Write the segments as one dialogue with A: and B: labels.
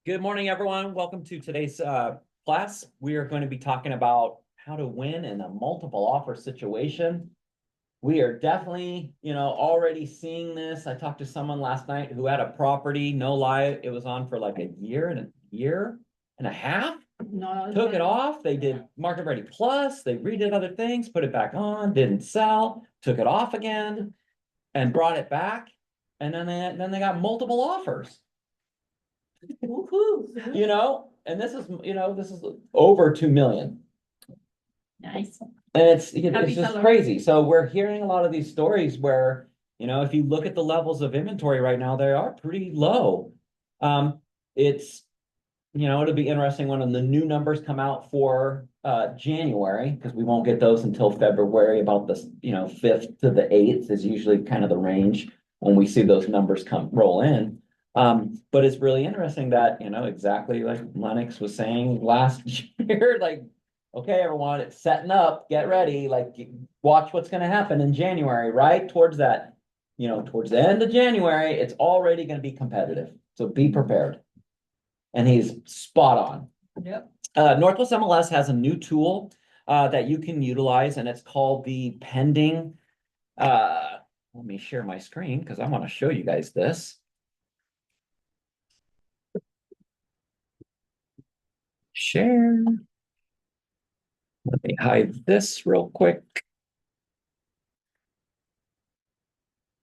A: Good morning, everyone. Welcome to today's class. We are going to be talking about how to win in a multiple offer situation. We are definitely, already seeing this. I talked to someone last night who had a property, no lie, it was on for like a year and a half.
B: No,
A: Took it off. They did Market Ready Plus. They redid other things, put it back on, didn't sell, took it off again, and brought it back. And then they got multiple offers. And this is over 2 million.
B: nice.
A: And it's
B: Happy
A: just
B: seller.
A: crazy. So we're hearing a lot of these stories where, if you look at the levels of inventory right now, they are pretty low. It's, it'll be interesting when the new numbers come out for January, because we won't get those until February. About this, 5th to the 8th is usually kind of the range when we see those numbers roll in. But it's really interesting that, exactly like Lennox was saying last year, like, okay, everyone, it's setting up, get ready, like, watch what's gonna happen in January, right? Towards that, towards the end of January, it's already gonna be competitive. So be prepared. And he's spot on.
B: Yep.
A: Northwest MLS has a new tool that you can utilize, and it's called the pending. Let me share my screen because I want to show you guys this. Share. Let me hide this real quick.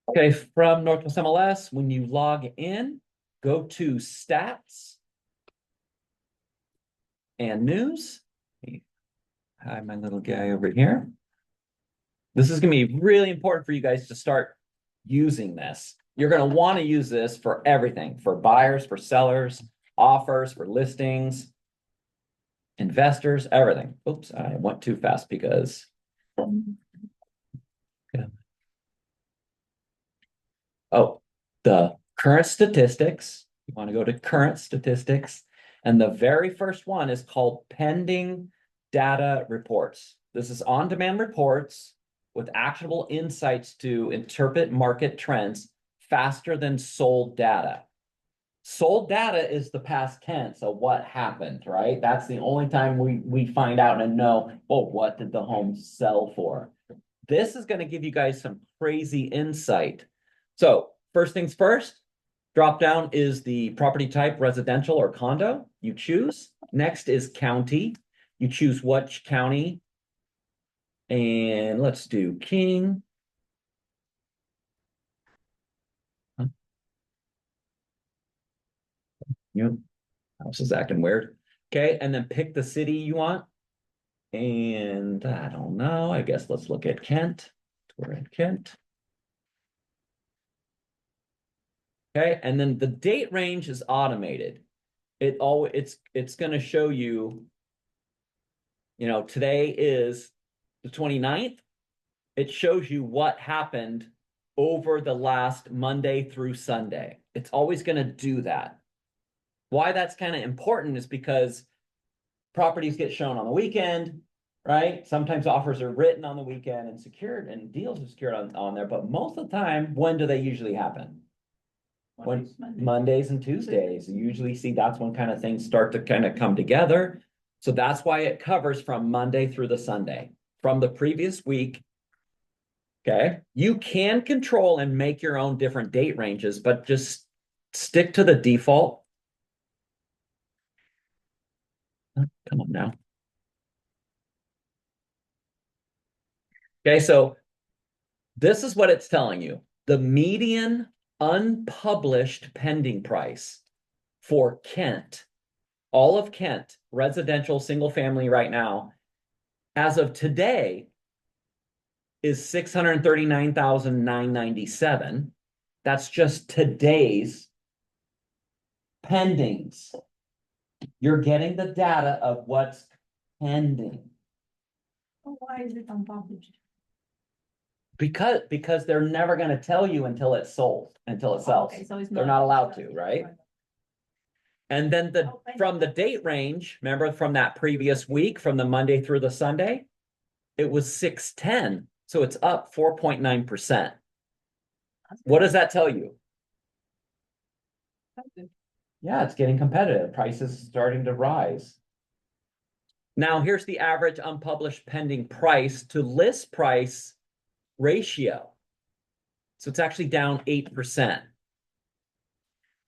A: Okay, from Northwest MLS, when you log in, go to stats and news. Hide my little guy over here. This is going to be really important for you guys to start using this. You're going to want to use this for everything, for buyers, for sellers, offers, for listings, investors, everything. Oops, I went too fast because. Yeah. Oh, the current statistics. You want to go to current statistics. And the very first one is called pending data reports. This is on-demand reports with actionable insights to interpret market trends faster than sold data. Sold data is the past tense of what happened, right? That's the only time we find out and know, oh, what did the home sell for? This is going to give you guys some crazy insight. So first things first, drop down is the property type, residential or condo. You choose. Next is county. You choose which county. And let's do King. House is acting weird. Okay, and then pick the city you want. And I don't know. I guess let's look at Kent. We're in Kent. Okay, and then the date range is automated. It's going to show you, today is the 29th. It shows you what happened over the last Monday through Sunday. It's always going to do that. Why that's kind of important is because properties get shown on the weekend, right? Sometimes offers are written on the weekend and secured, and deals are secured on there. But most of the time, when do they usually happen? Mondays and Tuesdays. You usually see that's when kind of things start to kind of come together. So that's why it covers from Monday through the Sunday from the previous week. Okay. You can control and make your own different date ranges, but just stick to the default. Come on now. Okay, so this is what it's telling you. The median unpublished pending price for Kent, all of Kent, residential, single family right now, as of today, is 639,997. That's just today's pendings. You're getting the data of what's pending.
B: Why is it unpublished?
A: Because they're never going to tell you until it's sold, until it sells.
B: Okay, so it's
A: They're not allowed to, right? And then from the date range, remember from that previous week, from the Monday through the Sunday, it was 610. So it's up 4.9%. What does that tell you?
B: Good.
A: Yeah, it's getting competitive. Prices starting to rise. Now, here's the average unpublished pending price to list price ratio. So it's actually down 8%.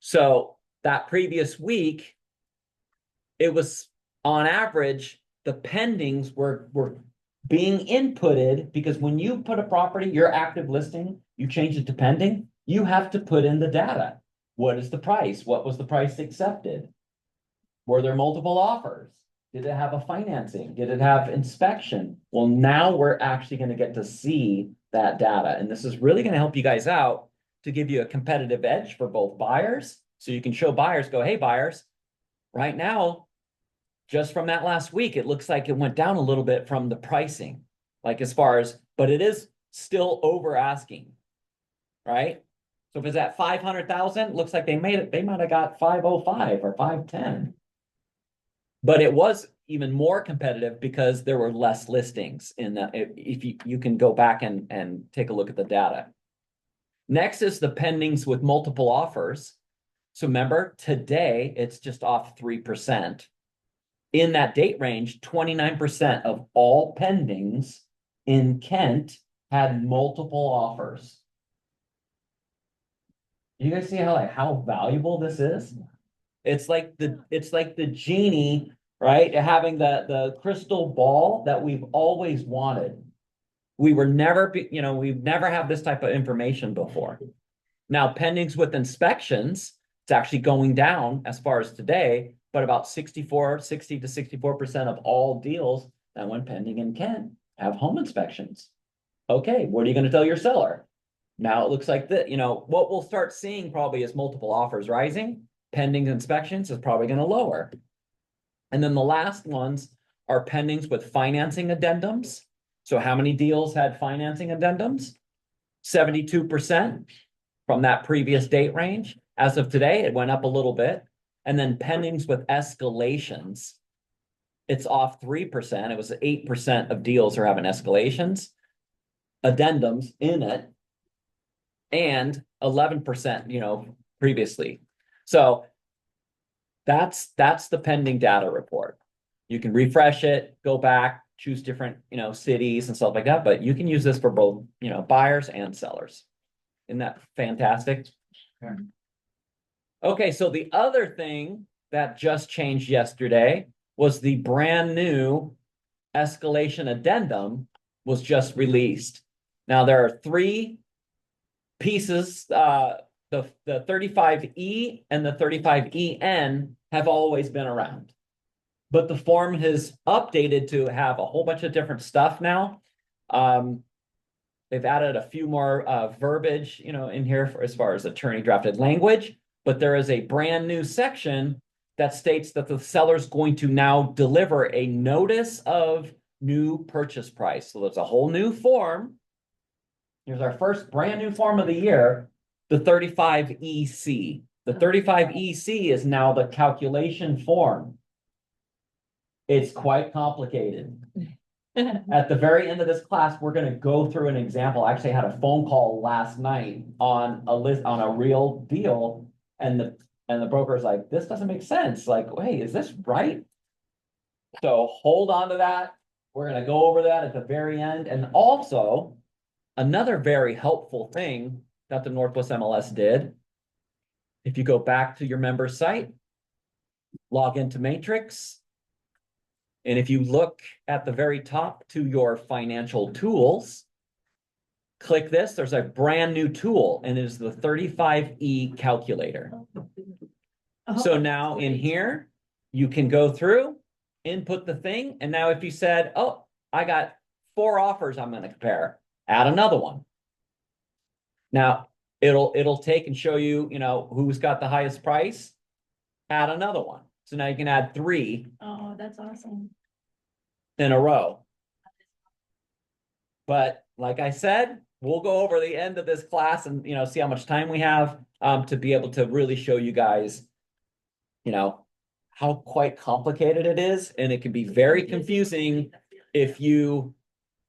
A: So that previous week, it was on average, the pendings were being inputted because when you put a property, your active listing, you change it to pending, you have to put in the data. What is the price? What was the price accepted? Were there multiple offers? Did it have a financing? Did it have inspection? Well, now we're actually going to get to see that data. And this is really going to help you guys out to give you a competitive edge for both buyers. So you can show buyers, go, hey, buyers, right now, just from that last week, it looks like it went down a little bit from the pricing, like as far as, but it is still over asking, right? So if it's at 500,000, looks like they might have got 505 or 510. But it was even more competitive because there were less listings in that. If you can go back and take a look at the data. Next is the pendings with multiple offers. So remember, today it's just off 3%. In that date range, 29% of all pendings in Kent had multiple offers. You guys see how valuable this is? It's like the genie, right? Having the crystal ball that we've always wanted. We were never, we've never had this type of information before. Now, pendings with inspections, it's actually going down as far as today, but about 60 to 64% of all deals that went pending in Kent have home inspections. Okay, what are you going to tell your seller? Now it looks like that, what we'll start seeing probably is multiple offers rising. Pending inspections is probably going to lower. And then the last ones are pendings with financing addendums. So how many deals had financing addendums? 72% from that previous date range. As of today, it went up a little bit. And then pendings with escalations, it's off 3%. It was 8% of deals are having escalations, addendums in it, and 11%, previously. So that's the pending data report. You can refresh it, go back, choose different, cities and stuff like that, but you can use this for both, buyers and sellers. Isn't that fantastic?
C: Yeah.
A: Okay, so the other thing that just changed yesterday was the brand new escalation addendum was just released. Now there are three pieces, the 35E and the 35EN have always been around. But the form has updated to have a whole bunch of different stuff now. They've added a few more verbiage, in here for as far as attorney drafted language, but there is a brand new section that states that the seller's going to now deliver a notice of new purchase price. So there's a whole new form. Here's our first brand new form of the year, the 35EC. The 35EC is now the calculation form. It's quite complicated. At the very end of this class, we're going to go through an example. I actually had a phone call last night on a real deal, and the broker's like, "This doesn't make sense. Like, hey, is this right?" So hold on to that. We're going to go over that at the very end. And also, another very helpful thing that the Northwest MLS did, if you go back to your member site, log into Matrix, and if you look at the very top to your financial tools, click this, there's a brand new tool, and it is the 35E calculator. So now in here, you can go through, input the thing, and now if you said, oh, I got 4 offers I'm going to compare, add another one. Now it'll take and show you, who's got the highest price, add another one. So now you can add 3
B: Oh, that's awesome.
A: in a row. But like I said, we'll go over the end of this class and, see how much time we have to be able to really show you guys, how quite complicated it is. And it can be very confusing if you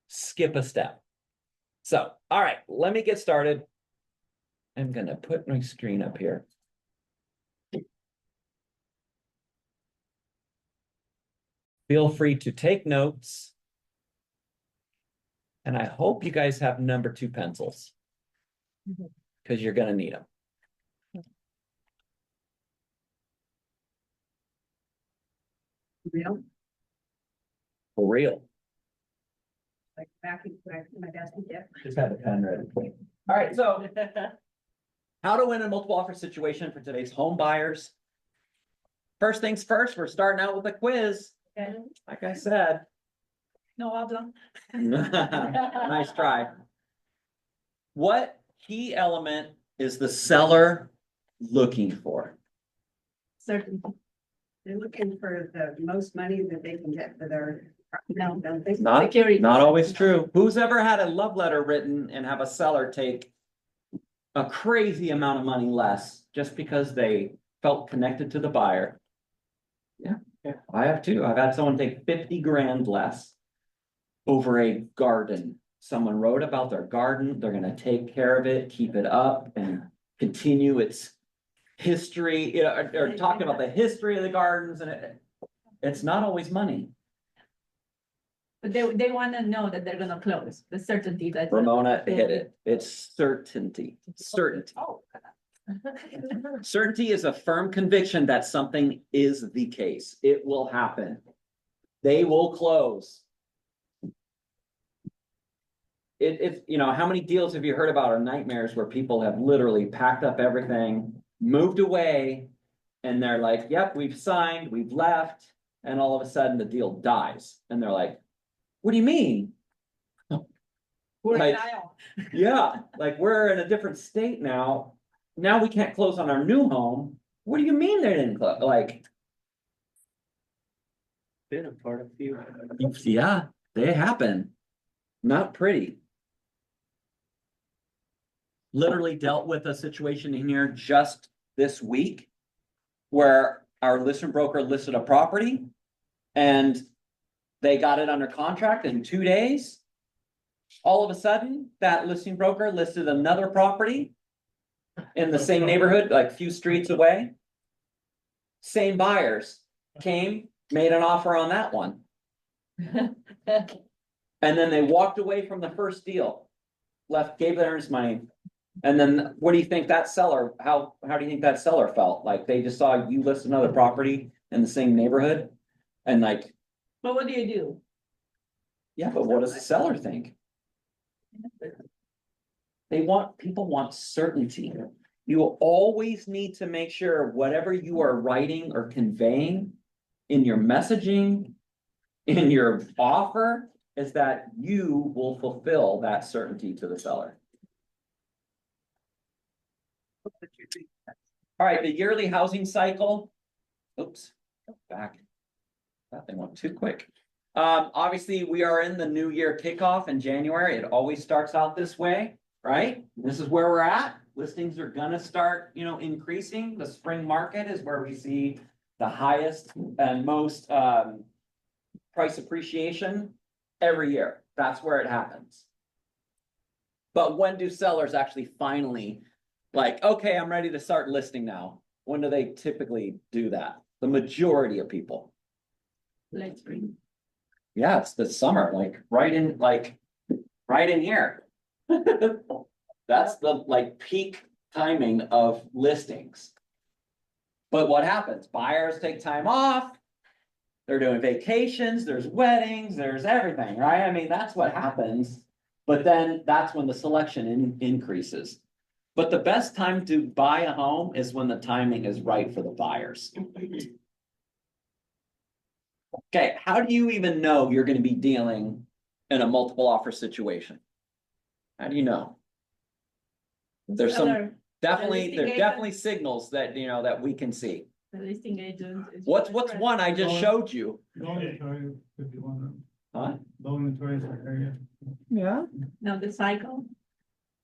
A: skip a step. So, all right, let me get started. I'm gonna put my screen up here. Feel free to take notes. And I hope you guys have number 2 pencils. Because you're gonna need them.
B: Real,
A: For real.
B: like back in my desk, yeah.
A: Just have a pen ready. All right, so how to win a multiple offer situation for today's home buyers. First things first, we're starting out with a quiz,
B: Okay.
A: like I said.
B: No habla.
A: Nice try. What key element is the seller looking for?
B: Certainty.
C: They're looking for the most money that they can get for their.
B: No.
C: Don't they?
A: Not,
B: Security.
A: not always true. Who's ever had a love letter written and have a seller take a crazy amount of money less just because they felt connected to the buyer? Yeah, I have too. I've had someone take 50 grand less over a garden. Someone wrote about their garden. They're gonna take care of it, keep it up and continue its history, you know, or talking about the history of the gardens and it's not always money.
B: But they wanna know that they're gonna close, the certainty that.
A: Ramona hit it. It's certainty, certainty.
B: Oh.
A: Certainty is a firm conviction that something is the case. It will happen. They will close. It's, you know, how many deals have you heard about are nightmares where people have literally packed up everything, moved away, and they're like, yep, we've signed, we've left, and all of a sudden the deal dies. And they're like, what do you mean?
B: We're
A: Like-
B: denial.
A: Yeah, like we're in a different state now. Now we can't close on our new home. What do you mean they didn't close? Like,
D: Been a part of few.
A: yeah, they happen. Not pretty. Literally dealt with a situation in here just this week where our listing broker listed a property and they got it under contract in 2 days. All of a sudden, that listing broker listed another property in the same neighborhood, like a few streets away. Same buyers came, made an offer on that one. And then they walked away from the first deal. Left, gave their earnest money. And then what do you think that seller, how do you think that seller felt? Like they just saw you list another property in the same neighborhood? And like,
B: But what do you do?
A: yeah, but what does the seller think? People want certainty. You will always need to make sure whatever you are writing or conveying in your messaging, in your offer, is that you will fulfill that certainty to the seller. All right, the yearly housing cycle. Oops, back. That thing went too quick. Obviously, we are in the new year kickoff in January. It always starts out this way, right? This is where we're at. Listings are gonna start, you know, increasing. The spring market is where we see the highest and most price appreciation every year. That's where it happens. But when do sellers actually finally like, okay, I'm ready to start listing now? When do they typically do that? The majority of people.
B: Late spring.
A: Yeah, it's the summer, like right in here. That's the like peak timing of listings. But what happens? Buyers take time off. They're doing vacations, there's weddings, there's everything, right? I mean, that's what happens. But then that's when the selection increases. But the best time to buy a home is when the timing is right for the buyers. Okay, how do you even know you're gonna be dealing in a multiple offer situation? How do you know? There's some,
B: Seller,
A: definitely, there's
B: listing
A: definitely signals that, you know, that we can see.
B: the listing agent. is-
A: What's one I just showed you?
D: Low inventory could be one of them.
A: Huh?
D: Low inventory is our area.
A: Yeah.
B: No, the cycle.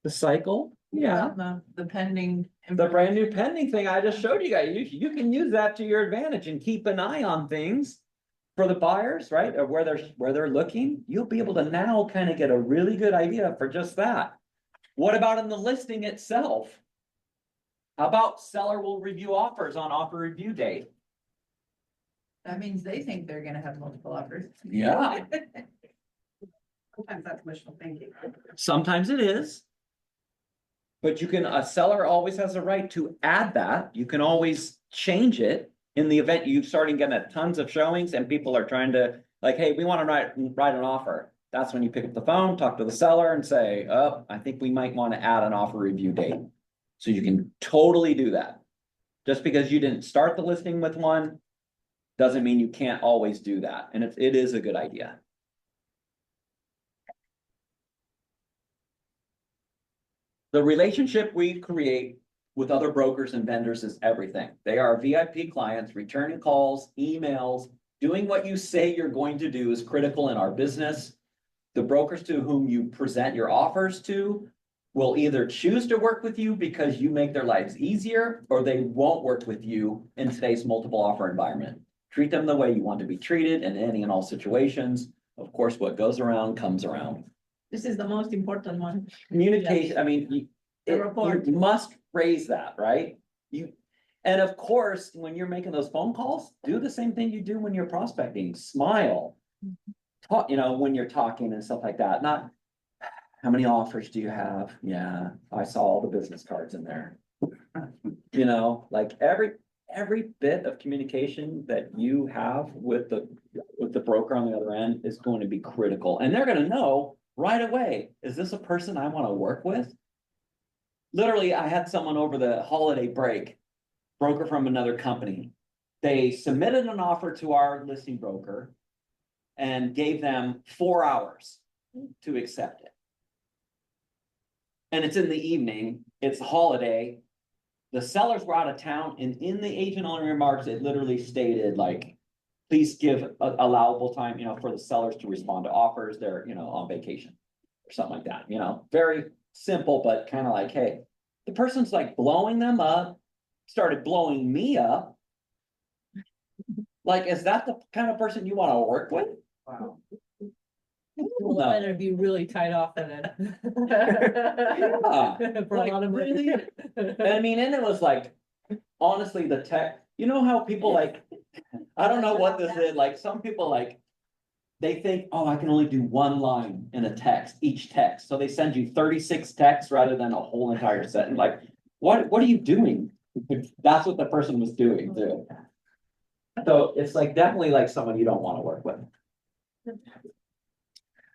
A: The cycle, yeah.
B: The pending.
A: The brand new pending thing I just showed you guys, you can use that to your advantage and keep an eye on things. For the buyers, right, or where they're looking, you'll be able to now kind of get a really good idea for just that. What about in the listing itself? How about seller will review offers on offer review date?
B: That means they think they're gonna have multiple offers.
A: Yeah.
C: Sometimes that's wishful thinking.
A: Sometimes it is. But you can, a seller always has a right to add that. You can always change it in the event you starting getting tons of showings and people are trying to, like, hey, we want to write an offer. That's when you pick up the phone, talk to the seller and say, oh, I think we might want to add an offer review date. So you can totally do that. Just because you didn't start the listing with one doesn't mean you can't always do that. And it is a good idea. The relationship we create with other brokers and vendors is everything. They are VIP clients, returning calls, emails, doing what you say you're going to do is critical in our business. The brokers to whom you present your offers to will either choose to work with you because you make their lives easier, or they won't work with you in today's multiple offer environment. Treat them the way you want to be treated in any and all situations. Of course, what goes around comes around.
B: This is the most important one.
A: Communication, I mean,
B: The report.
A: you must raise that, right? And of course, when you're making those phone calls, do the same thing you do when you're prospecting, smile. Talk, when you're talking and stuff like that, not, how many offers do you have? Yeah, I saw all the business cards in there. Like every bit of communication that you have with the broker on the other end is going to be critical, and they're gonna know right away, is this a person I want to work with? Literally, I had someone over the holiday break, broker from another company. They submitted an offer to our listing broker and gave them 4 hours to accept it. And it's in the evening, it's a holiday. The sellers were out of town, and in the agent only remarks, it literally stated like, please give allowable time, for the sellers to respond to offers. They're, on vacation or something like that, very simple, but kind of like, hey, the person's like blowing them up, started blowing me up. Like, is that the kind of person you want to work with?
D: Wow.
B: Well,
A: No.
B: better be really tight off in it.
A: Yeah.
B: For a lot of
A: Like,
B: money.
A: I mean, and it was like, honestly, the tech, how people like, I don't know what this is, like, some people like, they think, oh, I can only do one line in a text, each text, so they send you 36 texts rather than a whole entire sentence, like, what are you doing? That's what the person was doing too. So it's like definitely like someone you don't want to work with.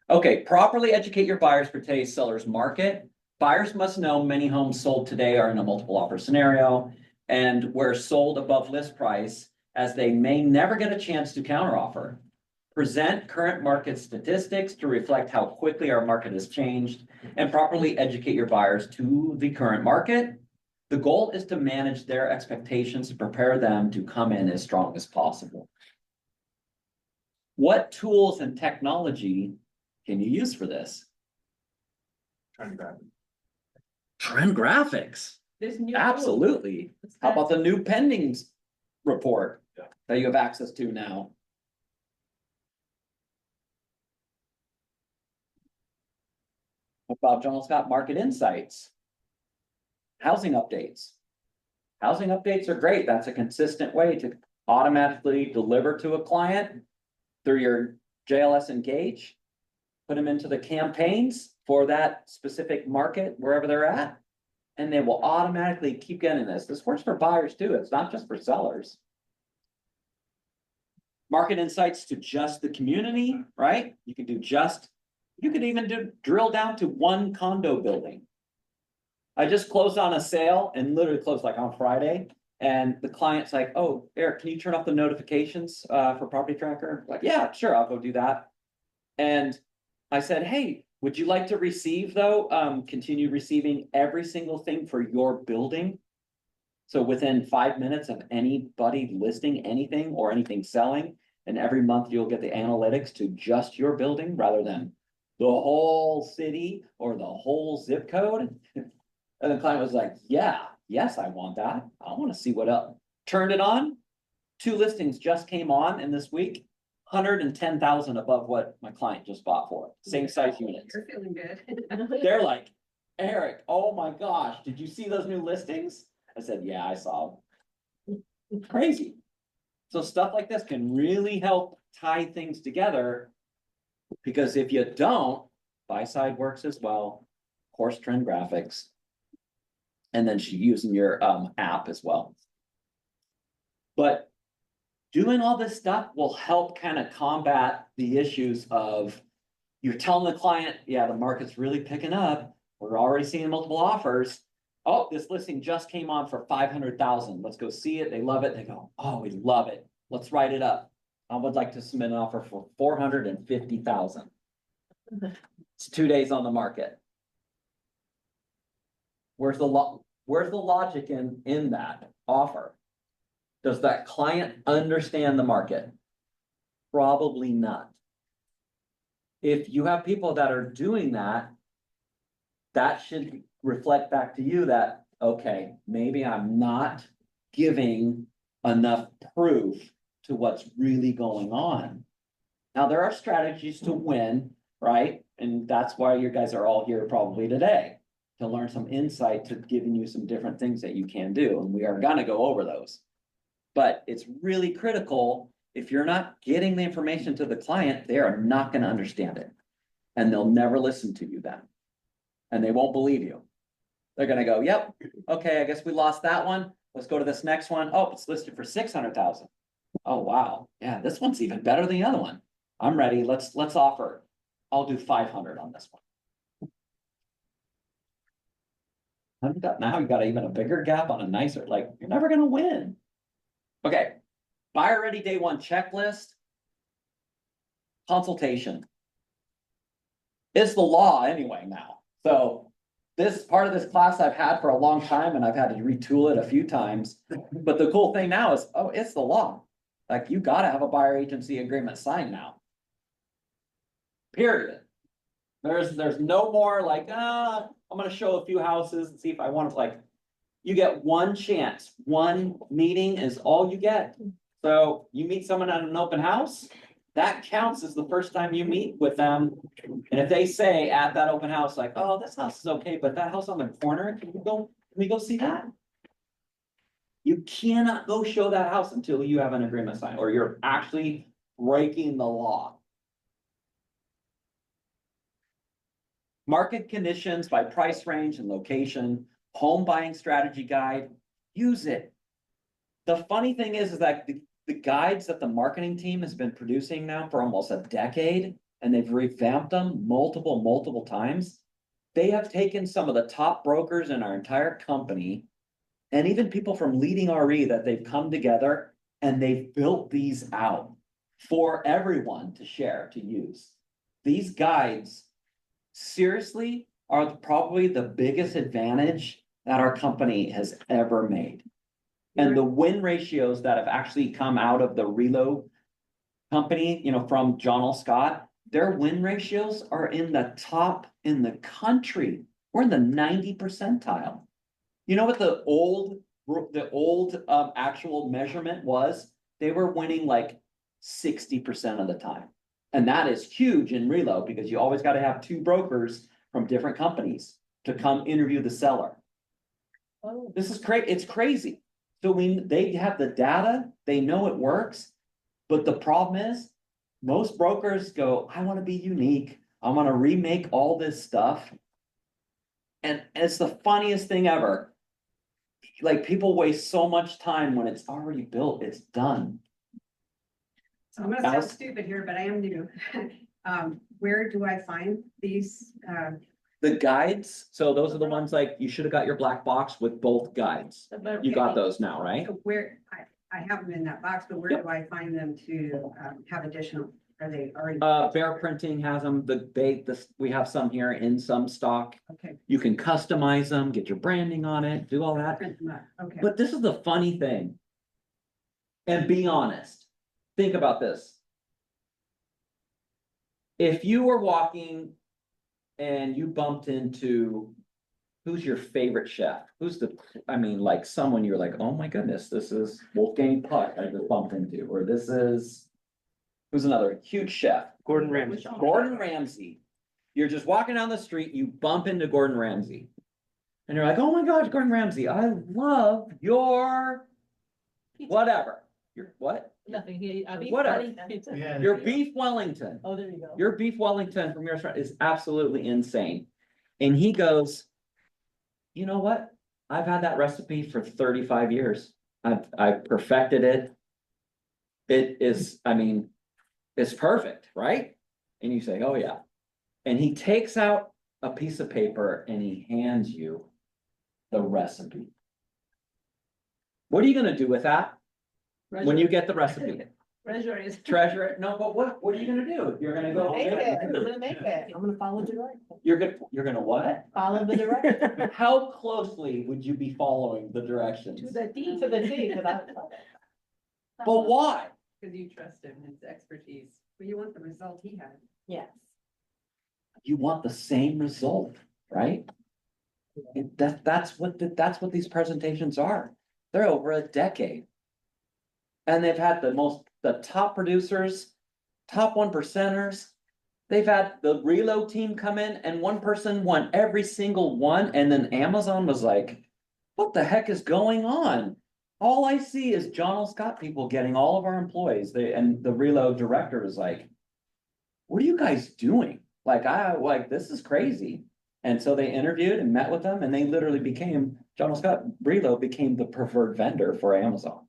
A: Okay, properly educate your buyers for today's seller's market. Buyers must know many homes sold today are in a multiple offer scenario and were sold above list price, as they may never get a chance to counteroffer. Present current market statistics to reflect how quickly our market has changed, and properly educate your buyers to the current market. The goal is to manage their expectations and prepare them to come in as strong as possible. What tools and technology can you use for this? Trend graphics,
B: This new.
A: absolutely. How about the new pendings report
D: Yeah.
A: that you have access to now? What about John Scott Market Insights? Housing updates. Housing updates are great. That's a consistent way to automatically deliver to a client through your JLS Engage. Put them into the campaigns for that specific market, wherever they're at. And they will automatically keep getting this. This works for buyers too. It's not just for sellers. Market insights to just the community, right? You could even drill down to one condo building. I just closed on a sale and literally closed like on Friday. And the client's like, oh, Eric, can you turn off the notifications for Property Tracker? Like, yeah, sure, I'll go do that. And I said, hey, would you like to receive though, continue receiving every single thing for your building? So within 5 minutes of anybody listing anything or anything selling, and every month you'll get the analytics to just your building rather than the whole city or the whole zip code. And the client was like, yeah, yes, I want that. I want to see what else. Turned it on. 2 listings just came on in this week. 110,000 above what my client just bought for it. Same size units.
C: You're feeling good.
A: They're like, Eric, oh my gosh, did you see those new listings? I said, yeah, I saw. It's crazy. So stuff like this can really help tie things together. Because if you don't, buy side works as well, course trend graphics. And then she's using your app as well. But doing all this stuff will help kind of combat the issues of you're telling the client, yeah, the market's really picking up. We're already seeing multiple offers. Oh, this listing just came on for 500,000. Let's go see it. They love it. They go, oh, we love it. Let's write it up. I would like to submit an offer for 450,000. It's 2 days on the market. Where's the logic in that offer? Does that client understand the market? Probably not. If you have people that are doing that, that should reflect back to you that, okay, maybe I'm not giving enough proof to what's really going on. Now, there are strategies to win, right? And that's why you guys are all here probably today, to learn some insight, to giving you some different things that you can do. And we are gonna go over those. But it's really critical, if you're not getting the information to the client, they are not gonna understand it. And they'll never listen to you then. And they won't believe you. They're gonna go, yep, okay, I guess we lost that one. Let's go to this next one. Oh, it's listed for 600,000. Oh, wow. Yeah, this one's even better than the other one. I'm ready. Let's offer. I'll do 500 on this one. Now you got even a bigger gap on a nicer, like, you're never gonna win. Okay, buyer ready day one checklist. Consultation. It's the law anyway now. So this part of this class I've had for a long time and I've had to retool it a few times. But the cool thing now is, oh, it's the law. Like, you gotta have a buyer agency agreement signed now. Period. There's no more like, I'm gonna show a few houses and see if I want to, like, you get one chance, one meeting is all you get. So you meet someone at an open house, that counts as the first time you meet with them. And if they say at that open house, like, oh, this house is okay, but that house on the corner, can we go see that? You cannot go show that house until you have an agreement signed, or you're actually breaking the law. Market conditions by price range and location, home buying strategy guide, use it. The funny thing is that the guides that the marketing team has been producing now for almost a decade, and they've revamped them multiple times. They have taken some of the top brokers in our entire company, and even people from leading RE, that they've come together and they've built these out for everyone to share, to use. These guides seriously are probably the biggest advantage that our company has ever made. And the win ratios that have actually come out of the Relo company, from John L. Scott, their win ratios are in the top in the country. We're in the 90 percentile. You know what the old actual measurement was? They were winning like 60% of the time. And that is huge in Relo, because you always got to have two brokers from different companies to come interview the seller.
B: Oh.
A: This is crazy. It's crazy. So they have the data, they know it works, but the problem is most brokers go, I want to be unique. I want to remake all this stuff. And it's the funniest thing ever. Like, people waste so much time when it's already built, it's done.
C: So I'm gonna sound stupid here, but I am new. Where do I find these?
A: The guides, so those are the ones like, you should have got your black box with both guides. You got those now, right?
C: Where, I have them in that box, but where
A: Yep.
C: do I find them to have additional? Are they already?
A: Bear Printing has them, we have some here in some stock.
C: Okay.
A: You can customize them, get your branding on it, do all that.
C: Print them up. Okay.
A: But this is the funny thing. And be honest, think about this. If you were walking and you bumped into, who's your favorite chef? Like someone you're like, oh my goodness, this is Wolfgang Puck I just bumped into, or this is, who's another huge chef?
D: Gordon Ramsay.
A: Gordon Ramsay. You're just walking down the street, you bump into Gordon Ramsay. And you're like, oh my gosh, Gordon Ramsay, I love your whatever. Your what?
B: Nothing, he, I mean.
A: Whatever.
D: Yeah.
A: Your beef Wellington.
B: Oh, there you go.
A: Your beef Wellington from your restaurant is absolutely insane. And he goes, you know what? I've had that recipe for 35 years. I've perfected it. It is, I mean, it's perfect, right? And you say, oh yeah. And he takes out a piece of paper and he hands you the recipe. What are you gonna do with that when you get the recipe?
B: Treasure is.
A: Treasure it? No, but what are you gonna do? You're gonna go.
E: Make it, I'm gonna make it, I'm gonna follow the directions,
A: You're gonna what?
E: follow the directions
A: How closely would you be following the directions?
B: To the D.
E: to the T, without.
A: But why?
B: Cause you trust him, his expertise.
C: But you want the result he had.
E: Yes.
A: You want the same result, right? That's what these presentations are. They're over a decade. And they've had the top producers, top 1%ers. They've had the reload team come in and one person won every single one. And then Amazon was like, what the heck is going on? All I see is John L. Scott people getting all of our employees. And the reload director was like, what are you guys doing? Like, this is crazy. And so they interviewed and met with them and they literally became, John L. Scott Reload became the preferred vendor for Amazon.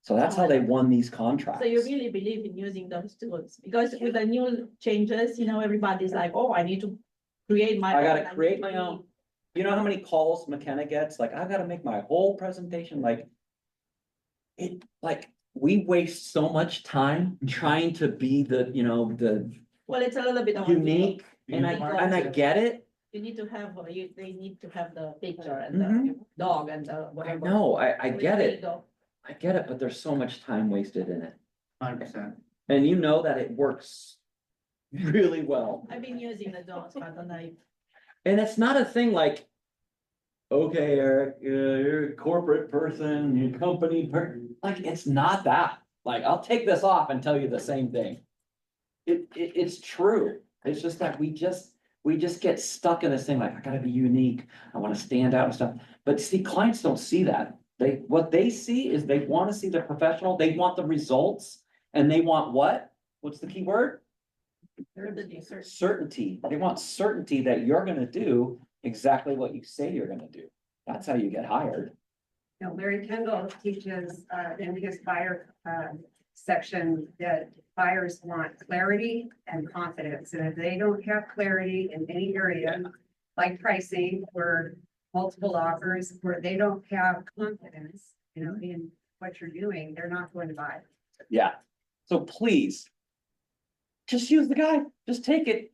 A: So that's how they won these contracts.
B: So you really believe in using those tools, because with the new changes, everybody's like, oh, I need to create my.
A: I gotta
B: own,
A: create
B: need
A: my own. You know how many calls McKenna gets? Like, I gotta make my whole presentation, we waste so much time trying to be the
B: Well, it's a little bit of. a-
A: unique, and I get it.
B: You need to have, they need to have the picture and the
A: Mhm.
B: dog and the
A: I
B: whatever.
A: know, I get it.
B: Dog.
A: I get it, but there's so much time wasted in it.
D: 100%.
A: And you know that it works really well.
B: I've been using the dogs, but then
A: And it's not a thing like, okay, Eric, you're a corporate person, you're a company like, it's not that. Like, I'll take this off and tell you the same thing. It's true. It's just that we just get stuck in this thing, like, I gotta be unique. I wanna stand out and stuff. But see, clients don't see that. What they see is they wanna see the professional, they want the results, and they want what? What's the key word? Certainty. They want certainty that you're gonna do exactly what you say you're gonna do. That's how you get hired.
C: Now, Larry Kendall teaches, in his buyer, section that buyers want clarity and confidence. And if they don't have clarity in any area, like pricing or multiple offers, where they don't have confidence, in what you're doing, they're not going to buy.
A: Yeah. So please. Just use the guide. Just take it.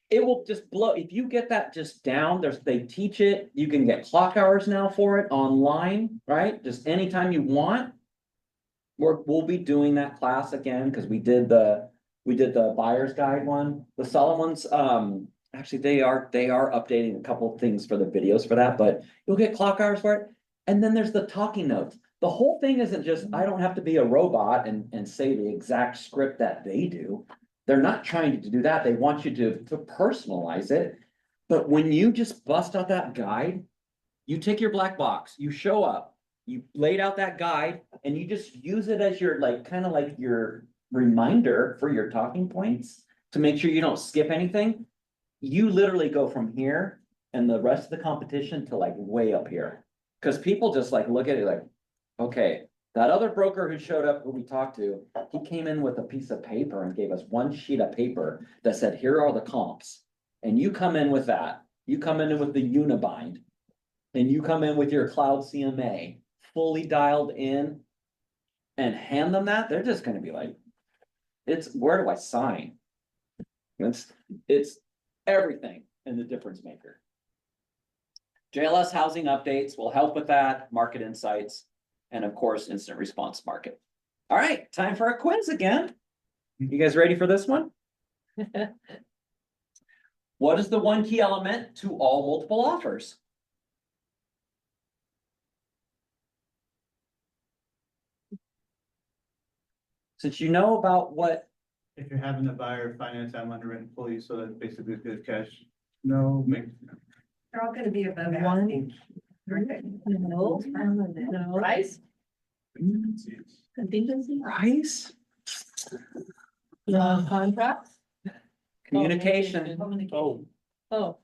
A: It will just blow. If you get that just down, they teach it. You can get clock hours now for it online, right? Just anytime you want. We'll be doing that class again, because we did the buyer's guide one. The Solid ones, actually they are updating a couple of things for the videos for that, but you'll get clock hours for it. And then there's the talking notes. The whole thing isn't just, I don't have to be a robot and say the exact script that they do. They're not trying to do that. They want you to personalize it. But when you just bust out that guide, you take your black box, you show up, you laid out that guide, and you just use it as your kind of like your reminder for your talking points to make sure you don't skip anything. You literally go from here and the rest of the competition to way up here. Because people just look at it like, okay, that other broker who showed up, who we talked to, he came in with a piece of paper and gave us one sheet of paper that said, here are the comps. And you come in with that. You come in with the Unibind. And you come in with your Cloud CMA, fully dialed in, and hand them that, they're just gonna be like, where do I sign? It's everything in the difference maker. JLS housing updates will help with that, market insights, and of course, instant response market. All right, time for a quiz again. You guys ready for this one? What is the one key element to all multiple offers? Since you know about what,
D: If you're having the buyer finance, I'm underwritten fully, so that basically good cash. No, make.
C: They're all gonna be above
E: One.
C: asking. aren't they?
B: No, no, price, contingency,
A: Price,
B: contracts.
A: communication.
B: Communication. Oh.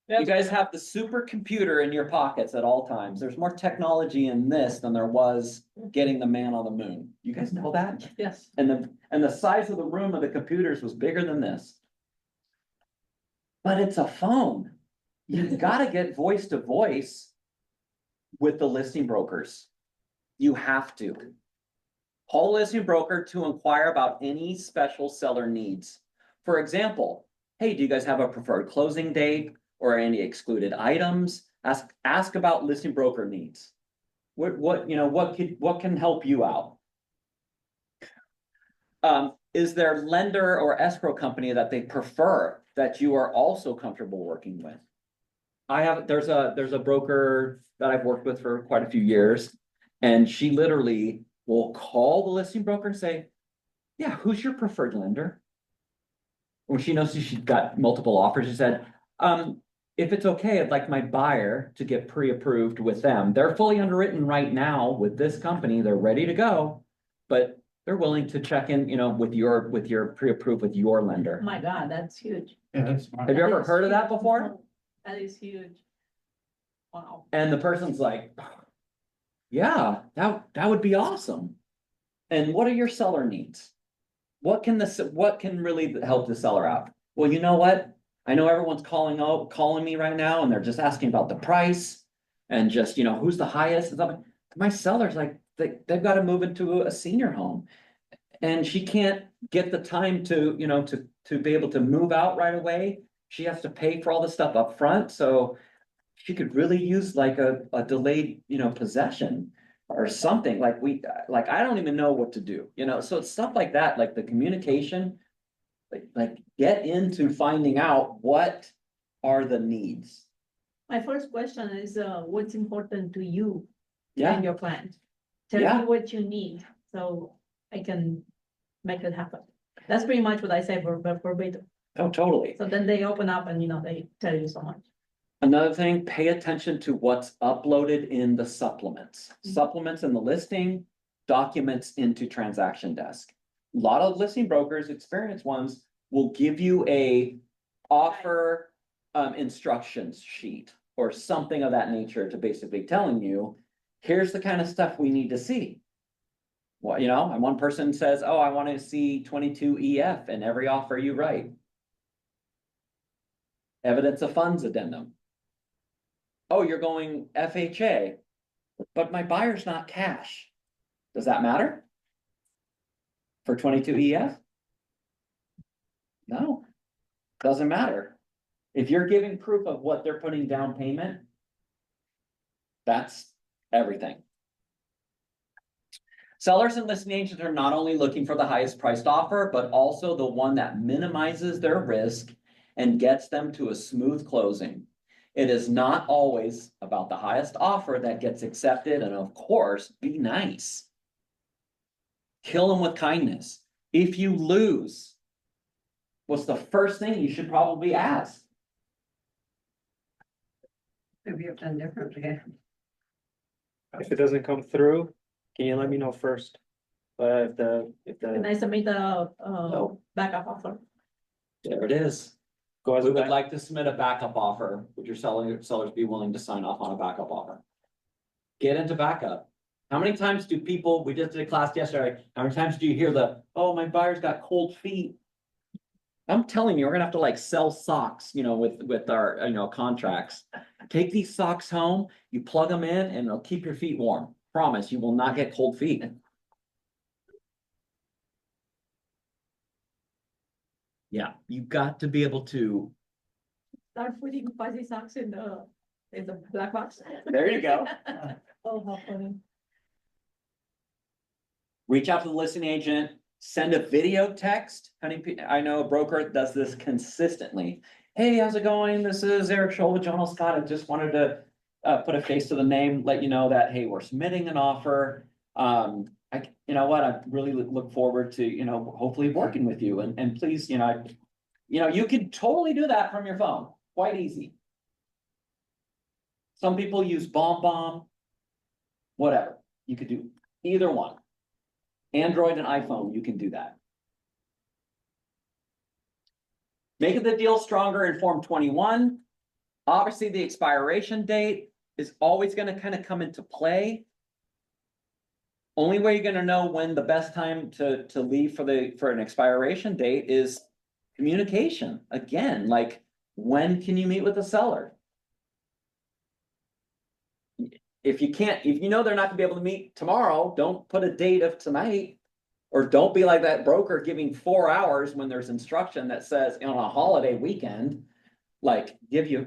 A: You guys have the supercomputer in your pockets at all times. There's more technology in this than there was getting the man on the moon. You guys know that?
B: Yes,
A: And the size of the room of the computers was bigger than this. But it's a phone. You've gotta get voice to voice with the listing brokers. You have to. Call a listing broker to inquire about any special seller needs. For example, hey, do you guys have a preferred closing date or any excluded items? Ask about listing broker needs. What, you know, what can help you out? Is there lender or escrow company that they prefer that you are also comfortable working with? There's a broker that I've worked with for quite a few years, and she literally will call the listing broker and say, yeah, who's your preferred lender? When she knows she's got multiple offers, she said, if it's okay, I'd like my buyer to get pre-approved with them. They're fully underwritten right now with this company. They're ready to go, but they're willing to check in, you know, with your pre-approved with your lender.
B: my God, that's huge.
D: Yeah, that's smart.
A: Have you ever
B: That is
A: heard of that
B: huge.
A: before?
B: That is huge. Wow.
A: And the person's like, yeah, that would be awesome. And what are your seller needs? What can really help the seller out? Well, you know what? I know everyone's calling me right now and they're just asking about the price and just, you know, who's the highest and stuff. My seller's like, they've got to move into a senior home. And she can't get the time to, you know, to be able to move out right away. She has to pay for all this stuff up front, so she could really use like a delayed, you know, possession or something. Like I don't even know what to do, you know, so it's stuff like that, like the communication. Like get into finding out what are the needs.
B: My first question is, what's important to you
A: Yeah,
B: and your client? Tell
A: Yeah.
B: me what you need, so I can make it happen. That's pretty much what I say verbatim.
A: oh, totally.
B: So then they open up and, you know, they tell you so much.
A: Another thing, pay attention to what's uploaded in the supplements. Supplements in the listing, documents into transaction desk. A lot of listing brokers, experienced ones, will give you a offer instructions sheet or something of that nature to basically telling you, here's the kind of stuff we need to see. Well, you know, and one person says, oh, I want to see 22 EF in every offer you write. Evidence of funds addendum. Oh, you're going FHA, but my buyer's not cash. Does that matter? For 22 EF? No, doesn't matter. If you're giving proof of what they're putting down payment, that's everything. Sellers and listing agents are not only looking for the highest priced offer, but also the one that minimizes their risk and gets them to a smooth closing. It is not always about the highest offer that gets accepted, and of course, be nice. Kill them with kindness. If you lose, what's the first thing you should probably ask?
C: Could we have done differently?
D: If it doesn't come through, can you let me know first? But
B: Can I submit the backup offer?
A: There it is.
D: goes
A: We would
D: back,
A: like to submit a backup offer. Would your sellers be willing to sign off on a backup offer? Get into backup. How many times do people, we just did a class yesterday, how many times do you hear oh, my buyer's got cold feet? I'm telling you, we're gonna have to like sell socks, you know, with our, you know, contracts. Take these socks home, you plug them in and it'll keep your feet warm. Promise, you will not get cold feet. Yeah, you've got to be able to,
B: Start putting fuzzy socks in the black box.
A: there you go.
B: Oh, how funny.
A: Reach out to the listing agent, send a video text. I know a broker does this consistently. Hey, how's it going? This is Eric Scholl with John L. Scott. I just wanted to put a face to the name, let you know that, hey, we're submitting an offer. You know what, I really look forward to, you know, hopefully working with you and please, you know, you can totally do that from your phone, quite easy. Some people use BombBomb. Whatever, you could do either one. Android and iPhone, you can do that. Making the deal stronger in Form 21. Obviously, the expiration date is always gonna kind of come into play. Only way you're gonna know when the best time to leave for an expiration date is communication. Again, like, when can you meet with the seller? If you can't, if you know they're not gonna be able to meet tomorrow, don't put a date of tonight. Or don't be like that broker giving 4 hours when there's instruction that says on a holiday weekend. Like, give you,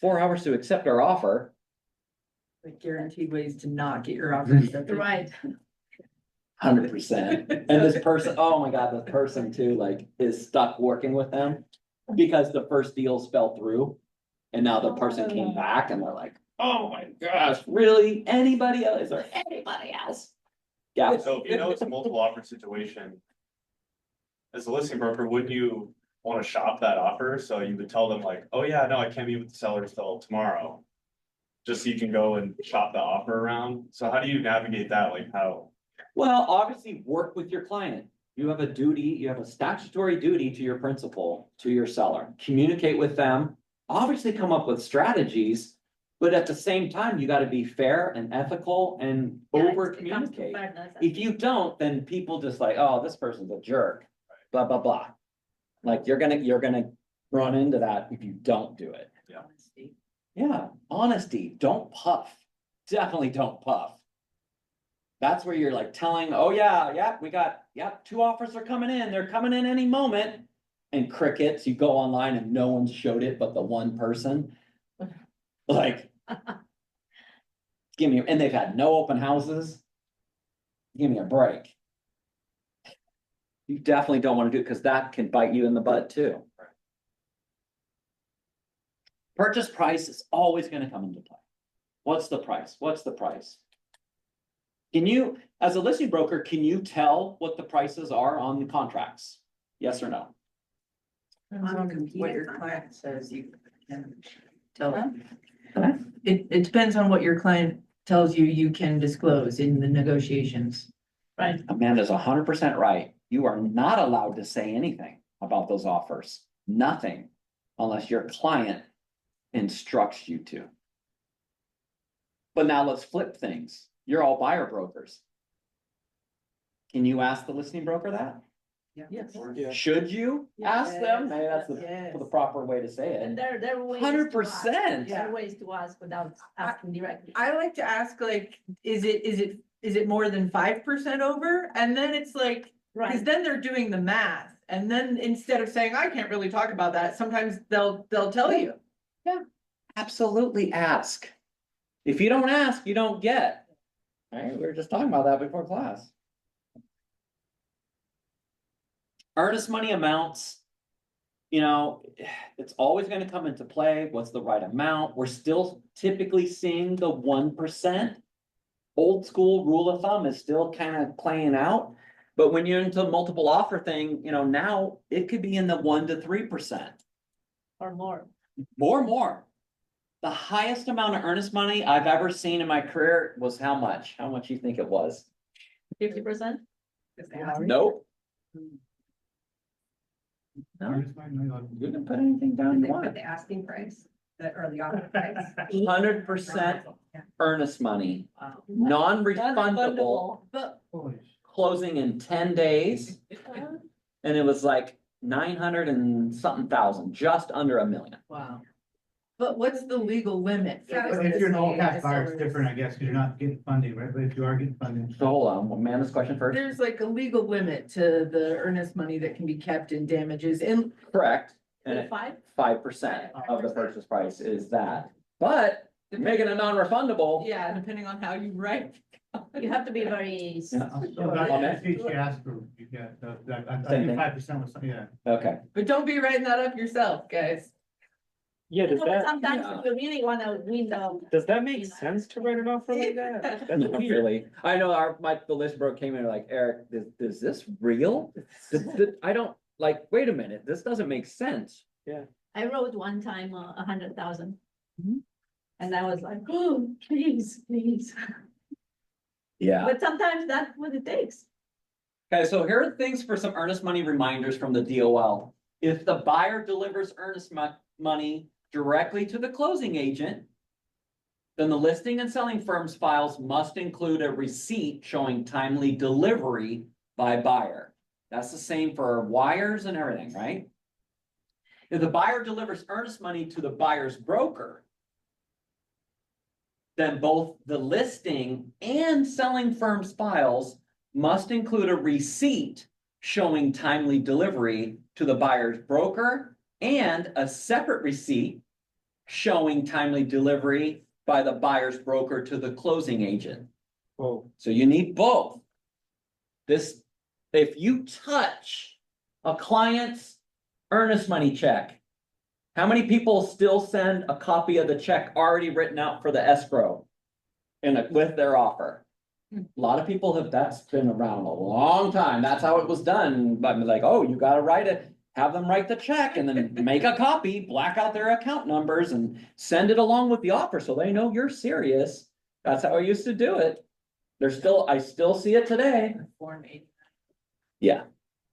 A: 4 hours to accept our offer.
F: Like guaranteed ways to not get your offer accepted.
B: Right.
A: 100%. And this person, oh my God, this person too, like, is stuck working with them. Because the first deals fell through. And now the person came back and they're like, oh my gosh, really? Anybody else? Is there anybody else? Yeah,
G: So if you know it's a multiple offer situation. As a listing broker, wouldn't you wanna shop that offer? So you would tell them like, oh yeah, no, I can't meet with the sellers till tomorrow. Just so you can go and shop the offer around. So how do you navigate that? Like how?
A: well, obviously work with your client. You have a duty, you have a statutory duty to your principal, to your seller. Communicate with them, obviously come up with strategies. But at the same time, you gotta be fair and ethical and over communicate. If you don't, then people just like, oh, this person's a jerk, blah, blah, blah. Like, you're gonna run into that if you don't do it. Yeah, honesty, don't puff. Definitely don't puff. That's where you're like telling, oh yeah, we got, 2 offers are coming in, they're coming in any moment. And crickets, you go online and no one showed it but the one person. Like. Give me, and they've had no open houses. Give me a break. You definitely don't wanna do it, cause that can bite you in the butt too. Purchase price is always gonna come into play. What's the price? What's the price? Can you, as a listing broker, can you tell what the prices are on the contracts? Yes or no?
F: Depends on what your client says you can tell them.
A: Huh?
F: It depends on what your client tells you you can disclose in the negotiations.
B: Right.
A: Amanda's 100% right. You are not allowed to say anything about those offers. Nothing. Unless your client instructs you to. But now let's flip things. You're all buyer brokers. Can you ask the listing broker that?
F: Yes.
D: Yeah.
A: Should you ask them? Maybe that's
F: Yes.
A: the proper way to say
B: And
A: it.
B: there are ways.
A: 100%.
B: There are ways to ask without asking directly.
F: I like to ask like, is it more than 5% over? And then it's like, because
B: Right,
F: then they're doing the math. And then instead of saying, I can't really talk about that, sometimes they'll tell you.
A: Absolutely ask. If you don't ask, you don't get. Right? We were just talking about that before class. Earnest money amounts. It's always gonna come into play. What's the right amount? We're still typically seeing the 1%. Old school rule of thumb is still kind of playing out. But when you're into multiple offer thing, now it could be in the 1 to 3%.
B: or more.
A: More. The highest amount of earnest money I've ever seen in my career was how much? How much you think it was?
B: 50%?
A: Nope.
F: No?
A: You can put anything down you
C: They put
A: want.
C: the asking price, or the offer price.
A: 100% earnest money,
B: Wow.
A: non-refundable,
F: But
A: closing in 10 days. And it was like 900 and something thousand, just under $1 million.
F: wow. But what's the legal limit? for
C: Yeah,
F: earnest
H: If you're an all
F: money
H: cash buyer, it's
F: sellers?
H: different, I guess, because you're not getting funding, right? But if you are getting funding.
A: So hold on, Amanda's question first.
F: There's like a legal limit to the earnest money that can be kept in damages and
A: Correct. And it-
B: 5?
A: 5% of the purchase price is that, but making it non-refundable.
F: yeah, depending on how you write.
B: You have to be very.
A: Yeah.
H: So that, if you ask for, you get, I
A: Same
H: think
A: thing.
H: 5% was, yeah.
A: Okay,
F: But don't be writing that up yourself, guys.
D: Yeah,
B: No, but sometimes
A: yeah.
B: if you really wanna win
D: does that make sense to write an offer like that? That's
A: not
D: weird.
A: really. I know the list broke came in like, Eric, is this real? I don't, like, wait a minute, this doesn't make sense.
B: I wrote one time 100,000. And I was like, oh, please, please.
A: Yeah.
B: But sometimes that's what it takes.
A: Okay, so here are things for some earnest money reminders from the DOL. If the buyer delivers earnest money directly to the closing agent, then the listing and selling firm's files must include a receipt showing timely delivery by buyer. That's the same for wires and everything, right? If the buyer delivers earnest money to the buyer's broker, then both the listing and selling firm's files must include a receipt showing timely delivery to the buyer's broker and a separate receipt showing timely delivery by the buyer's broker to the closing agent.
D: Oh,
A: So you need both. This, if you touch a client's earnest money check, how many people still send a copy of the check already written out for the escrow with their offer? A lot of people have, that's been around a long time. That's how it was done. But like, oh, you gotta write it, have them write the check and then make a copy, black out their account numbers and send it along with the offer so they know you're serious. That's how I used to do it. I still see it today.
F: Form 8.
A: Yeah.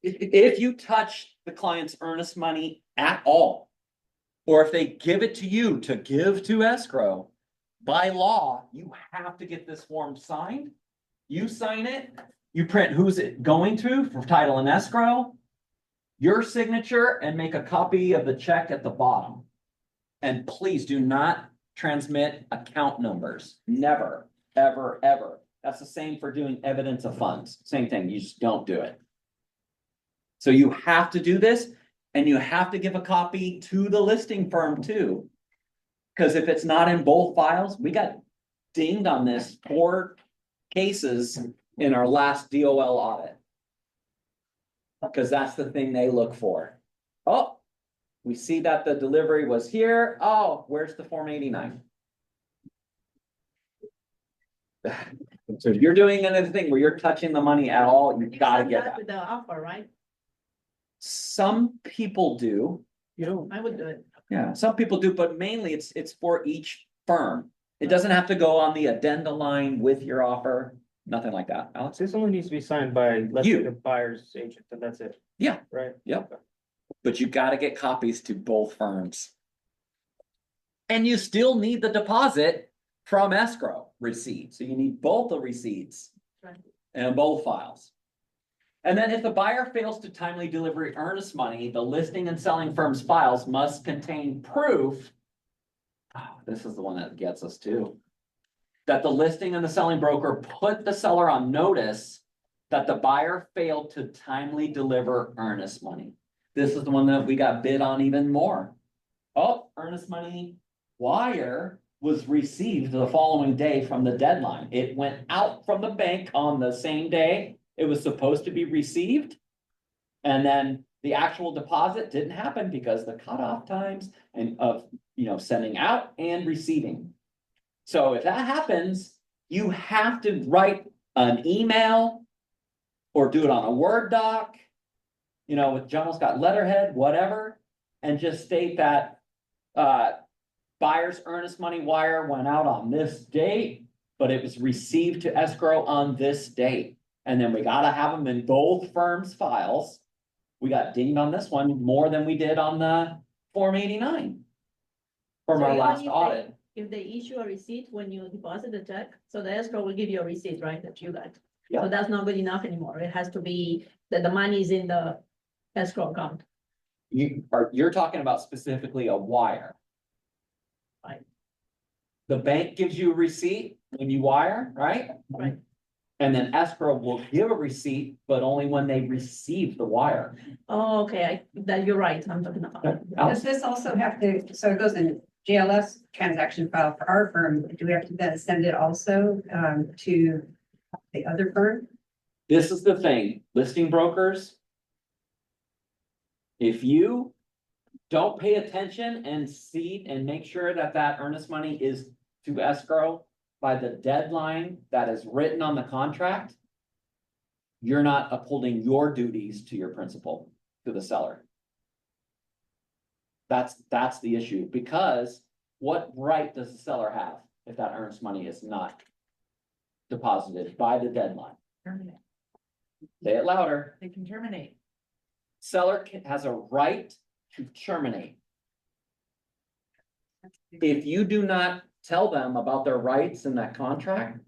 A: If you touch the client's earnest money at all, or if they give it to you to give to escrow, by law, you have to get this form signed. You sign it, you print who's it going to for title and escrow, your signature, and make a copy of the check at the bottom. And please do not transmit account numbers. Never, ever, ever. That's the same for doing evidence of funds. Same thing, you just don't do it. So you have to do this, and you have to give a copy to the listing firm too. Because if it's not in both files, we got dinged on this 4 cases in our last DOL audit. Because that's the thing they look for. Oh, we see that the delivery was here. Oh, where's the Form 89? So if you're doing anything where you're touching the money at all, you gotta
B: Send
A: get
B: that
A: that.
B: with the offer, right?
A: Some people do.
D: you don't,
B: I would do it.
A: Yeah, some people do, but mainly it's for each firm. It doesn't have to go on the addenda line with your offer, nothing like that. Alex?
D: this only needs to be signed by, let's
A: You.
D: say, the buyer's agent, and that's it.
A: Yeah.
D: Right?
A: Yep. But you gotta get copies to both firms. And you still need the deposit from escrow receipt, so you need both the receipts.
B: Right.
A: And both files. And then if the buyer fails to timely deliver earnest money, the listing and selling firm's files must contain proof. Oh, this is the one that gets us too. That the listing and the selling broker put the seller on notice that the buyer failed to timely deliver earnest money. This is the one that we got bid on even more. Oh, earnest money wire was received the following day from the deadline. It went out from the bank on the same day it was supposed to be received. And then the actual deposit didn't happen because the cutoff times and of, sending out and receiving. So if that happens, you have to write an email or do it on a Word doc, with John Scott letterhead, whatever, and just state that, buyer's earnest money wire went out on this date, but it was received to escrow on this date. And then we gotta have them in both firms' files. We got dinged on this one more than we did on the Form 89. From
B: So
A: our
B: even
A: last
B: if they-
A: audit.
B: If they issue a receipt when you deposit the check, so the escrow will give you a receipt, right, that you got.
A: Yeah.
B: So that's not good enough anymore. It has to be that the money is in the escrow account.
A: You're talking about specifically a wire.
B: Right.
A: The bank gives you a receipt when you wire, right?
B: Right.
A: And then escrow will give a receipt, but only when they receive the wire.
B: Oh, okay, that you're right, I'm talking about.
C: Does this also have to, so it goes in GLS transaction file for our firm, do we have to then send it also to the other firm?
A: This is the thing, listing brokers. If you don't pay attention and see and make sure that that earnest money is to escrow by the deadline that is written on the contract, you're not upholding your duties to your principal, to the seller. That's the issue, because what right does the seller have if that earnest money is not deposited by the deadline?
F: Terminate.
A: Say it louder.
F: They can terminate.
A: Seller has a right to terminate. If you do not tell them about their rights in that contract,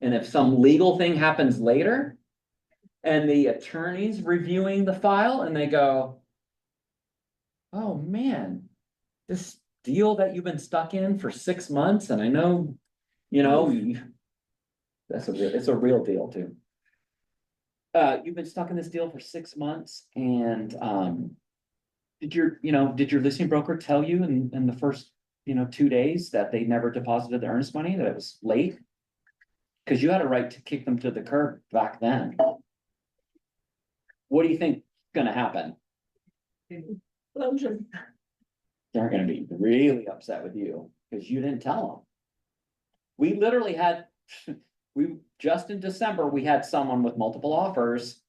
A: and if some legal thing happens later, and the attorney's reviewing the file and they go, oh man, this deal that you've been stuck in for 6 months, and I know, it's a real deal too. You've been stuck in this deal for 6 months and, did your listing broker tell you in the first, 2 days that they never deposited the earnest money, that it was late? Cause you had a right to kick them to the curb back then. What do you think is gonna happen?
B: Closure.
A: They're gonna be really upset with you, cause you didn't tell them. We literally had, just in December, we had someone with multiple offers.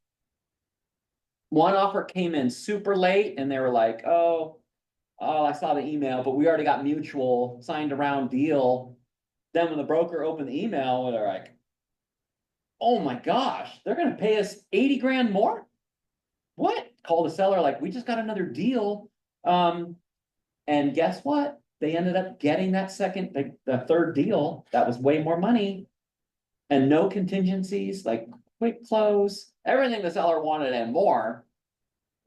A: One offer came in super late and they were like, oh, I saw the email, but we already got mutual signed around deal. Then when the broker opened the email, they're like, oh my gosh, they're gonna pay us 80 grand more? What? Call the seller like, we just got another deal. And guess what? They ended up getting that the third deal that was way more money. And no contingencies, like quick close, everything the seller wanted and more.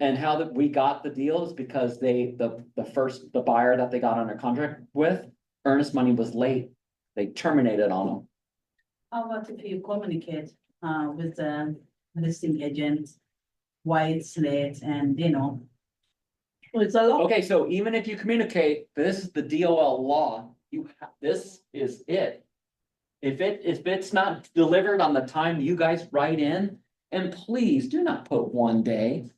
A: And how that we got the deal is because the buyer that they got under contract with, earnest money was late. They terminated on them.
I: How about if you communicate with the listing agent, why it's late and,
B: It's a lot.
A: Okay, so even if you communicate, this is the DOL law, this is it. If it's not delivered on the time you guys write in, and please do not put 1 day.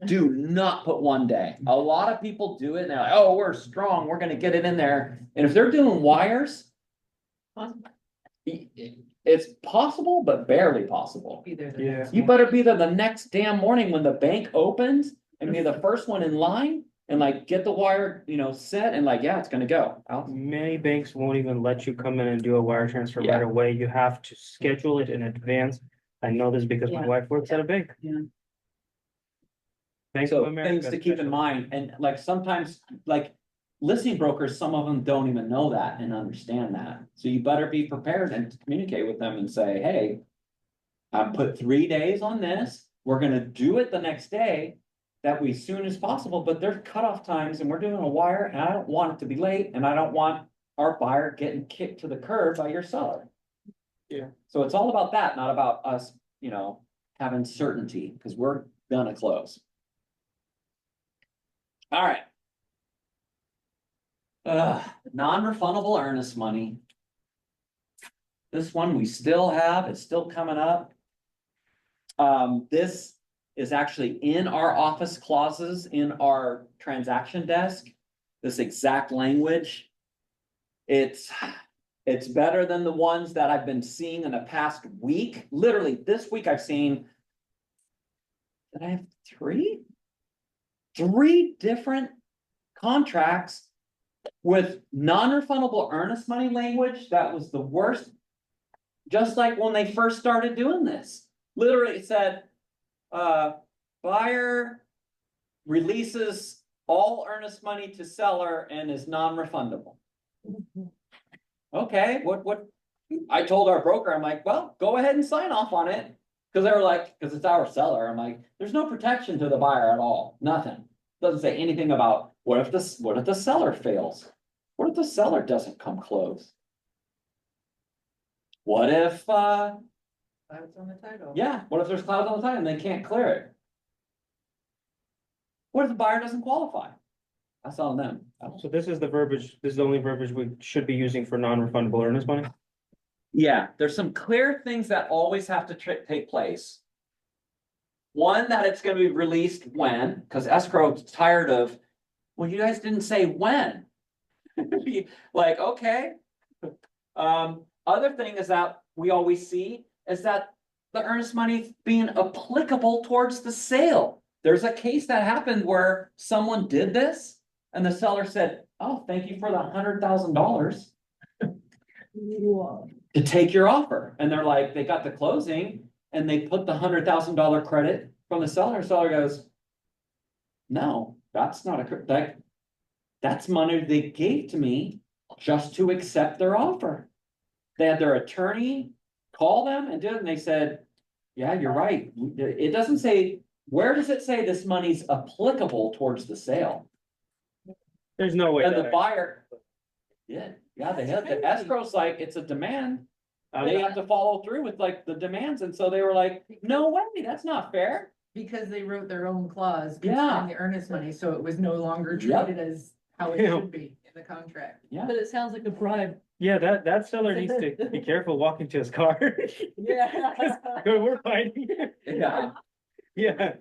A: Do not put 1 day. A lot of people do it and they're like, oh, we're strong, we're gonna get it in there. And if they're doing wires, it's possible, but barely possible.
F: Be there. the
D: Yeah.
F: next
A: You
F: morning.
A: better be there the next damn morning when the bank opens and be the first one in line and like get the wire, set and like, yeah, it's gonna go. Out.
D: Many banks won't even let you come in and do a wire transfer
A: Yeah.
D: right away. You have to schedule it in advance. I know this because my
I: Yeah.
D: wife works at a bank.
I: Yeah.
D: Bank of
A: So
D: America.
A: things to keep in
D: especially.
A: mind, and like sometimes, like listing brokers, some of them don't even know that and understand that. So you better be prepared and communicate with them and say, hey. I put 3 days on this, we're gonna do it the next day. That we soon as possible, but there's cutoff times and we're doing a wire and I don't want it to be late and I don't want our buyer getting kicked to the curb by your seller.
D: Yeah.
A: So it's all about that, not about us, having certainty, because we're gonna close. All right. Non-refundable earnest money. This one we still have, it's still coming up. This is actually in our office clauses in our transaction desk. This exact language. It's better than the ones that I've been seeing in the past week. Literally, this week I've seen. Did I have 3? 3 different contracts with non-refundable earnest money language that was the worst. Just like when they first started doing this. Literally it said, buyer releases all earnest money to seller and is non-refundable. Okay, what? I told our broker, I'm like, well, go ahead and sign off on it. Cause they were like, cause it's our seller. I'm like, there's no protection to the buyer at all. Nothing. Doesn't say anything about what if the seller fails? What if the seller doesn't come close? What if,
F: Clouds on the title.
A: yeah, what if there's clouds on the title and they can't clear it? What if the buyer doesn't qualify? That's on them.
D: So this is the only verbiage we should be using for non-refundable earnest money?
A: Yeah, there's some clear things that always have to take place. One, that it's gonna be released when, because escrow's tired of, well, you guys didn't say when. Like, okay. Other thing is that we always see is that the earnest money being applicable towards the sale. There's a case that happened where someone did this and the seller said, oh, thank you for the $100,000 to take your offer. And they're like, they got the closing and they put the $100,000 credit from the seller. Seller goes, no, that's not that's money they gave to me just to accept their offer. They had their attorney call them and did it, and they said, yeah, you're right. It doesn't say, where does it say this money's applicable towards the sale?
D: There's no way.
A: And the
D: that-
A: buyer. Yeah, they had, the escrow's like, it's a demand.
D: I'm
A: They
D: not-
A: have to follow through with like the demands, and so they were like, no way, that's not fair.
F: Because they wrote their own clause
A: Yeah.
F: concerning the earnest money, so it was no longer
A: Yep.
F: treated as how it
D: Yeah.
F: should be in the contract.
A: Yeah.
B: But it sounds like a bribe.
D: Yeah, that seller needs to be careful walking to his car.
B: Yeah.
D: We're fighting.
A: Yeah.
D: Yeah,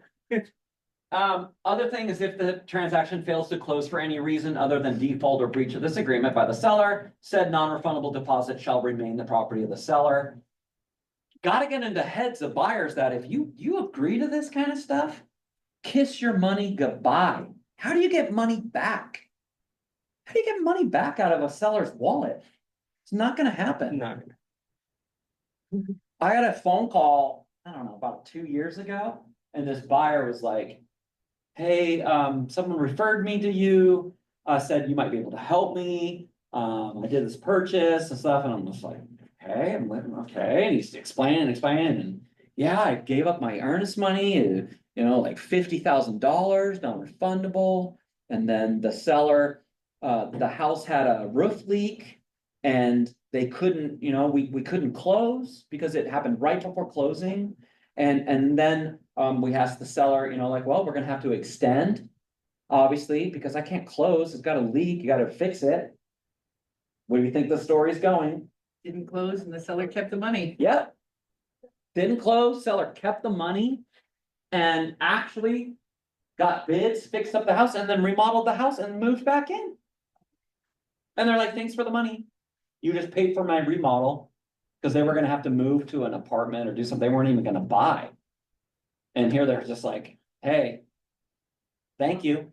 A: Other thing is if the transaction fails to close for any reason other than default or breach of this agreement by the seller, said non-refundable deposit shall remain the property of the seller. Gotta get into heads of buyers that if you agree to this kind of stuff, kiss your money goodbye. How do you get money back? How do you get money back out of a seller's wallet? It's not gonna happen.
D: no,
A: I got a phone call, I don't know, about 2 years ago, and this buyer was like, hey, someone referred me to you, said you might be able to help me. I did this purchase and stuff, and I'm just like, okay, I'm like, okay, and he's explaining, and yeah, I gave up my earnest money, like $50,000, non-refundable. And then the seller, the house had a roof leak and they couldn't, we couldn't close because it happened right before closing. And then, we asked the seller, well, we're gonna have to extend, obviously, because I can't close, it's got a leak, you gotta fix it. Where do you think the story's going?
F: Didn't close and the seller kept the money.
A: Yep. Didn't close, seller kept the money and actually got bids, fixed up the house and then remodeled the house and moved back in. And they're like, thanks for the money. You just paid for my remodel. Cause they were gonna have to move to an apartment or do something they weren't even gonna buy. And here they're just like, hey, thank you.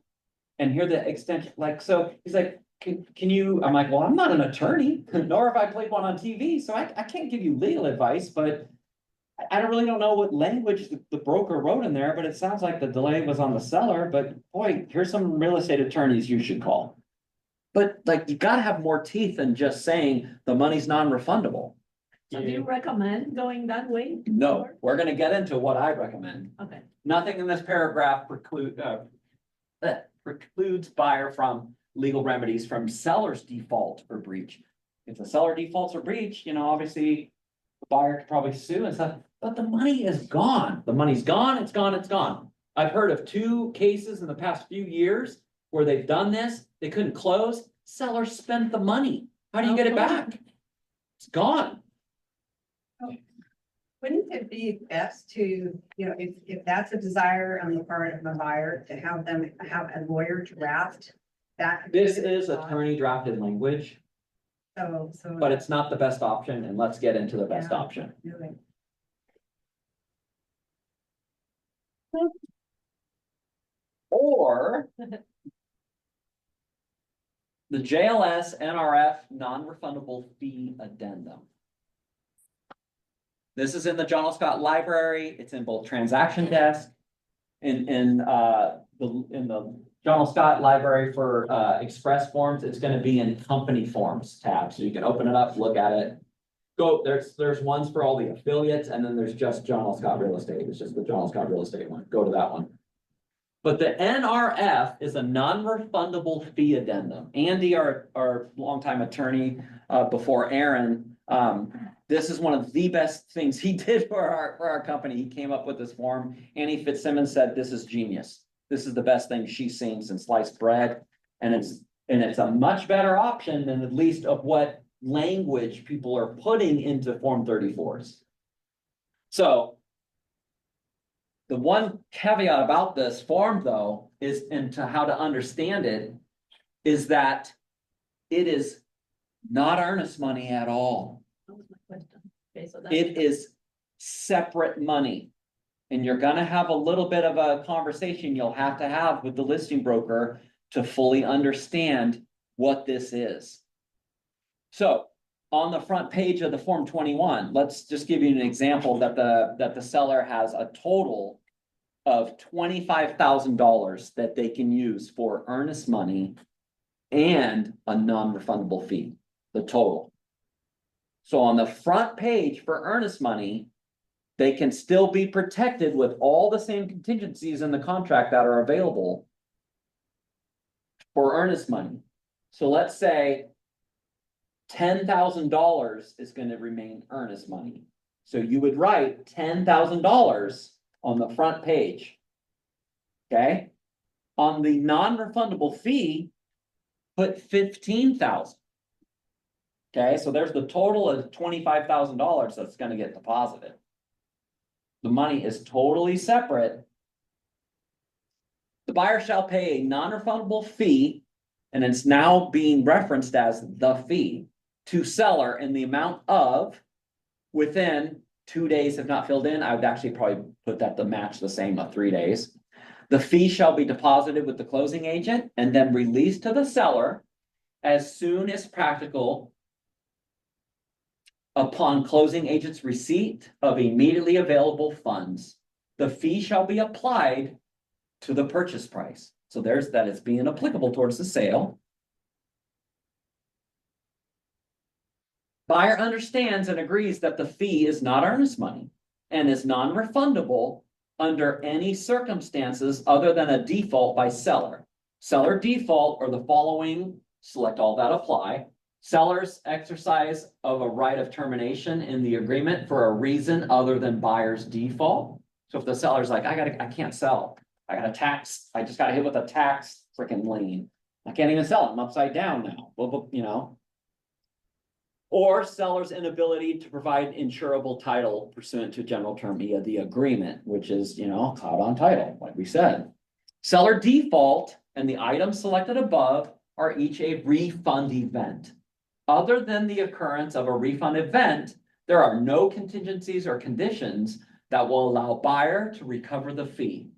A: And here the extension, like, so he's like, can you, I'm like, well, I'm not an attorney, nor have I played one on TV, so I can't give you legal advice, but I don't really don't know what language the broker wrote in there, but it sounds like the delay was on the seller, but boy, here's some real estate attorneys you should call. But like, you gotta have more teeth than just saying the money's non-refundable.
B: So do you recommend going that way?
A: No, we're gonna get into what I recommend.
B: Okay.
A: Nothing in this paragraph precludes buyer from legal remedies from seller's default or breach. If the seller defaults or breach, obviously the buyer could probably sue and stuff, but the money is gone. The money's gone, it's gone, it's gone. I've heard of 2 cases in the past few years where they've done this, they couldn't close, seller spent the money. How do you get it back? It's gone.
C: Wouldn't it be best to, if that's a desire on the part of the buyer, to have them have a lawyer draft that?
A: This is attorney drafted language,
C: So.
A: but it's not the best option, and let's get into the best
C: Yeah.
A: option.
C: Really.
A: Or the JLS NRF non-refundable fee addendum. This is in the John L. Scott Library. It's in both transaction desk. In the John L. Scott Library for express forms, it's gonna be in company forms tab, so you can open it up, look at it. There's ones for all the affiliates, and then there's just John L. Scott Real Estate. It's just the John L. Scott Real Estate one. Go to that one. But the NRF is a non-refundable fee addendum. Andy, our longtime attorney, before Aaron, this is one of the best things he did for our company. He came up with this form. Annie Fitzsimmons said, this is genius. This is the best thing she's seen since sliced bread. And it's a much better option than at least of what language people are putting into Form 34s. So the one caveat about this form, though, is into how to understand it, is that it is not earnest money at all.
B: That was my question. Okay, so that's.
A: It is separate money. And you're gonna have a little bit of a conversation you'll have to have with the listing broker to fully understand what this is. So on the front page of the Form 21, let's just give you an example that the seller has a total of $25,000 that they can use for earnest money and a non-refundable fee, the total. So on the front page for earnest money, they can still be protected with all the same contingencies in the contract that are available for earnest money. So let's say $10,000 is going to remain earnest money. So you would write $10,000 on the front page. Okay? On the non-refundable fee, put 15,000. Okay, so there's the total of $25,000 that's gonna get deposited. The money is totally separate. The buyer shall pay a non-refundable fee, and it's now being referenced as the fee to seller in the amount of within 2 days if not filled in. I would actually probably put that to match the same of 3 days. The fee shall be deposited with the closing agent and then released to the seller as soon as practical upon closing agent's receipt of immediately available funds. The fee shall be applied to the purchase price. So there's that it's being applicable towards the sale. Buyer understands and agrees that the fee is not earnest money and is non-refundable under any circumstances other than a default by seller. Seller default or the following, select all that apply. Seller's exercise of a right of termination in the agreement for a reason other than buyer's default. So if the seller's like, I can't sell, I got a tax, I just got hit with a tax freaking lien. I can't even sell it, I'm upside down now, well, you know. Or seller's inability to provide insurable title pursuant to general term E of the agreement, which is, you know, out on title, like we said. Seller default and the items selected above are each a refund event. Other than the occurrence of a refund event, there are no contingencies or conditions that will allow buyer to recover the fee.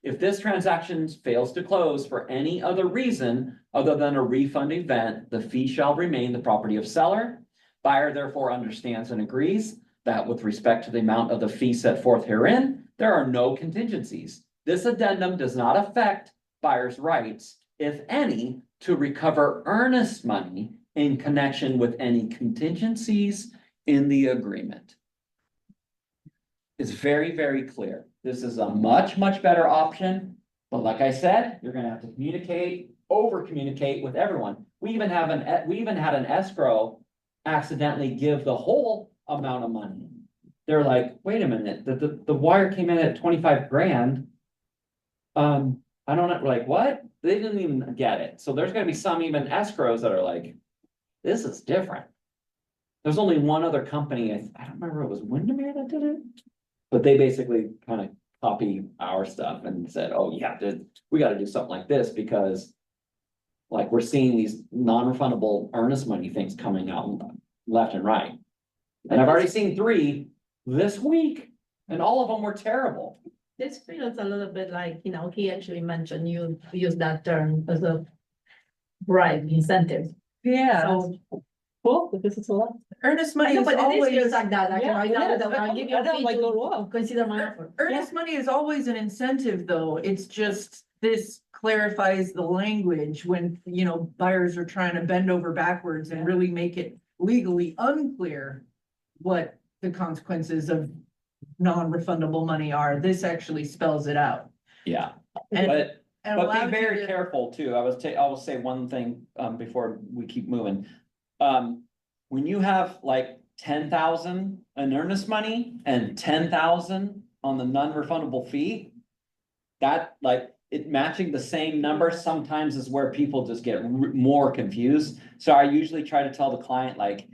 A: If this transaction fails to close for any other reason other than a refund event, the fee shall remain the property of seller. Buyer therefore understands and agrees that with respect to the amount of the fee set forth herein, there are no contingencies. This addendum does not affect buyer's rights, if any, to recover earnest money in connection with any contingencies in the agreement. It's very, very clear. This is a much, much better option. But like I said, you're gonna have to communicate, over communicate with everyone. We even had an escrow accidentally give the whole amount of money. They're like, wait a minute, the wire came in at 25 grand. I don't know, like, what? They didn't even get it. So there's gonna be some even escrows that are like, this is different. There's only one other company, I don't remember, it was Windermere that did it. But they basically kind of copied our stuff and said, oh, we gotta do something like this because like we're seeing these non-refundable earnest money things coming out left and right. And I've already seen 3 this week and all of them were terrible.
B: This feels a little bit like, you know, he actually mentioned you use that term as a bribe incentive.
F: Yeah,
B: So, cool, because it's a lot.
F: earnest
B: I
F: money
B: know,
F: is
B: but it is
F: always,
B: feels like that, like,
F: Yeah,
B: I
F: it
B: know
F: is.
B: that I'll give you
F: I
B: a
F: know,
B: fee
F: like,
B: to
F: go
B: consider my effort.
F: earnest money is always an incentive, though. It's just, this clarifies the language when, you know, buyers are trying to bend over backwards and really make it legally unclear what the consequences of non-refundable money are. This actually spells it out.
A: Yeah,
F: And-
A: but
F: and
A: be
F: allows you
A: very
F: to-
A: careful too. I will say one thing before we keep moving. When you have like 10,000 in earnest money and 10,000 on the non-refundable fee. That like it matching the same number sometimes is where people just get more confused. So I usually try to tell the client like,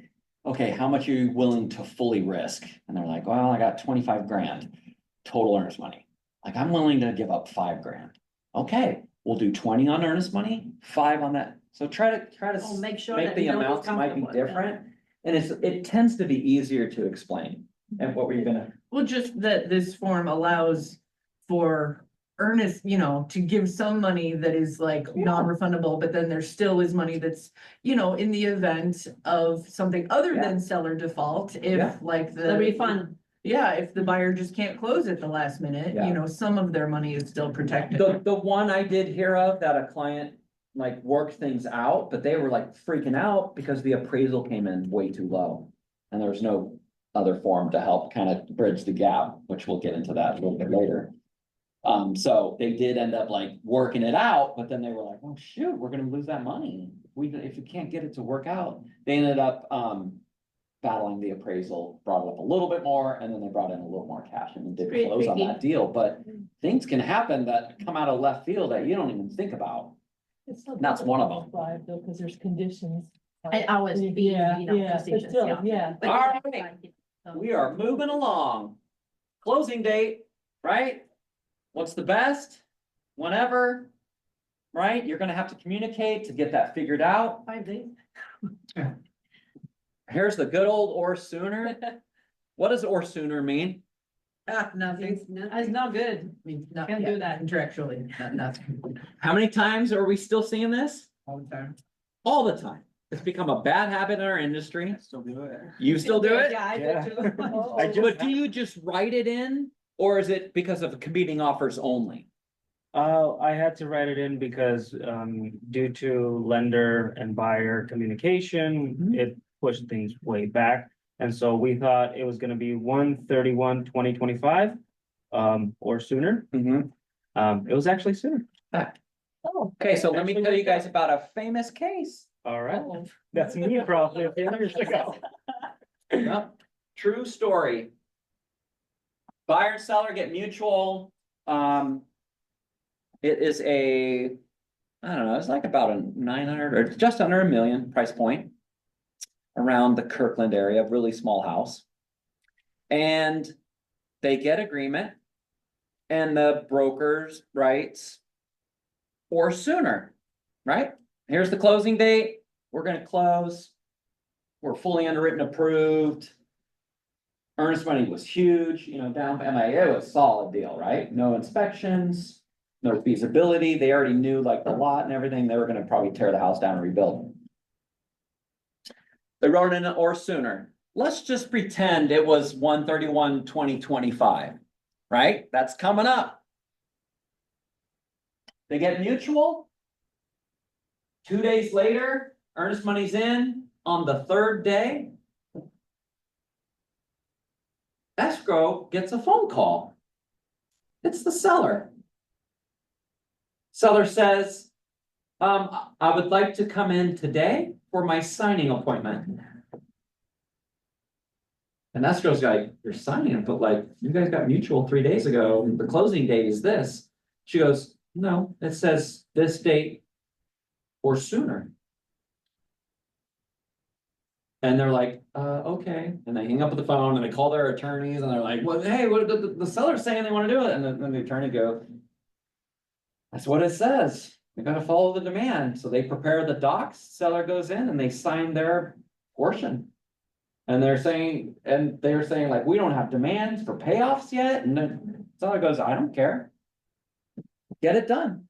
A: okay, how much are you willing to fully risk? And they're like, well, I got 25 grand total earnest money. Like I'm willing to give up 5 grand. Okay, we'll do 20 on earnest money, 5 on that. So try to
B: Oh, make sure
A: make
B: that
A: the
B: you know
A: amounts
B: it's
A: might be
B: comfortable, yeah.
A: different. And it tends to be easier to explain. And what were you gonna?
F: Well, just that this form allows for earnest, to give some money that is like non-refundable, but then there still is money that's, in the event of something other
A: Yeah.
F: than seller default,
A: Yeah.
F: if like
B: The refund.
F: Yeah, if the buyer just can't close at the last minute,
A: Yeah.
F: some of their money is still protected.
A: The one I did hear of that a client like worked things out, but they were like freaking out because the appraisal came in way too low. And there was no other form to help kind of bridge the gap, which we'll get into that a little bit later. So they did end up like working it out, but then they were like, oh shoot, we're gonna lose that money. If we can't get it to work out, they ended up battling the appraisal, brought it up a little bit more, and then they brought in a little more cash and did
B: Pretty
A: close on
B: tricky.
A: that deal, but things can happen that come out of left field that you don't even think about. That's one of them.
E: Right, though, because there's conditions.
B: And ours being,
E: Yeah,
B: you know,
E: yeah, but
B: prestigious,
E: still,
B: yeah.
E: yeah.
B: But-
A: All right. We are moving along. Closing date, right? What's the best? Whenever, right? You're gonna have to communicate to get that figured out.
B: 5 days.
A: Here's the good old or sooner. What does or sooner mean?
F: Nothing.
B: That's not good.
F: Means not,
B: Can't do that.
F: contractually, nothing.
A: How many times are we still seeing this?
F: All the time.
A: All the time. It's become a bad habit in our industry.
D: Still do it.
A: You still do it?
B: Yeah, I
D: Yeah.
B: do too.
D: I just-
A: But do you just write it in? Or is it because of competing offers only?
D: I had to write it in because, due to lender and buyer communication,
A: Mhm.
D: it pushed things way back. And so we thought it was gonna be 1/31/2025, or sooner. It was actually sooner.
E: Oh.
A: Okay, so let me tell you guys about a famous case.
D: All right, that's me probably a few years ago.
A: Yep, true story. Buyer and seller get mutual, it is I don't know, it's like about a 900 or just under $1 million price point. Around the Kirkland area, really small house. And they get agreement. And the brokers writes. Or sooner, right? Here's the closing date, we're gonna close. We're fully underwritten, approved. Earnest money was huge, down, it was a solid deal, right? No inspections, no feasibility, they already knew like the lot and everything, they were gonna probably tear the house down and rebuild. They wrote in or sooner, let's just pretend it was 1/31/2025, right? That's coming up. They get mutual. 2 days later, earnest money's in on the third day. Escrow gets a phone call. It's the seller. Seller says, I would like to come in today for my signing appointment. And escrow's like, you're signing, but like, you guys got mutual 3 days ago, the closing date is this. She goes, no, it says this date or sooner. And they're like, okay, and they hang up the phone and they call their attorneys and they're like, well, hey, what the seller's saying they wanna do it, and then the attorney goes. That's what it says, they gotta follow the demand, so they prepare the docs, seller goes in and they sign their portion. And they're saying like, we don't have demands for payoffs yet, and the seller goes, I don't care. Get it done.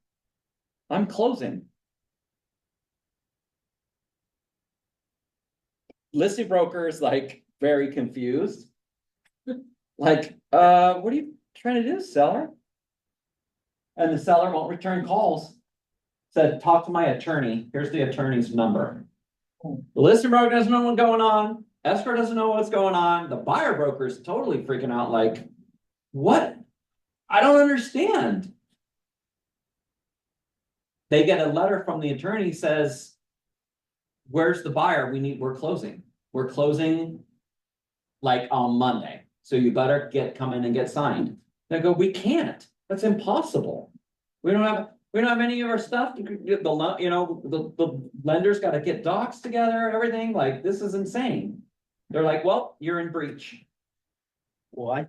A: I'm closing. Listing broker is like very confused. Like, what are you trying to do, seller? And the seller won't return calls. Said, talk to my attorney. Here's the attorney's number. The listing broker doesn't know what's going on. Escrow doesn't know what's going on. The buyer broker is totally freaking out like, what? I don't understand. They get a letter from the attorney says, where's the buyer? We're closing. We're closing like on Monday. So you better come in and get signed. They go, we can't. That's impossible. We don't have any of our stuff. The lender's got to get docs together, everything. Like, this is insane. They're like, well, you're in breach.
D: Why?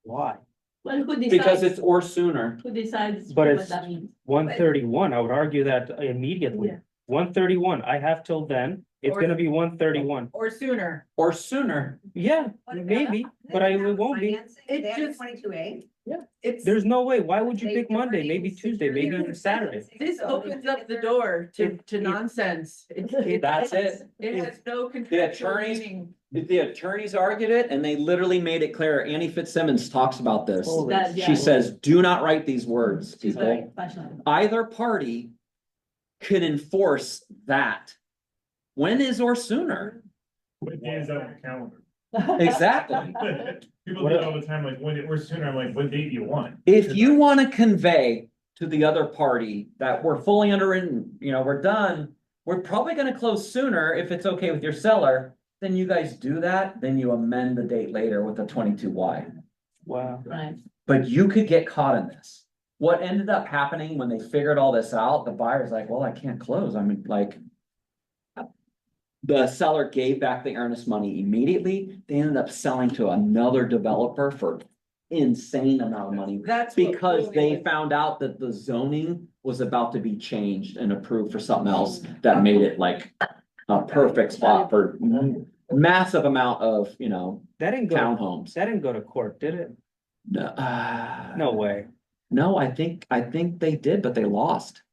D: Why?
B: Well, who
A: Because
B: decides,
A: it's or sooner.
B: who decides
D: But
B: what
D: it's-
B: that means?
D: 1/31, I would argue that immediately.
E: Yeah.
D: 1/31, I have till then. It's gonna be 131.
F: Or sooner.
A: or sooner.
D: Yeah, maybe, but it won't be.
F: It
C: They have
F: just-
C: 22A.
F: It's,
D: There's no way. Why would you
C: They
D: pick Monday?
C: already
D: Maybe Tuesday, maybe
C: secured
D: even Saturday.
F: this opens up the door to nonsense.
A: That's it.
F: It has no contractual
A: attorneys-
F: meaning.
A: The attorneys argued it and they literally made it clear. Annie Fitzsimmons talks about this.
D: Holy
B: That- yeah.
A: She says, do not write these words,
B: She's very
A: people.
B: passionate.
A: Either party can enforce that. When is or sooner?
H: What day is that on the calendar?
A: Exactly.
H: People do it all the time, like, when, or sooner, I'm like, what date do you want?
A: If you want to convey to the other party that we're fully underwritten, we're done, we're probably gonna close sooner if it's okay with your seller, then you guys do that, then you amend the date later with a 22Y.
D: Wow.
B: Right.
A: But you could get caught in this. What ended up happening when they figured all this out, the buyer's like, well, I can't close. I mean, like. The seller gave back the earnest money immediately. They ended up selling to another developer for insane amount of money.
F: That's. what
A: Because
F: really
A: they
F: was-
A: found out that the zoning was about to be changed and approved for something else that made it like a perfect spot for massive amount of,
D: That didn't go,
A: townhomes.
D: that didn't go to court, did it? No way.
A: No, I think they did, but they lost.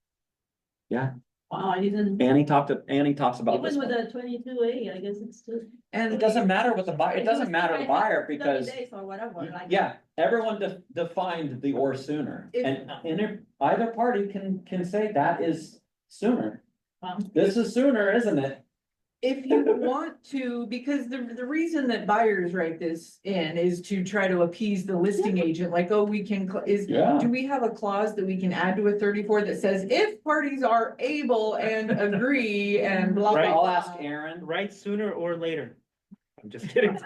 B: Wow, I didn't,
A: Annie talks about this
B: even with
A: one.
B: the 22A, I guess it's still.
F: And
A: It doesn't matter what the buyer, it doesn't matter the buyer
B: 30
A: because,
B: days or whatever, like.
A: yeah, everyone defined the or sooner.
F: If-
A: And either party can say that is sooner.
B: Um,
A: This is sooner, isn't it?
F: if you want to, because the reason that buyers write this in is to try to appease the listing agent, like, oh, we can,
A: Yeah.
F: do we have a clause that we can add to a 34 that says if parties are able and agree and blah,
D: Right.
F: blah,
A: I'll ask
F: blah.
A: Aaron.
D: Right sooner or later? I'm just kidding.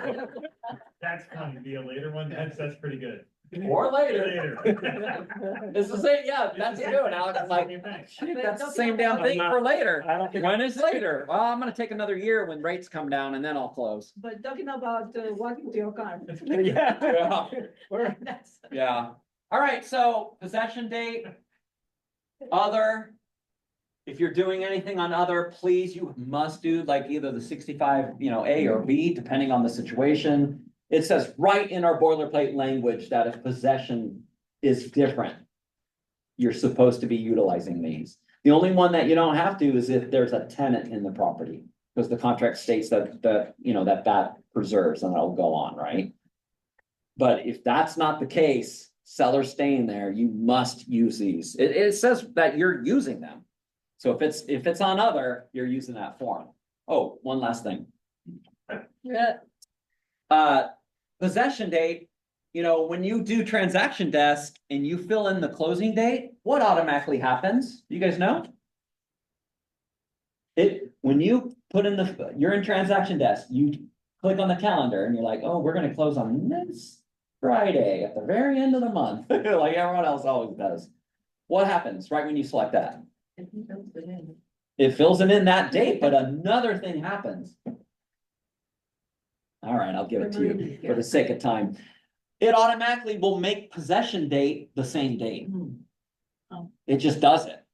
H: That's funny, be a later one, that's pretty good.
A: Or later.
H: Later.
A: It's the same, yeah, that's good. Alex is like, shit, that's the same damn thing for later.
D: I don't think.
A: When is later? Well, I'm gonna take another year when rates come down and then I'll close.
B: But talking about walking to your car.
D: Yeah.
A: Yeah.
D: We're-
B: That's-
A: Yeah. All right, so possession date. Other. If you're doing anything on other, please, you must do like either the 65, A or B, depending on the situation. It says right in our boilerplate language that if possession is different. You're supposed to be utilizing these. The only one that you don't have to is if there's a tenant in the property. Because the contract states that preserves and it'll go on, right? But if that's not the case, seller staying there, you must use these. It says that you're using them. So if it's on other, you're using that form. Oh, one last thing.
B: Yeah,
A: Possession date, when you do transaction desk and you fill in the closing date, what automatically happens? You guys know? When you put in you're in transaction desk, you click on the calendar and you're like, oh, we're gonna close on this Friday at the very end of the month, like everyone else always does. What happens right when you select that? It fills it in that date, but another thing happens. All right, I'll give it to you for the sake of time. It automatically will make possession date the same date.
B: Oh.
A: It just does it.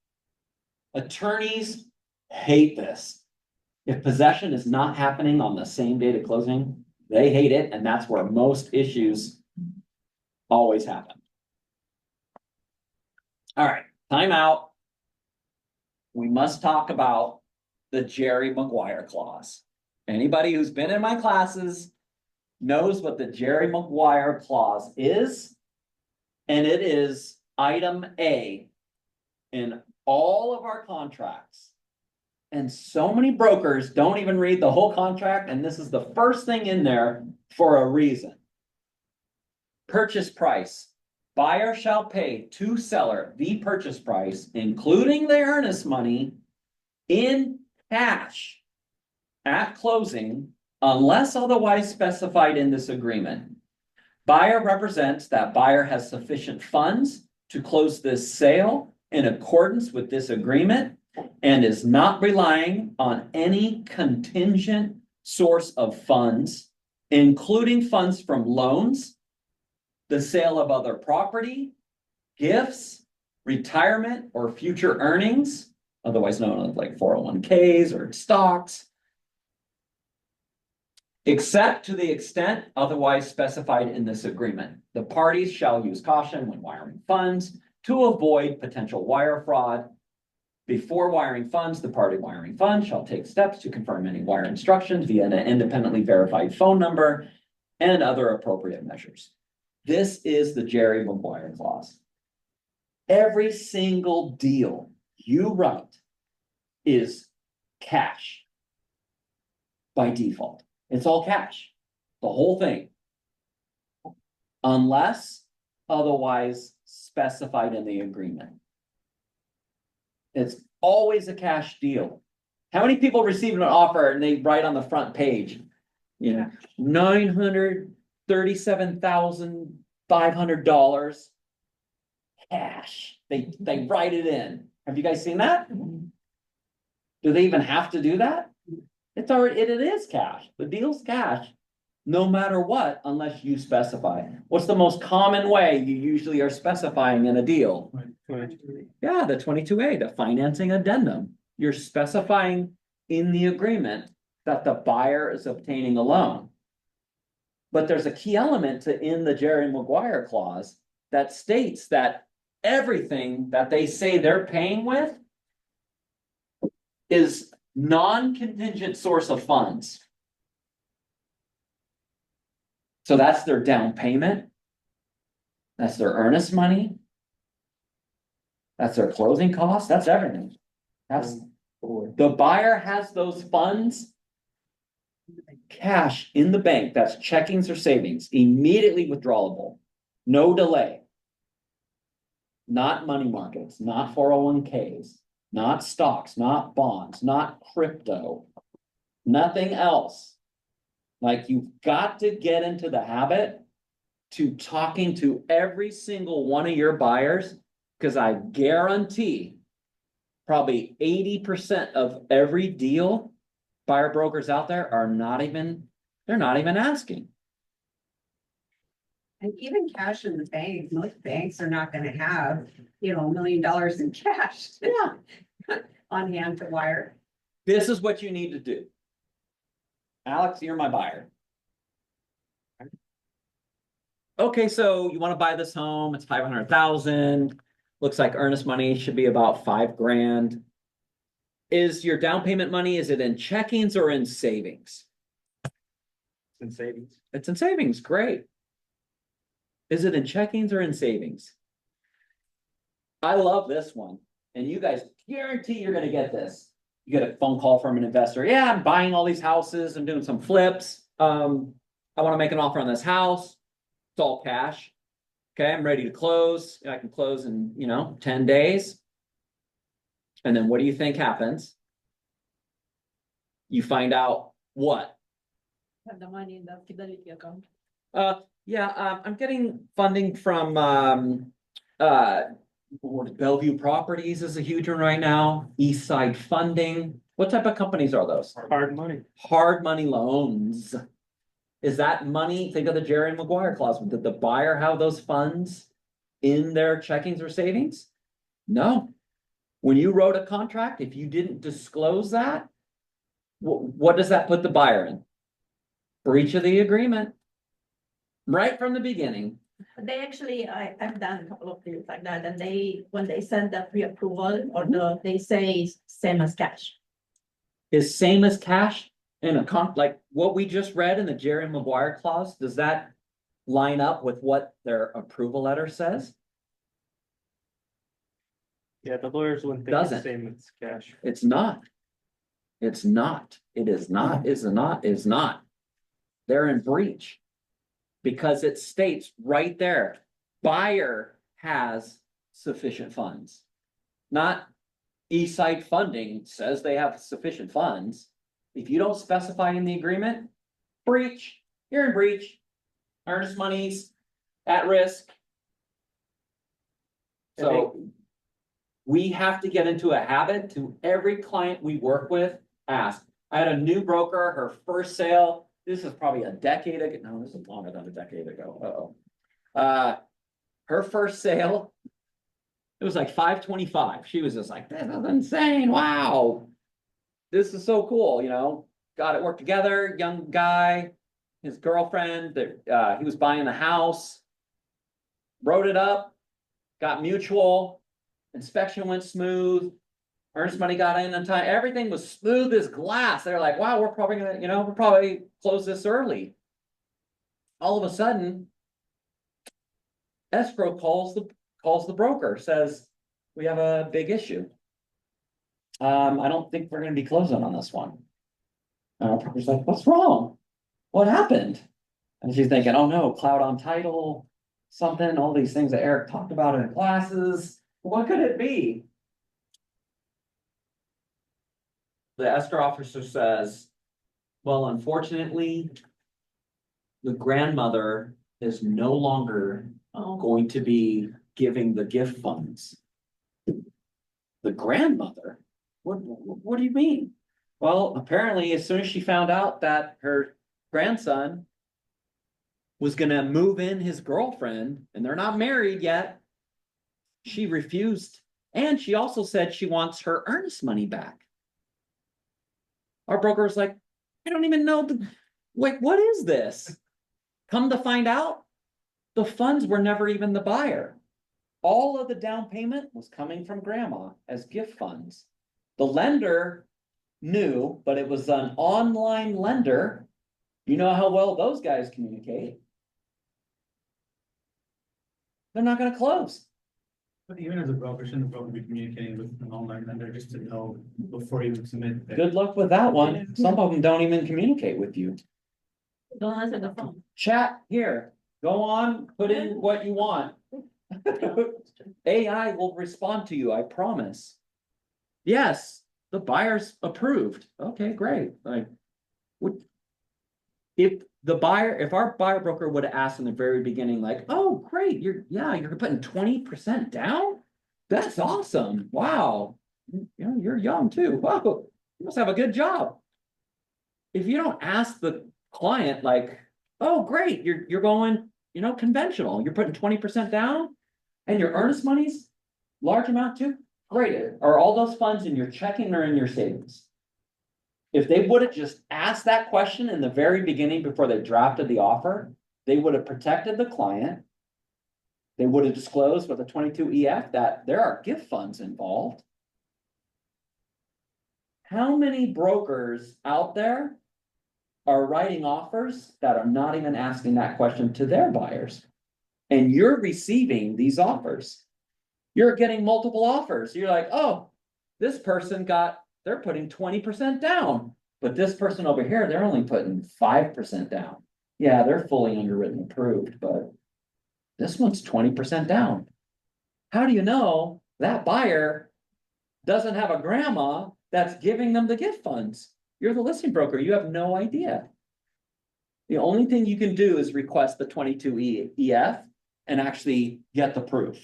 A: Attorneys hate this. If possession is not happening on the same date of closing, they hate it, and that's where most issues always happen. All right, time out. We must talk about the Jerry Maguire clause. Anybody who's been in my classes knows what the Jerry Maguire clause is. And it is item A in all of our contracts. And so many brokers don't even read the whole contract, and this is the first thing in there for a reason. Purchase price. Buyer shall pay to seller the purchase price, including the earnest money, in cash at closing, unless otherwise specified in this agreement. Buyer represents that buyer has sufficient funds to close this sale in accordance with this agreement and is not relying on any contingent source of funds, including funds from loans, the sale of other property, gifts, retirement or future earnings, otherwise known as like 401ks or stocks, Except to the extent otherwise specified in this agreement. The parties shall use caution when wiring funds to avoid potential wire fraud. Before wiring funds, the party wiring fund shall take steps to confirm any wire instructions via an independently verified phone number and other appropriate measures. This is the Jerry Maguire clause. Every single deal you write is cash by default. It's all cash, the whole thing. Unless otherwise specified in the agreement. It's always a cash deal. How many people receive an offer and they write on the front page? You know, $937,500 cash. They write it in. Have you guys seen that? Do they even have to do that? It's already, it is cash. The deal's cash, no matter what, unless you specify. What's the most common way you usually are specifying in a deal? Yeah, the 22A, the financing addendum. You're specifying in the agreement that the buyer is obtaining a loan. But there's a key element in the Jerry Maguire clause that states that everything that they say they're paying with is non-contingent source of funds. So that's their down payment. That's their earnest money. That's their closing costs. That's everything. That's the buyer has those funds. Cash in the bank, that's checkings or savings, immediately withdrawable, no delay. Not money markets, not 401ks, not stocks, not bonds, not crypto, nothing else. Like you've got to get into the habit to talking to every single one of your buyers, because I guarantee probably 80% of every deal buyer brokers out there are they're not even asking.
C: And even cash in the bank, most banks are not gonna have, $1 million in cash.
A: Yeah.
C: On hand to wire.
A: This is what you need to do. Alex, you're my buyer. Okay, so you want to buy this home, it's 500,000. Looks like earnest money should be about $5,000. Is your down payment money, is it in checkings or in savings?
D: In savings.
A: It's in savings, great. Is it in checkings or in savings? I love this one, and you guys guarantee you're gonna get this. You get a phone call from an investor. Yeah, I'm buying all these houses. I'm doing some flips. I want to make an offer on this house. It's all cash. Okay, I'm ready to close. I can close in, 10 days. And then what do you think happens? You find out what?
B: Have the money in the Fidelity account.
A: I'm getting funding from Bellevue Properties is a huge one right now. East Side Funding. What type of companies are those?
D: Hard money.
A: Hard money loans. Is that money? Think of the Jerry Maguire clause. Did the buyer have those funds in their checkings or savings? No. When you wrote a contract, if you didn't disclose that, what does that put the buyer in? Breach of the agreement. Right from the beginning.
B: They actually, I've done a couple of deals like that, and when they send the pre-approval they say same as cash.
A: Is same as cash in a like what we just read in the Jerry Maguire clause, does that line up with what their approval letter says?
D: Yeah, the lawyers wouldn't think
A: Doesn't.
D: it's the same as cash.
A: It's not. It's not. It is not, is not. They're in breach. Because it states right there, buyer has sufficient funds. Not Eastside Funding says they have sufficient funds. If you don't specify in the agreement, breach, you're in breach. Earnest money's at risk. So we have to get into a habit to every client we work with, ask. I had a new broker, her first sale. This is probably a decade ago. No, this is longer than a decade ago. Her first sale, it was like 525. She was just like, this is insane. Wow. This is so cool, got it worked together, young guy, his girlfriend, he was buying a house. Wrote it up, got mutual, inspection went smooth. Earnest money got in on time, everything was smooth as glass. They're like, wow, we're probably gonna, we'll probably close this early. All of a sudden. Escrow calls the broker, says, we have a big issue. I don't think we're gonna be closing on this one. Broker's like, what's wrong? What happened? And she's thinking, oh no, cloud on title, something, all these things that Eric talked about in classes. What could it be? The escrow officer says, well, unfortunately, the grandmother is no longer going to be giving the gift funds. The grandmother? What do you mean? Well, apparently, as soon as she found out that her grandson was gonna move in his girlfriend, and they're not married yet, she refused. And she also said she wants her earnest money back. Our broker was like, I don't even know, what is this? Come to find out, the funds were never even the buyer. All of the down payment was coming from grandma as gift funds. The lender knew, but it was an online lender. You know how well those guys communicate. They're not gonna close.
H: But even as a broker, shouldn't the broker be communicating with an online lender just to know before you submit?
A: Good luck with that one. Some of them don't even communicate with you.
B: Don't answer the phone.
A: Chat here, go on, put in what you want. AI will respond to you, I promise. Yes, the buyer's approved. Okay, great. Like, if our buyer broker would have asked in the very beginning, like, oh, great, you're putting 20% down? That's awesome. Wow. You're young too. Wow, you must have a good job. If you don't ask the client, like, oh, great, you're going, conventional, you're putting 20% down, and your earnest money's large amount too, great. Are all those funds in your checking or in your savings? If they would have just asked that question in the very beginning before they drafted the offer, they would have protected the client. They would have disclosed with a 22EF that there are gift funds involved. How many brokers out there are writing offers that are not even asking that question to their buyers? And you're receiving these offers. You're getting multiple offers. You're like, oh, this person they're putting 20% down, but this person over here, they're only putting 5% down. Yeah, they're fully underwritten approved, but this one's 20% down. How do you know that buyer doesn't have a grandma that's giving them the gift funds? You're the listing broker, you have no idea. The only thing you can do is request the 22EF and actually get the proof.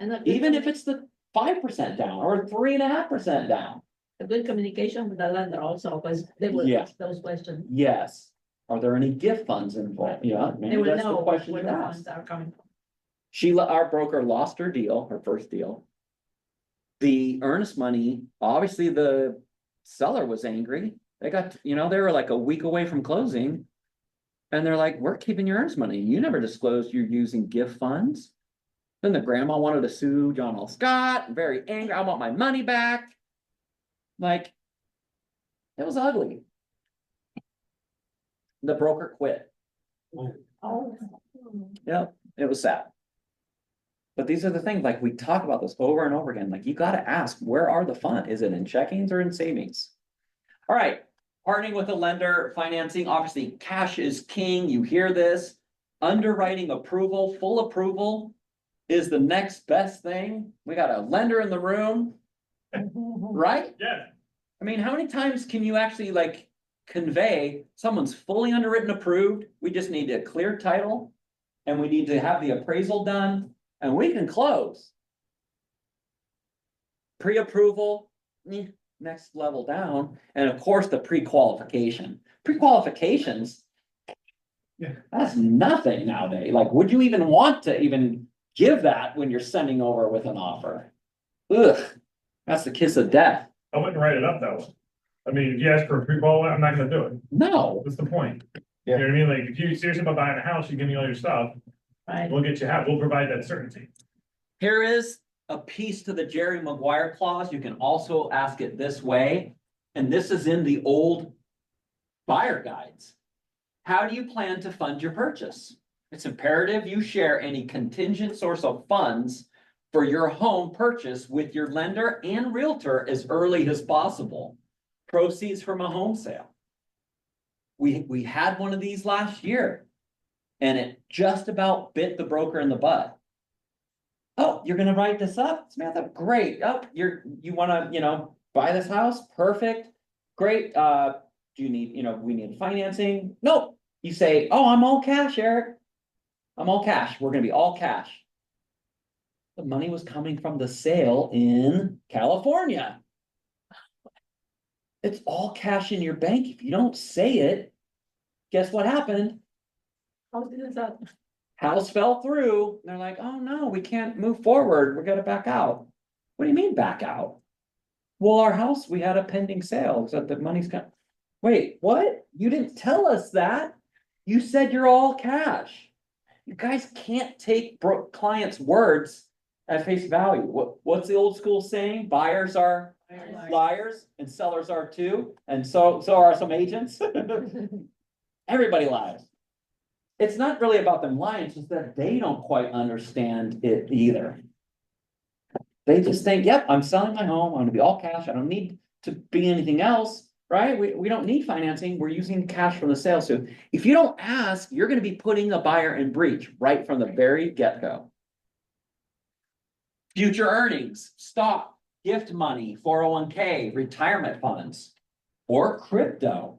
B: And
A: Even if it's the 5% down or 3.5% down.
B: a good communication with the lender also, because they will
A: Yeah.
B: ask those questions.
A: Yes. Are there any gift funds involved? Yeah,
B: They
A: maybe
B: will
A: that's the
B: know
A: question
B: where
A: you
B: the
A: ask.
B: funds are coming from.
A: Our broker lost her deal, her first deal. The earnest money, obviously the seller was angry. They got, they were like a week away from closing. And they're like, we're keeping your earnest money. You never disclosed you're using gift funds. Then the grandma wanted to sue John L. Scott, very angry. I want my money back. Like, it was ugly. The broker quit.
B: Oh.
A: Yep, it was sad. But these are the things, like, we talk about this over and over again. Like, you gotta ask, where are the funds? Is it in checkings or in savings? All right, partnering with a lender, financing, obviously cash is king. You hear this. Underwriting approval, full approval is the next best thing. We got a lender in the room, right?
G: Yeah.
A: I mean, how many times can you actually convey someone's fully underwritten approved? We just need a clear title and we need to have the appraisal done and we can close. Pre-approval, next level down. And of course, the pre-qualification. Pre-qualifications,
H: Yeah.
A: that's nothing nowadays. Like, would you even want to even give that when you're sending over with an offer? Ugh, that's the kiss of death.
G: I wouldn't write it up that way.
J: I mean, if you ask for a pre-qual, I'm not gonna do it.
A: No,
J: What's the point? You know what I mean? Like, if you're serious about buying a house, you give me all your stuff,
B: Right,
J: we'll get you out, we'll provide that certainty.
A: here is a piece to the Jerry Maguire clause. You can also ask it this way. And this is in the old buyer guides. How do you plan to fund your purchase? It's imperative you share any contingent source of funds for your home purchase with your lender and realtor as early as possible. Proceeds from a home sale. We had one of these last year. And it just about bit the broker in the butt. Oh, you're gonna write this up? Samantha, great. Oh, you wanna, buy this house? Perfect. Great. Do you need, we need financing? Nope. You say, oh, I'm all cash, Eric. I'm all cash. We're gonna be all cash. The money was coming from the sale in California. It's all cash in your bank. If you don't say it, guess what happened?
B: how is that?
A: House fell through. They're like, oh no, we can't move forward. We're gonna back out. What do you mean back out? Well, our house, we had a pending sale, so the money's got. Wait, what? You didn't tell us that. You said you're all cash. You guys can't take clients' words at face value. What's the old school saying? Buyers are liars and sellers are too, and so are some agents. Everybody lies. It's not really about them lying, it's just that they don't quite understand it either. They just think, yep, I'm selling my home, I'm gonna be all cash, I don't need to be anything else, right? We don't need financing, we're using cash from the sale. So if you don't ask, you're gonna be putting the buyer in breach right from the very get-go. Future earnings, stock, gift money, 401k, retirement funds, or crypto.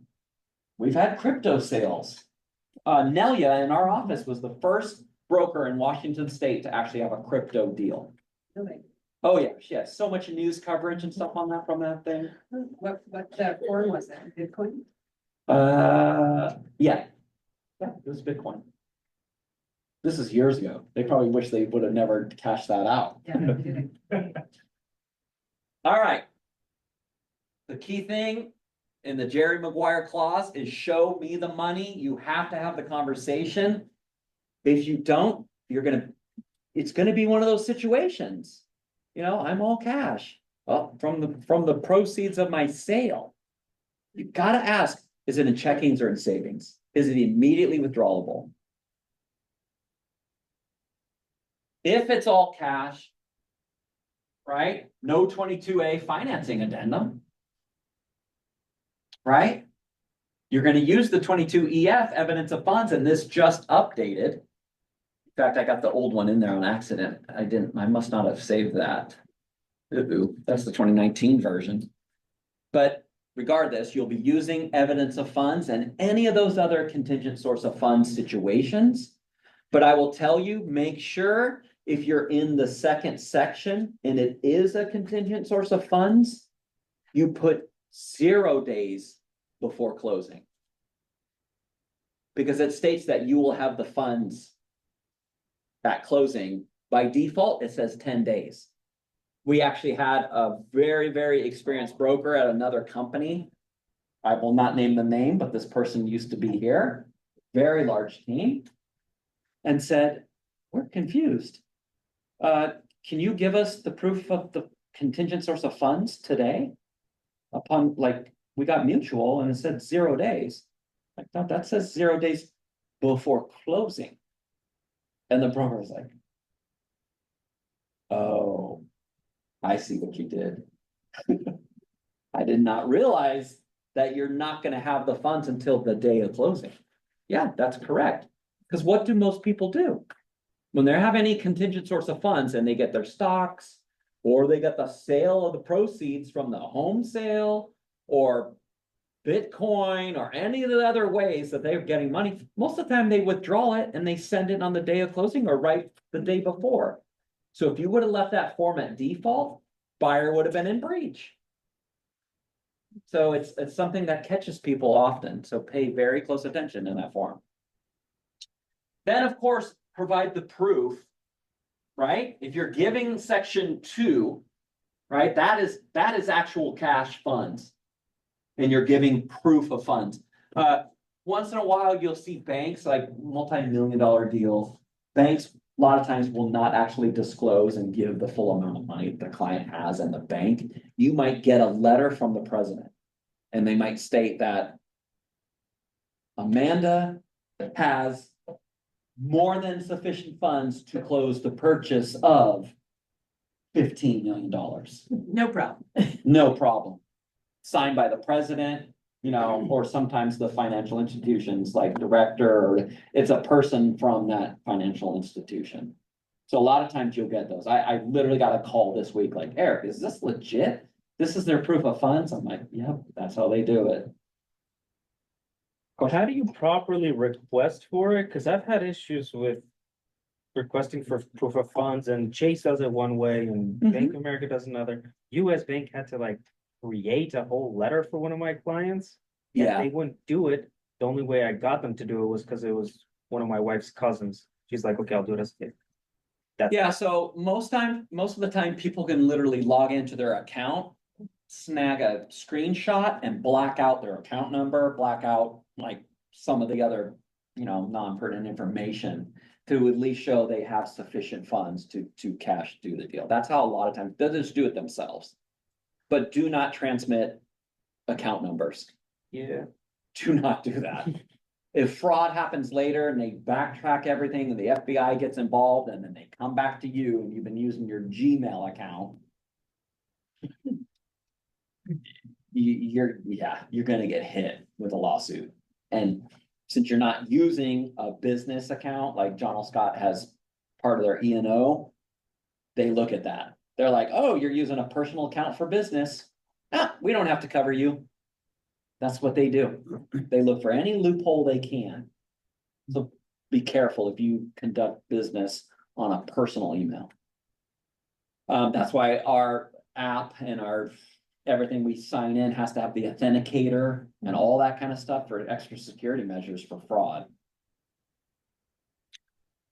A: We've had crypto sales. Nelia in our office was the first broker in Washington State to actually have a crypto deal.
C: Really?
A: Oh yeah, she has so much news coverage and stuff on that from that thing.
C: What form was that? Bitcoin?
A: Yeah. Yeah, it was Bitcoin. This is years ago. They probably wish they would have never cashed that out.
C: Yeah, no kidding.
A: All right. The key thing in the Jerry Maguire clause is show me the money. You have to have the conversation. If you don't, it's gonna be one of those situations. I'm all cash. Well, from the proceeds of my sale. You gotta ask, is it in checkings or in savings? Is it immediately withdrawable? If it's all cash, right? No 22A financing addendum. Right? You're gonna use the 22EF evidence of funds, and this just updated. In fact, I got the old one in there on accident. I must not have saved that. Ooh, that's the 2019 version. But regardless, you'll be using evidence of funds and any of those other contingent source of funds situations. But I will tell you, make sure if you're in the second section and it is a contingent source of funds, you put 0 days before closing. Because it states that you will have the funds at closing. By default, it says 10 days. We actually had a very, very experienced broker at another company. I will not name the name, but this person used to be here, very large team, and said, we're confused. Can you give us the proof of the contingent source of funds today? Upon, we got mutual and it said 0 days. No, that says 0 days before closing. And the broker was like, oh, I see what you did. I did not realize that you're not gonna have the funds until the day of closing. Yeah, that's correct. Because what do most people do? When they have any contingent source of funds and they get their stocks, or they get the sale of the proceeds from the home sale, or Bitcoin, or any of the other ways that they're getting money, most of the time they withdraw it and they send it on the day of closing or right the day before. So if you would have left that form at default, buyer would have been in breach. So it's something that catches people often, so pay very close attention in that form. Then, of course, provide the proof, right? If you're giving section 2, right, that is actual cash funds. and you're giving proof of funds. Once in a while, you'll see banks like multi-million dollar deals. Banks, a lot of times will not actually disclose and give the full amount of money the client has in the bank. You might get a letter from the president. And they might state that Amanda has more than sufficient funds to close the purchase of $15 million.
F: No problem.
A: No problem. Signed by the president, you know, or sometimes the financial institutions like director, or it's a person from that financial institution. So a lot of times you'll get those. I literally got a call this week, like, Eric, is this legit? This is their proof of funds? I'm like, yep, that's how they do it.
D: How do you properly request for it? Cause I've had issues with requesting for proof of funds, and Chase does it one way and Bank of America does another. US Bank had to like create a whole letter for one of my clients. And
A: Yeah.
D: they wouldn't do it. The only way I got them to do it was because it was one of my wife's cousins. She's like, okay, I'll do it as a gift.
A: Yeah, so most of the time, people can literally log into their account, snag a screenshot and black out their account number, black out like some of the other, you know, non-pertinent information to at least show they have sufficient funds to do the deal. That's how a lot of times, they'll just do it themselves. But do not transmit account numbers.
D: Yeah.
A: Do not do that. If fraud happens later and they backtrack everything and the FBI gets involved and then they come back to you and you've been using your Gmail account. You're gonna get hit with a lawsuit. And since you're not using a business account, like John L. Scott has part of their E&O, they look at that. They're like, oh, you're using a personal account for business. We don't have to cover you. That's what they do. They look for any loophole they can. So be careful if you conduct business on a personal email. That's why our app and everything we sign in has to have the authenticator and all that kind of stuff for extra security measures for fraud.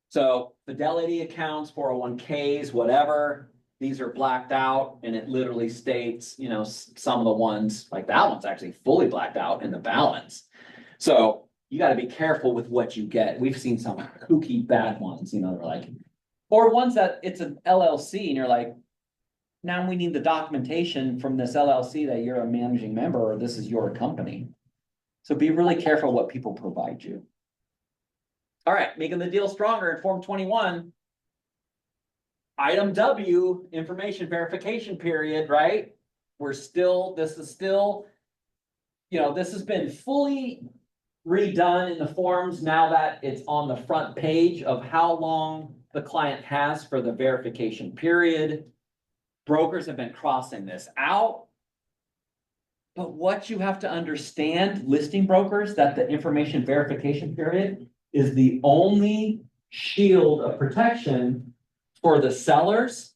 A: So fidelity accounts, 401ks, whatever. These are blacked out and it literally states, you know, some of the ones, like that one's actually fully blacked out in the balance. So you gotta be careful with what you get. We've seen some kooky bad ones, you know, they're like, or ones that it's an LLC and you're like, now we need the documentation from this LLC that you're a managing member or this is your company. So be really careful what people provide you. All right, making the deal stronger in Form 21. Item W, information verification period, right? This is still, you know, this has been fully redone in the forms now that it's on the front page of how long the client has for the verification period. Brokers have been crossing this out. But what you have to understand, listing brokers, that the information verification period is the only shield of protection for the sellers,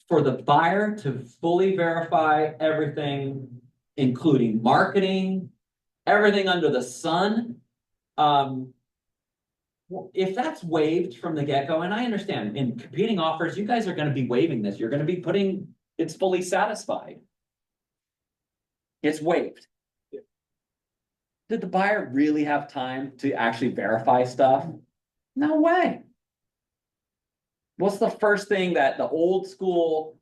A: for the buyer to fully verify everything, including marketing, everything under the sun. If that's waived from the get-go, and I understand in competing offers, you guys are going to be waiving this. You're going to be putting, it's fully satisfied. It's waived. Did the buyer really have time to actually verify stuff? No way. What's the first thing that the old school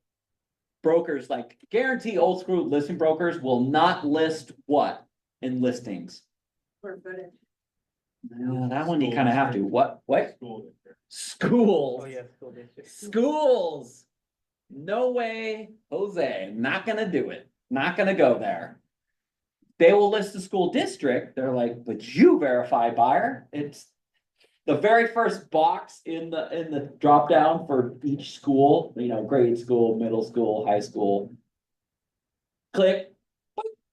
A: brokers, like guarantee old school listing brokers will not list what in listings?
C: Square footage.
A: That one you kind of have to. What? Schools.
D: Oh, yeah. School district.
A: Schools. No way, Jose, not gonna do it. Not gonna go there. They will list the school district. They're like, but you verify buyer. It's the very first box in the drop down for each school, you know, grade school, middle school, high school. Click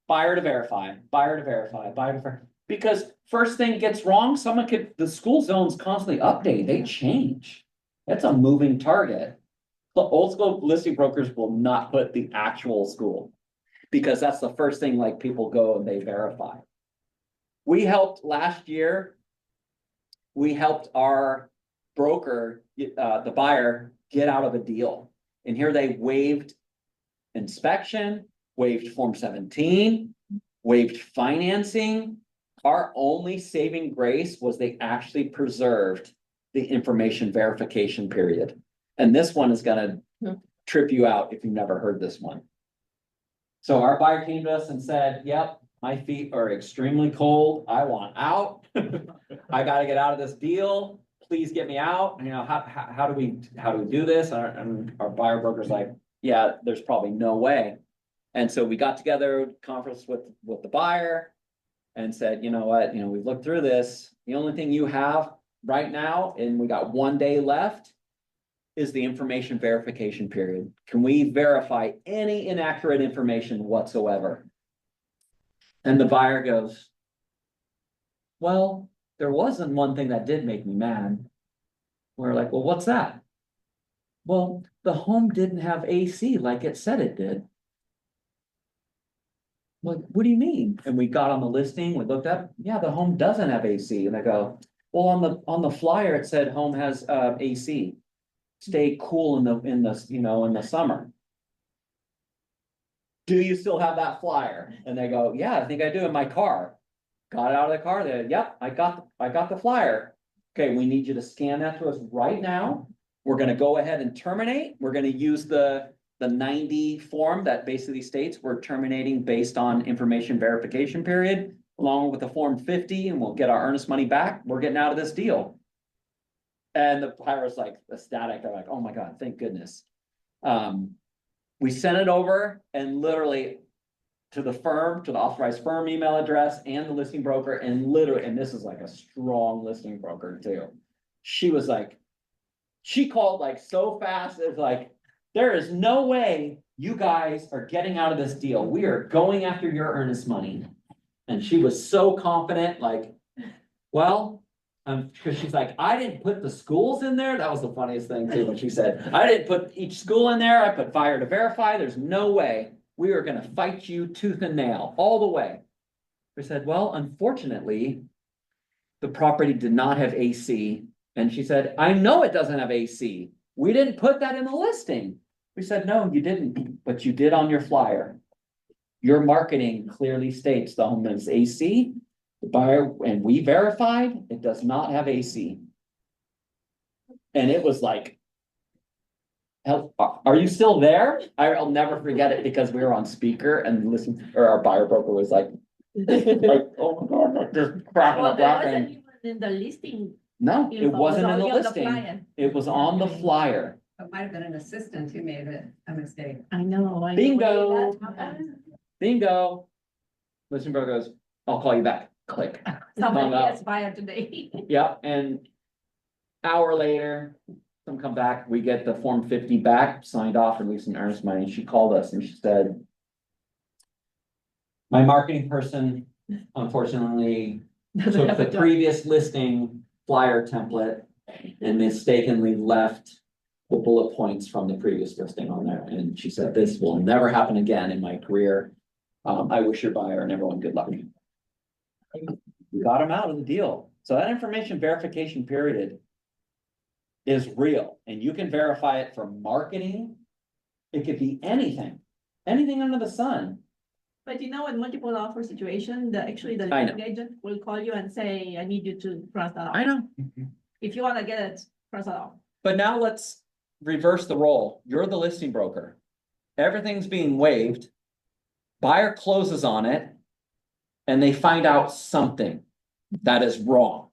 A: buyer to verify, buyer to verify, buyer to verify. Because first thing gets wrong, the school zones constantly update, they change. It's a moving target. The old school listing brokers will not put the actual school because that's the first thing like people go and they verify. We helped last year. We helped our broker, the buyer, get out of a deal. And here they waived inspection, waived Form 17, waived financing. Our only saving grace was they actually preserved the information verification period. And this one is gonna trip you out if you've never heard this one. So our buyer came to us and said, yep, my feet are extremely cold. I want out. I gotta get out of this deal. Please get me out. You know, how do we do this? And our buyer broker's like, yeah, there's probably no way. And so we got together, conference with the buyer and said, you know what, you know, we've looked through this. The only thing you have right now, and we got 1 day left, is the information verification period. Can we verify any inaccurate information whatsoever? And the buyer goes, well, there wasn't one thing that did make me mad. We're like, well, what's that? Well, the home didn't have AC like it said it did. Like, what do you mean? And we got on the listing, we looked up, yeah, the home doesn't have AC. And I go, well, on the flyer, it said home has AC. Stay cool in the summer. Do you still have that flyer? And they go, yeah, I think I do in my car. Got out of the car, they, yep, I got the flyer. Okay, we need you to scan that to us right now. We're gonna go ahead and terminate. We're gonna use the 90 form that basically states we're terminating based on information verification period, along with the Form 50, and we'll get our earnest money back. We're getting out of this deal. And the buyer was like ecstatic. They're like, oh my God, thank goodness. We sent it over and literally to the firm, to the authorized firm email address and the listing broker, and literally, and this is like a strong listing broker too. She was like, she called like so fast, it's like, there is no way you guys are getting out of this deal. We are going after your earnest money. And she was so confident, like, well, because she's like, I didn't put the schools in there. That was the funniest thing too, when she said, I didn't put each school in there. I put fire to verify. There's no way. We are gonna fight you tooth and nail all the way. We said, well, unfortunately, the property did not have AC. And she said, I know it doesn't have AC. We didn't put that in the listing. We said, no, you didn't, but you did on your flyer. Your marketing clearly states the home has AC. The buyer, and we verified, it does not have AC. And it was like, help, are you still there? I'll never forget it because we were on speaker and listen, or our buyer broker was like, oh my God, like just cracking
B: Well,
A: up
B: there
A: laughing.
B: wasn't even in the listing.
A: No, it
B: info,
A: wasn't in the
B: only on
A: listing.
B: flyer.
A: It was on the flyer.
C: It might have been an assistant who made a mistake.
B: I know.
A: Bingo.
B: That happens.
A: Bingo. Listing broker goes, I'll call you back. Click.
B: Somebody
A: Hung up.
B: gets fired today.
A: Yep, and hour later, some come back, we get the Form 50 back, signed off, released an earnest money, and she called us and she said, my marketing person unfortunately took the previous listing flyer template and mistakenly left the bullet points from the previous listing on there, and she said, this will never happen again in my career. I wish your buyer and everyone good luck. We got him out of the deal. So that information verification period is real, and you can verify it for marketing. It could be anything under the sun.
B: But you know, in multiple offer situation, the
A: I know.
B: listing agent will call you and say, I need you to cross that off.
A: I know.
B: If you wanna get it, cross it off.
A: But now let's reverse the role. You're the listing broker. Everything's being waived. Buyer closes on it. And they find out something that is wrong.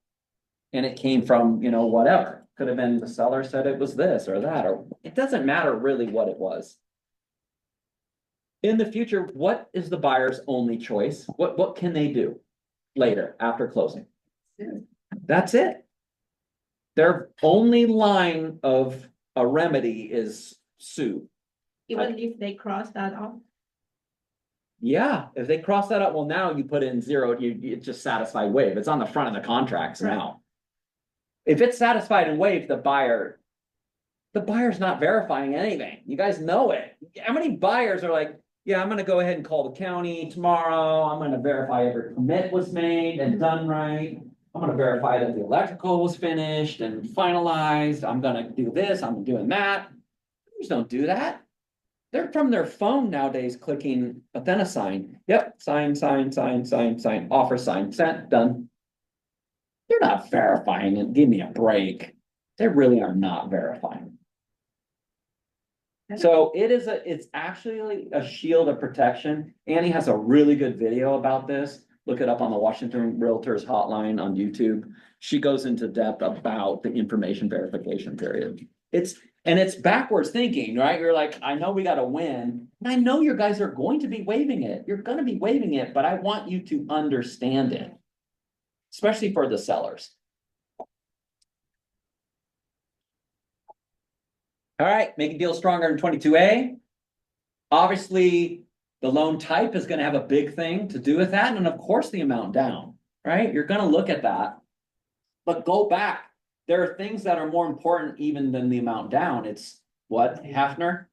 A: And it came from, whatever. Could have been the seller said it was this or that, or it doesn't matter really what it was. In the future, what is the buyer's only choice? What can they do later after closing? That's it. Their only line of a remedy is sue.
B: Even if they cross that off.
A: Yeah, if they cross that out, well, now you put in 0, it's just satisfied waive. It's on the front of the contracts now. If it's satisfied and waived, the buyer's not verifying anything. You guys know it. How many buyers are like, yeah, I'm gonna go ahead and call the county tomorrow. I'm gonna verify every permit was made and done right. I'm gonna verify that the electrical was finished and finalized. I'm gonna do this, I'm doing that. You just don't do that. They're from their phone nowadays clicking, but then a sign. Yep, sign, offer sign, sent, done. They're not verifying it. Give me a break. They really are not verifying. So it's actually a shield of protection. Annie has a really good video about this. Look it up on the Washington Realtors Hotline on YouTube. She goes into depth about the information verification period. It's backwards thinking, right? You're like, I know we gotta win, and I know you guys are going to be waiving it. You're gonna be waiving it, but I want you to understand it. Especially for the sellers. All right, make a deal stronger in 22A. Obviously, the loan type is gonna have a big thing to do with that, and of course, the amount down, right? You're gonna look at that. But go back, there are things that are more important even than the amount down. It's what, Hafner?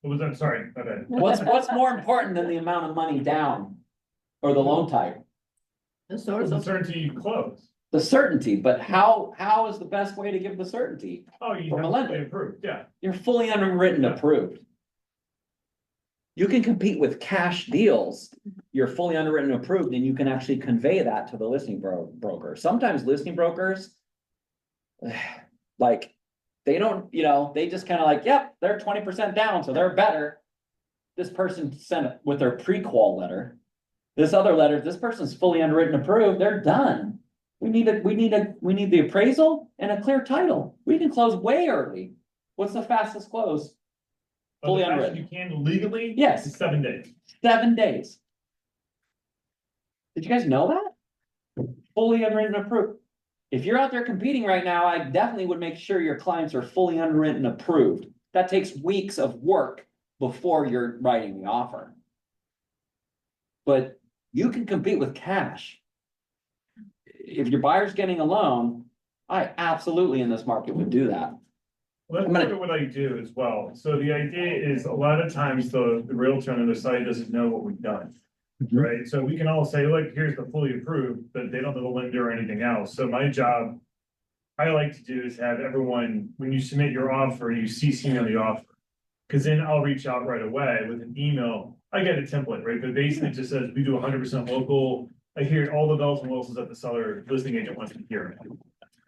J: What was that? Sorry, my bad.
A: What's more important than the amount of money down? Or the loan type?
B: The source
J: The
B: of.
J: certainty you close.
A: The certainty, but how is the best way to give the certainty?
J: Oh, you
A: From a
J: have
A: lender.
J: to approved, yeah.
A: You're fully underwritten approved. You can compete with cash deals. You're fully underwritten approved, and you can actually convey that to the listing broker. Sometimes listing brokers. Like, they don't, they just kind of like, yep, they're 20% down, so they're better. This person sent it with their pre-qual letter. This other letter, this person's fully underwritten approved, they're done. We need the appraisal and a clear title. We can close way early. What's the fastest close?
J: But
A: Fully
J: the fact
A: underwritten.
J: You can legally.
A: Yes.
J: It's 7 days.
A: 7 days. Did you guys know that? Fully underwritten approved. If you're out there competing right now, I definitely would make sure your clients are fully underwritten approved. That takes weeks of work before you're writing the offer. But you can compete with cash. If your buyer's getting a loan, I absolutely in this market would do that.
J: Well,
A: I'm
J: that's
A: gonna-
J: part of what I do as well. So the idea is a lot of times the realtor on the other side doesn't know what we've done.
A: Mhm.
J: Right? So we can all say, look, here's the fully approved, but they don't know the lender or anything else. So my job. I like to do is have everyone, when you submit your offer, you CC me on the offer. Cause then I'll reach out right away with an email. I get a template, right? But basically it just says we do 100% local. I hear all the bells and whistles that the seller listing agent wants to hear.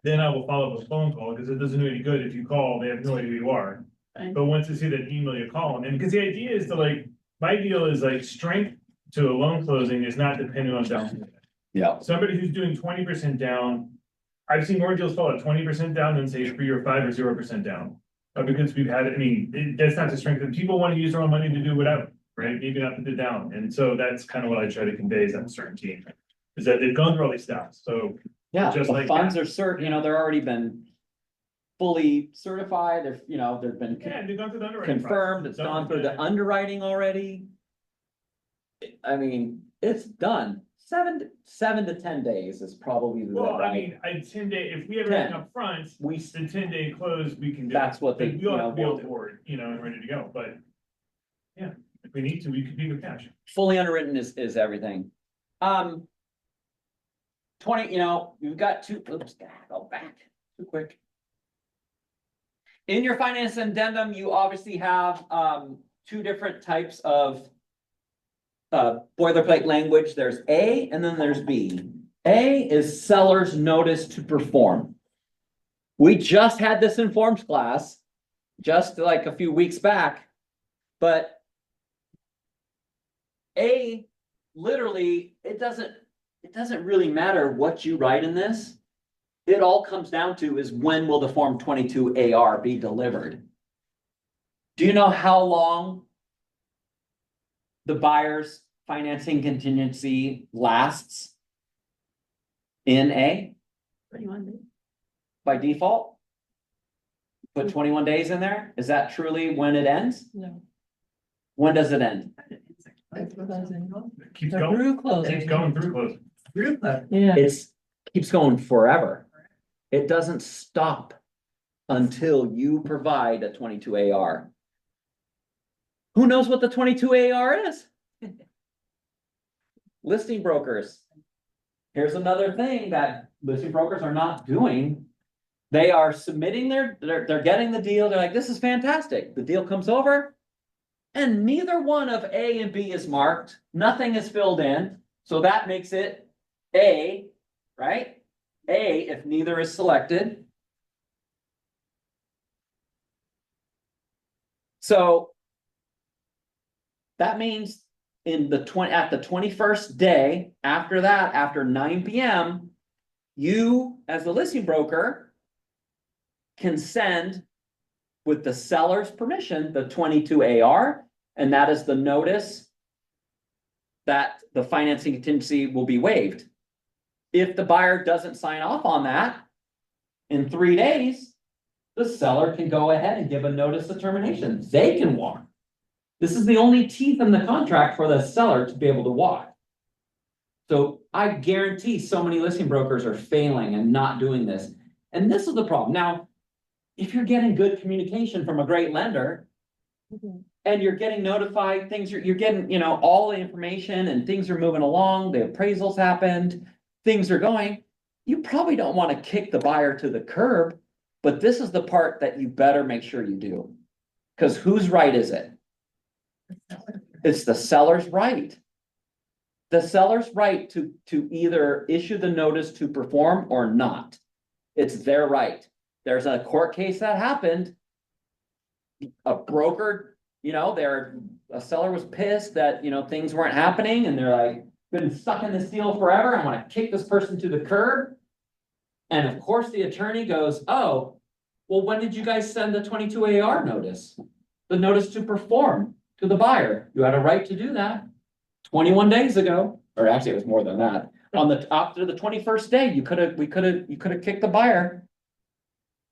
J: Then I will follow up with a phone call, because it doesn't do any good if you call, they have no idea who you are.
B: Right.
J: But once they see that email, you call them, and because the idea is to like, my deal is like strength to a loan closing is not dependent on down payment.
A: Yeah.
J: Somebody who's doing 20% down. I've seen more deals fall at 20% down than say 3 or 5 or 0% down. Because we've had, that's not to strengthen, people want to use their own money to do whatever, right? Even up to the down, and so that's kind of what I try to convey is that certainty. Is that they've gone through all these steps, so.
A: Yeah,
J: Just
A: the
J: like
A: funds
J: that.
A: are they're already been fully certified, they've been
J: Yeah, they've gone through the underwriting.
A: confirmed,
J: process.
A: it's gone through the underwriting already. I mean, it's done. 7 to 10 days is probably the
J: Well, I
A: right.
J: mean, I 10-day, if we have everything
A: 10.
J: up front,
A: We,
J: the 10-day close, we can do.
A: That's what they,
J: Like, we'll have to be able
A: want.
J: to board, and ready to go, but. Yeah, if we need to, we compete with cash.
A: Fully underwritten is everything. 20, you've got two, oops, go back too quick. In your finance addendum, you obviously have, 2 different types of boilerplate language. There's A and then there's B. A is seller's notice to perform. We just had this in forms class, just like a few weeks back, but A, literally, it doesn't really matter what you write in this. It all comes down to is when will the Form 22 AR be delivered? Do you know how long the buyer's financing contingency lasts in A
B: 21 days.
A: by default? Put 21 days in there? Is that truly when it ends?
E: No.
A: When does it end?
J: It keeps
E: The
J: going,
E: through
J: keeps
E: closing.
J: going through closing.
E: Yeah.
A: It's keeps going forever. It doesn't stop until you provide a 22 AR. Who knows what the 22 AR is? Listing brokers. Here's another thing that listing brokers are not doing. They are submitting they're getting the deal. They're like, this is fantastic. The deal comes over. And neither one of A and B is marked, nothing is filled in, so that makes it A, right? A if neither is selected. So that means in the at the 21st day, after that, after 9 PM, you, as the listing broker, can send with the seller's permission, the 22 AR, and that is the notice that the financing contingency will be waived. If the buyer doesn't sign off on that in 3 days, the seller can go ahead and give a notice of termination. They can walk. This is the only teeth in the contract for the seller to be able to walk. So I guarantee so many listing brokers are failing and not doing this. And this is the problem. Now, if you're getting good communication from a great lender and you're getting notified, things you're getting, you know, all the information and things are moving along, the appraisals happened, things are going, you probably don't want to kick the buyer to the curb, but this is the part that you better make sure you do. Because whose right is it? It's the seller's right. The seller's right to either issue the notice to perform or not. It's their right. There's a court case that happened. A broker, you know, a seller was pissed that, you know, things weren't happening and they're like, been stuck in this deal forever. I want to kick this person to the curb. And of course, the attorney goes, oh, well, when did you guys send the 22 AR notice? The notice to perform to the buyer. You had a right to do that 21 days ago, or actually it was more than that. After the 21st day, you could have kicked the buyer.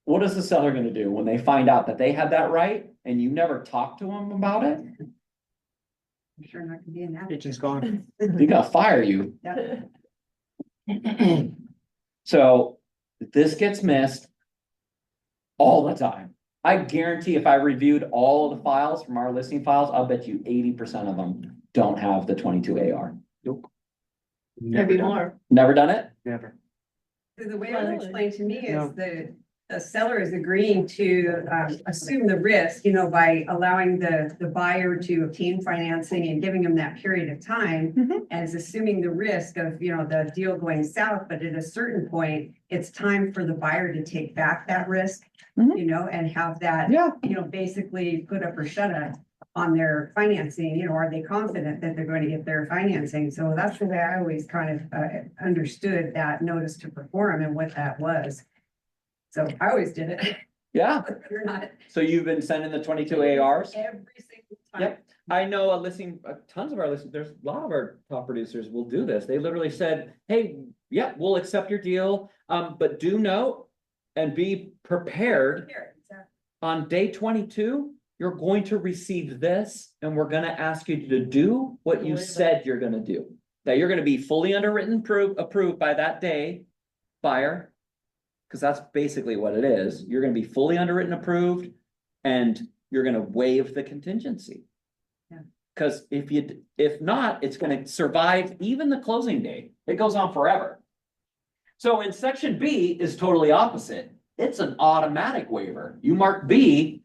A: What is the seller gonna do when they find out that they had that right and you never talked to them about it?
C: I'm sure not gonna be in that.
D: Kitchen's gone.
A: They're gonna fire you.
C: Yeah.
A: So this gets missed all the time. I guarantee if I reviewed all of the files from our listing files, I'll bet you 80% of them don't have the 22 AR.
B: Maybe more.
A: Never done it?
D: Never.
C: So the way it was explained to me
D: No.
C: is the seller is agreeing to assume the risk, you know, by allowing the buyer to obtain financing and giving them that period of time. And is assuming the risk of, you know, the deal going south, but at a certain point, it's time for the buyer to take back that risk.
A: Mhm.
C: You know, and have that,
A: Yeah.
C: you know, basically put up or shut up on their financing, you know, are they confident that they're going to get their financing? So that's the way I always kind of understood that notice to perform and what that was. So I always did it.
A: Yeah.
C: Believe it or not,
A: So you've been sending the 22 ARs?
C: every single time.
A: Yep. I know tons of our listeners, there's a lot of our top producers will do this. They literally said, hey, yeah, we'll accept your deal. But do note and be prepared
C: Here, exactly.
A: on day 22, you're going to receive this and we're gonna ask you to do what you said you're gonna do. That you're gonna be fully underwritten, approved by that day, buyer. Cause that's basically what it is. You're gonna be fully underwritten, approved, and you're gonna waive the contingency.
C: Yeah.
A: Cause if not, it's gonna survive even the closing date. It goes on forever. So in section B is totally opposite. It's an automatic waiver. You mark B.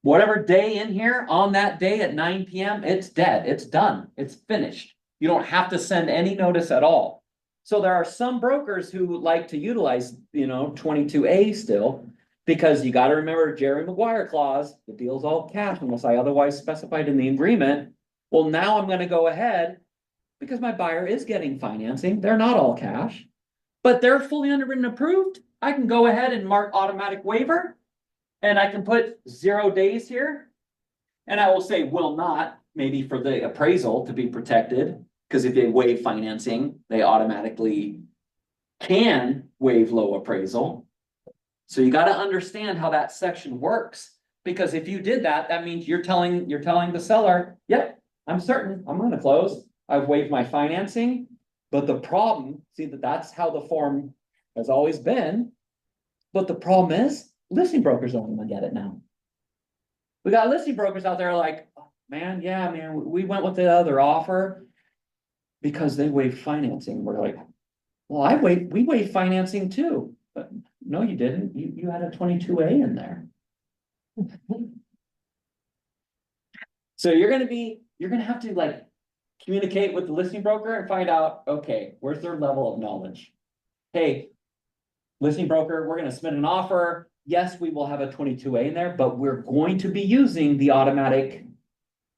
A: Whatever day in here, on that day at 9 PM, it's dead, it's done, it's finished. You don't have to send any notice at all. So there are some brokers who like to utilize, you know, 22A still. Because you gotta remember Jerry Maguire clause, the deal's all cash unless I otherwise specified in the agreement. Well, now I'm gonna go ahead, because my buyer is getting financing, they're not all cash. But they're fully underwritten approved, I can go ahead and mark automatic waiver. And I can put 0 days here. And I will say will not, maybe for the appraisal to be protected, because if they waive financing, they automatically can waive low appraisal. So you gotta understand how that section works, because if you did that, that means you're telling the seller, yep, I'm certain, I'm gonna close, I've waived my financing. But the problem, see that's how the form has always been. But the problem is, listing brokers don't even get it now. We got listing brokers out there like, oh, man, we went with the other offer. Because they waived financing, we're like, well, we waived financing too, but no, you didn't, you had a 22A in there. So you're gonna have to like communicate with the listing broker and find out, okay, where's their level of knowledge? Hey, listing broker, we're gonna submit an offer. Yes, we will have a 22A in there, but we're going to be using the automatic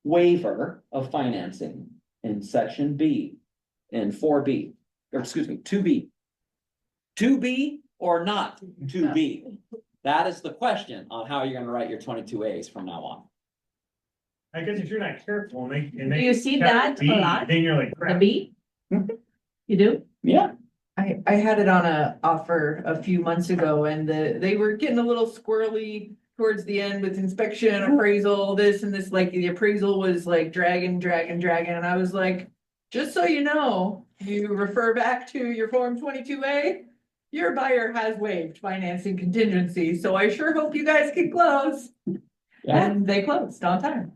A: waiver of financing in section B, in 4B, or excuse me, 2B. 2B or not 2B? That is the question on how you're gonna write your 22As from now on.
J: I guess if you're not careful and they.
B: Do you see that a lot?
J: Then you're like,
B: The
J: crap.
B: B? You do?
A: Yeah,
F: I had it on a offer a few months ago and they were getting a little squirrely towards the end with inspection, appraisal, this and this, like the appraisal was like dragging. And I was like, just so you know, you refer back to your Form 22A. Your buyer has waived financing contingency, so I sure hope you guys can close.
A: yeah,
F: And they closed on time.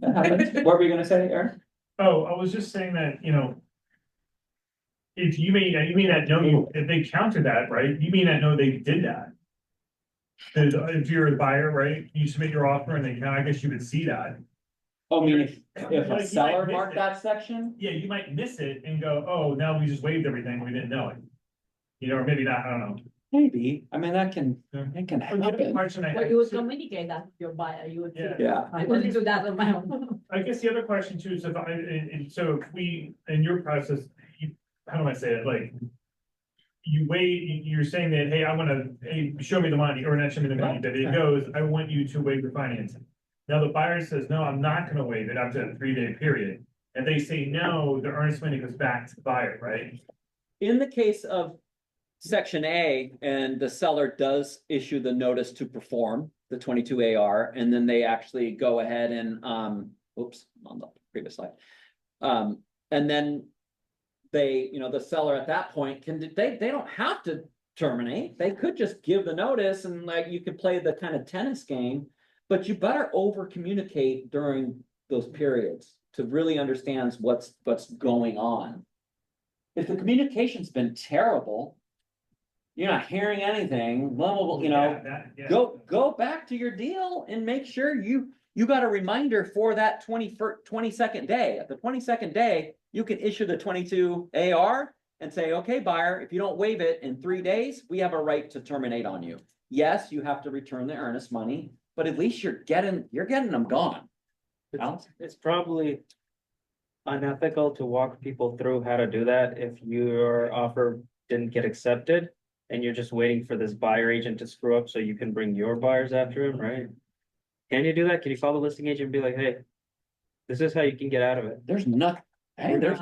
A: that happens. What were you gonna say, Aaron?
J: Oh, I was just saying that, if you may not know, if they counted that, right, you may not know they did that. If you're the buyer, right, you submit your offer and they count, I guess you would see that.
A: Oh, I mean, if
J: Like, you
A: a
J: might
A: seller
J: miss
A: marked
J: it.
A: that section,
J: Yeah, you might miss it and go, oh, now we just waived everything, we didn't know it. Or maybe not, I don't know.
A: maybe, I mean, it can
J: Oh, the other
A: happen.
J: question I
B: Well,
J: had
B: you would
J: too-
B: communicate that to your buyer, you would.
J: Yeah.
A: Yeah,
B: I wouldn't do that on my own.
J: I guess the other question too is if and so if we, in your process, how do I say it, like. You wait, you're saying that, hey, I wanna, hey, show me the money, or not show me the money, but it goes, I want you to waive the financing. Now the buyer says, no, I'm not gonna waive it after a 3-day period, and they say no, the earnest money goes back to the buyer, right?
A: in the case of section A, and the seller does issue the notice to perform the 22AR, and then they actually go ahead and, oops, on the previous slide. And then they, the seller at that point they don't have to terminate. They could just give the notice and like you could play the kind of tennis game, but you better over communicate during those periods to really understand what's going on. If the communication's been terrible, you're not hearing anything, blah, blah, blah,
J: Yeah.
A: go back to your deal and make sure you got a reminder for that 22nd day. At the 22nd day, you can issue the 22 AR and say, okay, buyer, if you don't waive it in 3 days, we have a right to terminate on you. Yes, you have to return the earnest money, but at least you're getting them gone.
D: It's probably unethical to walk people through how to do that if your offer didn't get accepted. And you're just waiting for this buyer agent to screw up so you can bring your buyers after him, right? Can you do that? Can you call the listing agent and be like, hey, this is how you can get out of it?
A: There's nothing, hey, there's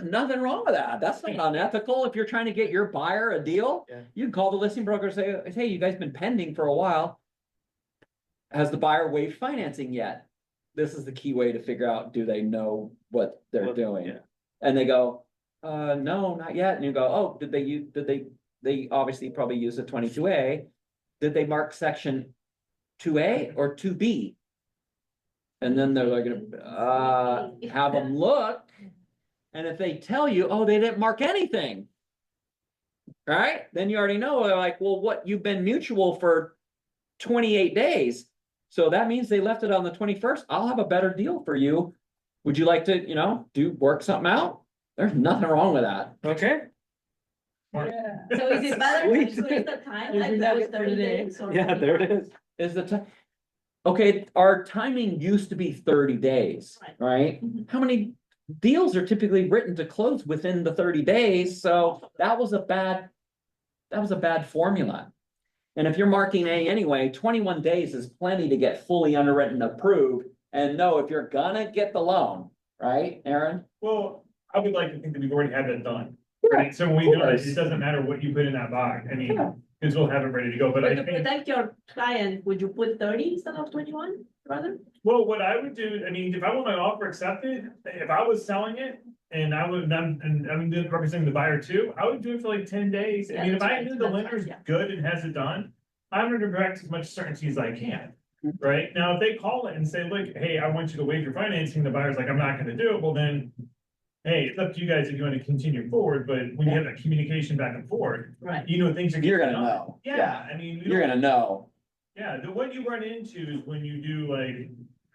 A: nothing wrong with that. That's not unethical. If you're trying to get your buyer a deal,
D: Yeah.
A: you can call the listing broker and say, hey, you guys been pending for a while. Has the buyer waived financing yet? This is the key way to figure out, do they know what they're
D: Well,
A: doing?
D: yeah.
A: And they go, no, not yet. And you go, oh, they obviously probably use a 22A. Did they mark section 2A or 2B? And then they're like, have them look. And if they tell you, oh, they didn't mark anything. Right? Then you already know, they're like, well, what, you've been mutual for 28 days. So that means they left it on the 21st. I'll have a better deal for you. Would you like to, work something out? There's nothing wrong with that.
D: Okay.
B: So is it better to split the time like
F: Isn't that
B: those
F: it for
B: 30
F: today?
B: days? or
D: Yeah, there it
B: 45?
D: is.
A: Is the time. Okay, our timing used to be 30 days, right?
B: Mhm.
A: How many deals are typically written to close within the 30 days? So that was a bad formula. And if you're marking A anyway, 21 days is plenty to get fully underwritten approved and know if you're gonna get the loan, right, Aaron?
J: Well, I would like to think that we've already had that done, right? So when we do it, it doesn't matter what you put in that box, I mean,
A: Yeah.
J: because we'll have it ready to go, but
B: But
J: I
B: to
J: think.
B: protect your client, would you put 30 instead of 21 rather?
J: Well, what I would do, I mean, if I want my offer accepted, if I was selling it and I'm representing the buyer too, I would do it for like 10 days. I
B: Yeah,
J: mean, if
B: that's
J: I
B: right.
J: knew the
B: That's
J: lender's
B: fine, yeah.
J: good and has it done, I'm gonna direct as much certainty as I can. Right? Now, if they call it and say, look, hey, I want you to waive your financing, the buyer's like, I'm not gonna do it, well then. Hey, it's up to you guys if you want to continue forward, but when you have that communication back and forth,
B: Right.
J: things are.
A: You're
J: getting
A: gonna
J: done.
A: know.
J: Yeah, I mean.
A: You're gonna know.
J: Yeah, what you run into is when you do like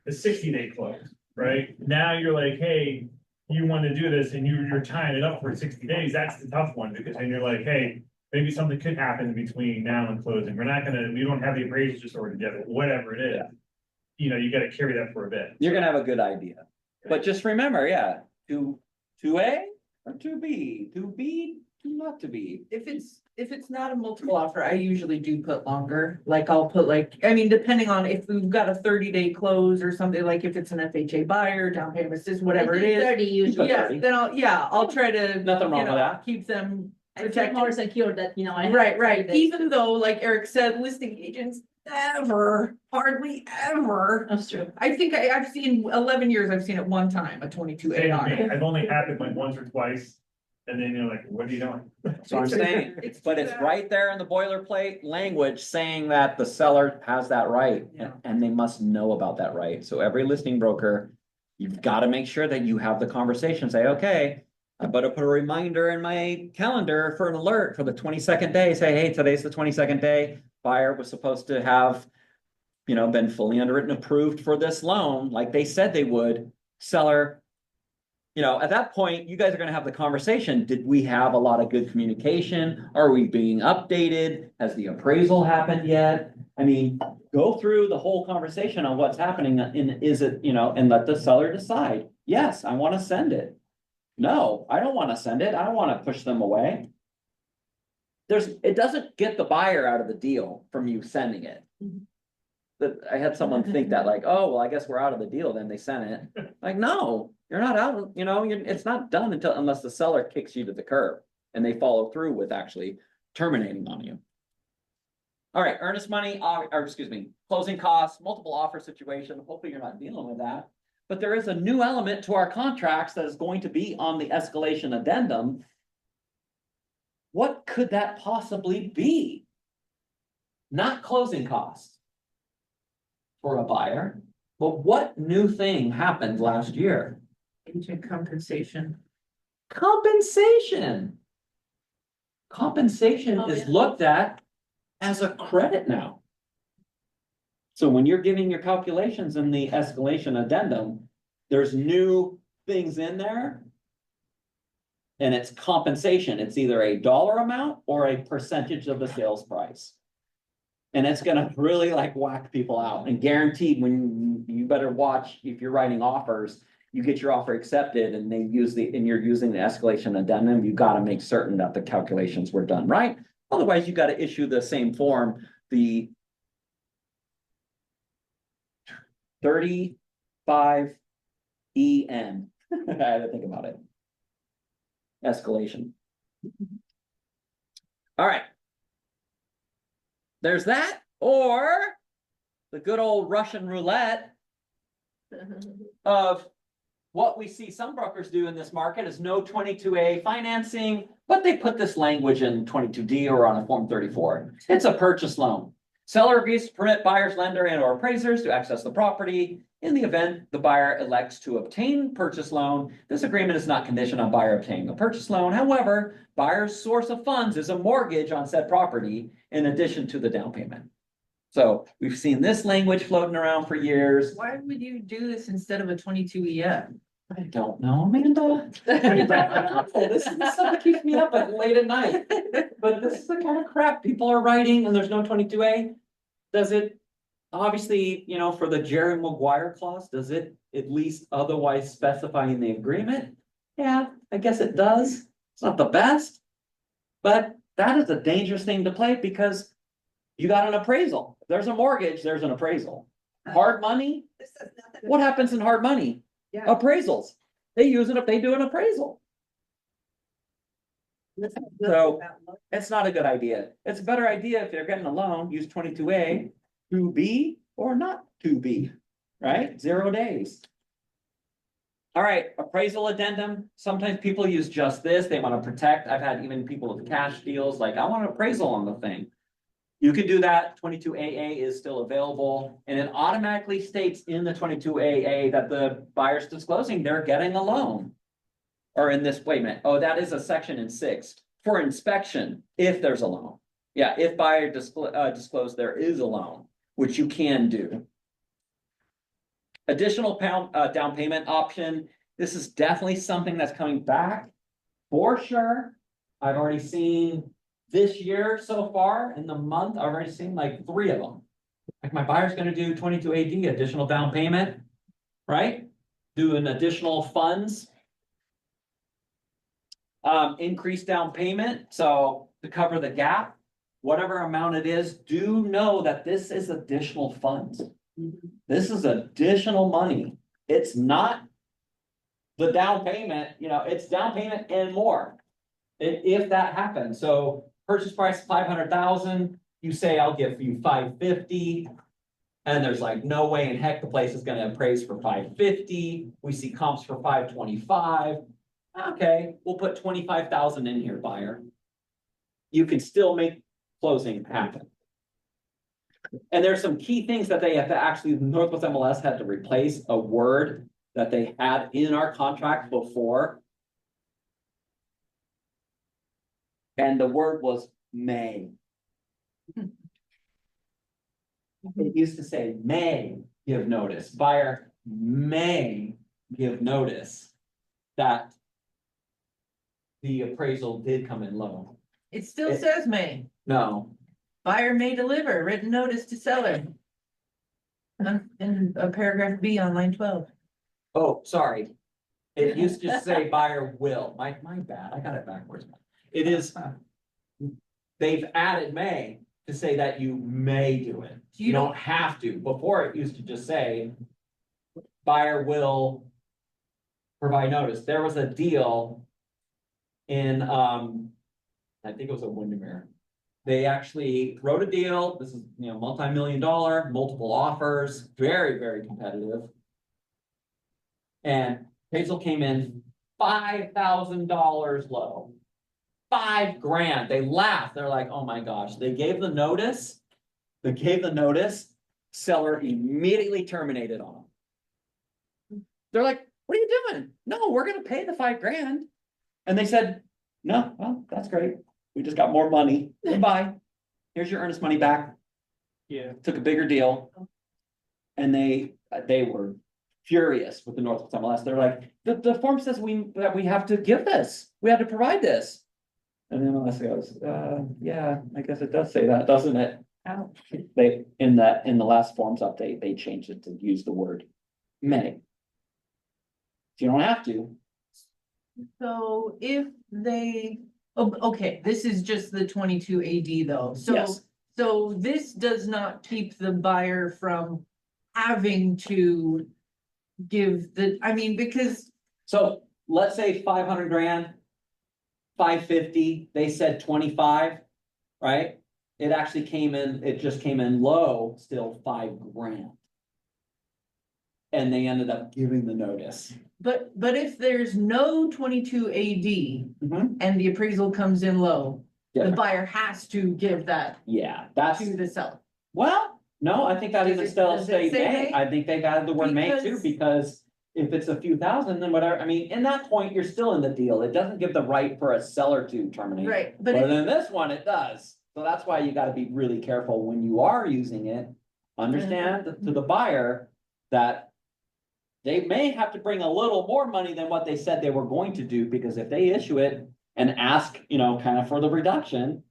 J: a 60-day close. right? Now you're like, hey, you want to do this and you're tying it up for 60 days, that's the tough one, because then you're like, hey, maybe something could happen between now and closing. We don't have the appraisals just ordered together, whatever it is. You know, you gotta carry that for a bit.
A: You're gonna have a good idea. But just remember, yeah, two A or two B, not to be.
F: If it's not a multiple offer, I usually do put longer, like I'll put like, I mean, depending on if we've got a 30-day close or something, like if it's an FHA buyer, down payment assist, whatever it is.
B: 30 usually.
F: Yeah, then I'll try to.
A: Nothing wrong
F: you know,
A: with that.
F: Keep them
B: I feel
F: protected.
B: more secure that, you know, I. have
F: Right, right.
B: 30 days.
F: Even though, like Eric said, listing agents hardly ever.
B: That's true.
F: I think I've seen 11 years, I've seen it one time, a 22A
J: Same
F: on
J: with me.
F: it.
J: I've only had it like once or twice, and then you're like, what are you doing?
A: So I'm saying,
F: It's
A: but
F: too
A: it's
F: bad.
A: right there in the boilerplate language saying that the seller has that right.
F: Yeah.
A: And they must know about that right. So every listing broker, you've got to make sure that you have the conversation, say, okay, I better put a reminder in my calendar for an alert for the 22nd day, say, hey, today's the 22nd day. Buyer was supposed to have, you know, been fully underwritten, approved for this loan, like they said they would. Seller, you know, at that point, you guys are gonna have the conversation. Did we have a lot of good communication? Are we being updated? Has the appraisal happened yet? I mean, go through the whole conversation on what's happening in, is it, you know, and let the seller decide. Yes, I wanna send it. No, I don't wanna send it. I don't wanna push them away. It doesn't get the buyer out of the deal from you sending it. That I had someone think that like, oh, well, I guess we're out of the deal, then they sent it. Like, no, you're not out, you know, it's not done unless the seller kicks you to the curb and they follow through with actually terminating on you. All right, earnest money, or excuse me, closing costs, multiple offer situation. Hopefully you're not dealing with that. But there is a new element to our contracts that is going to be on the escalation addendum. What could that possibly be? Not closing costs for a buyer, but what new thing happened last year?
F: Agent compensation.
A: Compensation. Compensation
B: Oh,
A: is
B: yeah.
A: looked at as a credit now. So when you're giving your calculations in the escalation addendum, there's new things in there. And it's compensation. It's either a dollar amount or a percentage of the sales price. And it's gonna really like whack people out, and guaranteed when you better watch if you're writing offers, you get your offer accepted and you're using the escalation addendum, you gotta make certain that the calculations were done right. Otherwise, you gotta issue the same form, the 35 EN. I had to think about it. Escalation. All right. There's that, or the good old Russian roulette of what we see some brokers do in this market is no 22A financing, but they put this language in 22D or on a Form 34. It's a purchase loan. Seller agrees to permit buyers, lender, and or appraisers to access the property. In the event the buyer elects to obtain purchase loan, this agreement is not conditioned on buyer obtaining the purchase loan. However, buyer's source of funds is a mortgage on said property in addition to the down payment. So we've seen this language floating around for years.
F: Why would you do this instead of a 22EF?
A: I don't know, Amanda. This is the stuff that keeps me up late at night. But this is the kind of crap people are writing and there's no 22A. Does it, obviously, you know, for the Jerry Maguire clause, does it at least otherwise specify in the agreement? Yeah, I guess it does. It's not the best. But that is a dangerous thing to play because you got an appraisal. If there's a mortgage, there's an appraisal. Hard money,
C: This has nothing to-
A: what happens in hard money?
C: Yeah.
A: Appraisals. They use it if they do an appraisal.
C: this has nothing
A: So-
C: about loan.
A: It's not a good idea. It's a better idea if you're getting a loan, use 22A, 2B or not 2B, right? 0 days. All right, appraisal addendum. Sometimes people use just this. They want to protect. I've had even people with cash deals, like I want an appraisal on the thing. You can do that. 22AA is still available and it automatically states in the 22AA that the buyer's disclosing they're getting a loan. Or in this, wait a minute. Oh, that is a section in 6 for inspection, if there's a loan. Yeah, if buyer disclose there is a loan, which you can do. Additional down payment option, this is definitely something that's coming back for sure. I've already seen this year so far in the month, I've already seen like 3 of them. Like my buyer's gonna do 22 AD, additional down payment, right? Do an additional funds. Increased down payment, so to cover the gap, whatever amount it is, do know that this is additional funds. This is additional money. It's not the down payment, it's down payment and more. If that happens, so purchase price 500,000, you say, I'll give you 550. And there's like no way in heck the place is gonna appraise for 550. We see comps for 525. Okay, we'll put 25,000 in here, buyer. You can still make closing happen. And there's some key things that they have to actually, Northwest MLS had to replace a word that they had in our contract before. And the word was may. It used to say may give notice, buyer may give notice that the appraisal did come in low.
F: It still says may.
A: No,
F: Buyer may deliver written notice to seller. In paragraph B on line 12.
A: oh, sorry. It used to say buyer will, my bad, I got it backwards. It is. They've added may to say that you may do it. You don't have to. Before it used to just say. Buyer will. Provide notice. There was a deal. In, I think it was a Windermere. They actually wrote a deal. This is, multi-million-dollar, multiple offers, very, very competitive. And Hazel came in $5,000 low. $5,000. They laughed. They're like, oh my gosh, they gave the notice. Seller immediately terminated on them. They're like, what are you doing? No, we're gonna pay the $5,000. And they said, no, well, that's great. We just got more money. Goodbye. Here's your earnest money back.
D: Yeah.
A: Took a bigger deal. And they were furious with the Northwest MLS. They're like, the form says that we have to give this. We have to provide this. And then MLS goes, yeah, I guess it does say that, doesn't it? They, in the last forms update, they changed it to use the word may. You don't have to.
F: So if they, okay, this is just the 22 AD though, so.
A: Yes.
F: So this does not keep the buyer from having to give because.
A: So let's say 500,000. 550, they said 25, right? It just came in low, still $5,000. And they ended up giving the notice.
F: But if there's no 22 AD
A: Mhm.
F: and the appraisal comes in low, the
A: Yeah,
F: buyer has to give that
A: yeah, that's,
F: to the seller.
A: well, no, I think that
F: Does
A: even
F: it-
A: still
F: does it
A: say
F: say
A: may.
F: may?
A: I think they've added the word may too,
F: Because-
A: because if it's a few thousand, then whatever, in that point, you're still in the deal. It doesn't give the right for a seller to terminate.
F: Right,
A: But
F: but
A: in this one, it does. So that's why you gotta be really careful when you are using it. Understand to the buyer that they may have to bring a little more money than what they said they were going to do, because if they issue it and ask, kind of for the reduction.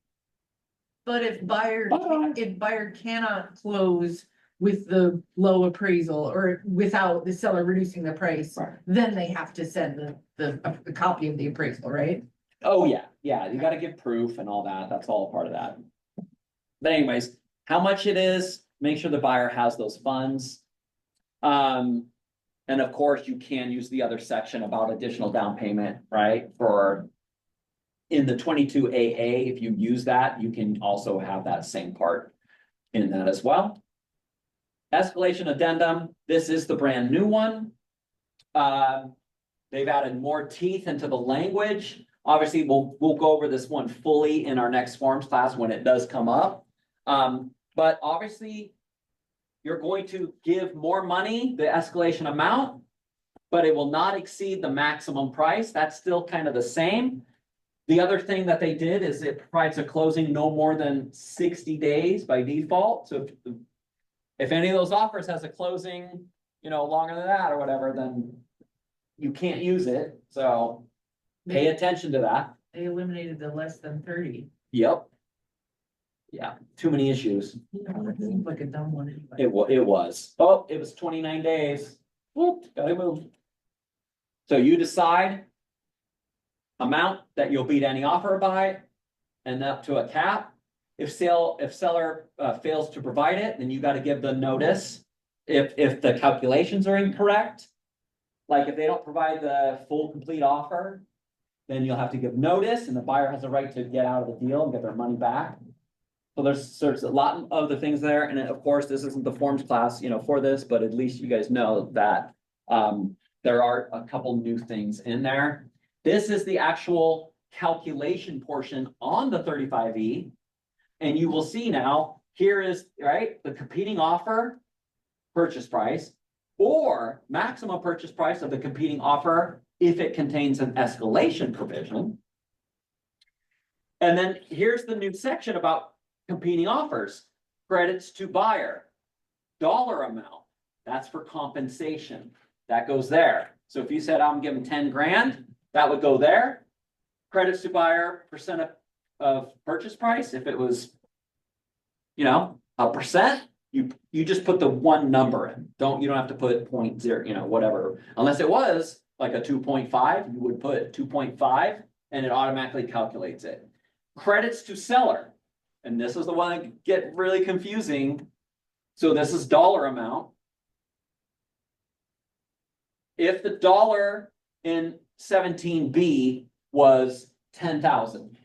F: if buyer,
A: Bye-bye.
F: if buyer cannot close with the low appraisal or without the seller reducing the price,
A: Right.
F: then they have to send the copy of the appraisal, right?
A: Oh, yeah, you gotta give proof and all that. That's all part of that. But anyways, how much it is, make sure the buyer has those funds. And of course, you can use the other section about additional down payment, right? In the 22 AA, if you use that, you can also have that same part in that as well. Escalation addendum, this is the brand new one. They've added more teeth into the language. Obviously, we'll go over this one fully in our next forms class when it does come up. But obviously, you're going to give more money, the escalation amount, but it will not exceed the maximum price. That's still kind of the same. The other thing that they did is it provides a closing no more than 60 days by default. So if any of those offers has a closing, longer than that or whatever, then you can't use it, so pay attention to that.
F: They eliminated the less than 30.
A: Yep. Yeah, too many issues.
F: It seems like a dumb one anyway.
A: It was. Oh, it was 29 days. Whoop, gotta move. So you decide amount that you'll beat any offer by and up to a cap. If seller fails to provide it, then you gotta give the notice. If the calculations are incorrect, like if they don't provide the full complete offer, then you'll have to give notice and the buyer has a right to get out of the deal and get their money back. So there's a lot of the things there, and of course, this isn't the forms class, for this, but at least you guys know that there are a couple new things in there. This is the actual calculation portion on the 35E. And you will see now, here is, right, the competing offer, purchase price, or maximum purchase price of the competing offer if it contains an escalation provision. And then here's the new section about competing offers, credits to buyer, dollar amount, that's for compensation, that goes there. So if you said I'm giving 10 grand, that would go there. Credits to buyer, percent of purchase price, if it was, a percent, you just put the one number in. You don't have to put 0.0, whatever, unless it was like a 2.5, you would put 2.5 and it automatically calculates it. Credits to seller. And this is the one that get really confusing. So this is dollar amount. If the dollar in 17B was 10,000.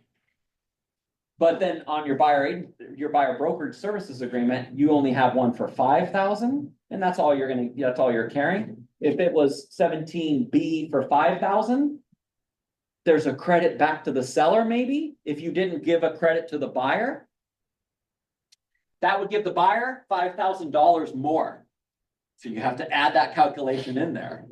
A: But then on your buyer brokerage services agreement, you only have one for 5,000, and that's all you're carrying. If it was 17B for 5,000. There's a credit back to the seller, maybe, if you didn't give a credit to the buyer. That would give the buyer $5,000 more. So you have to add that calculation in there.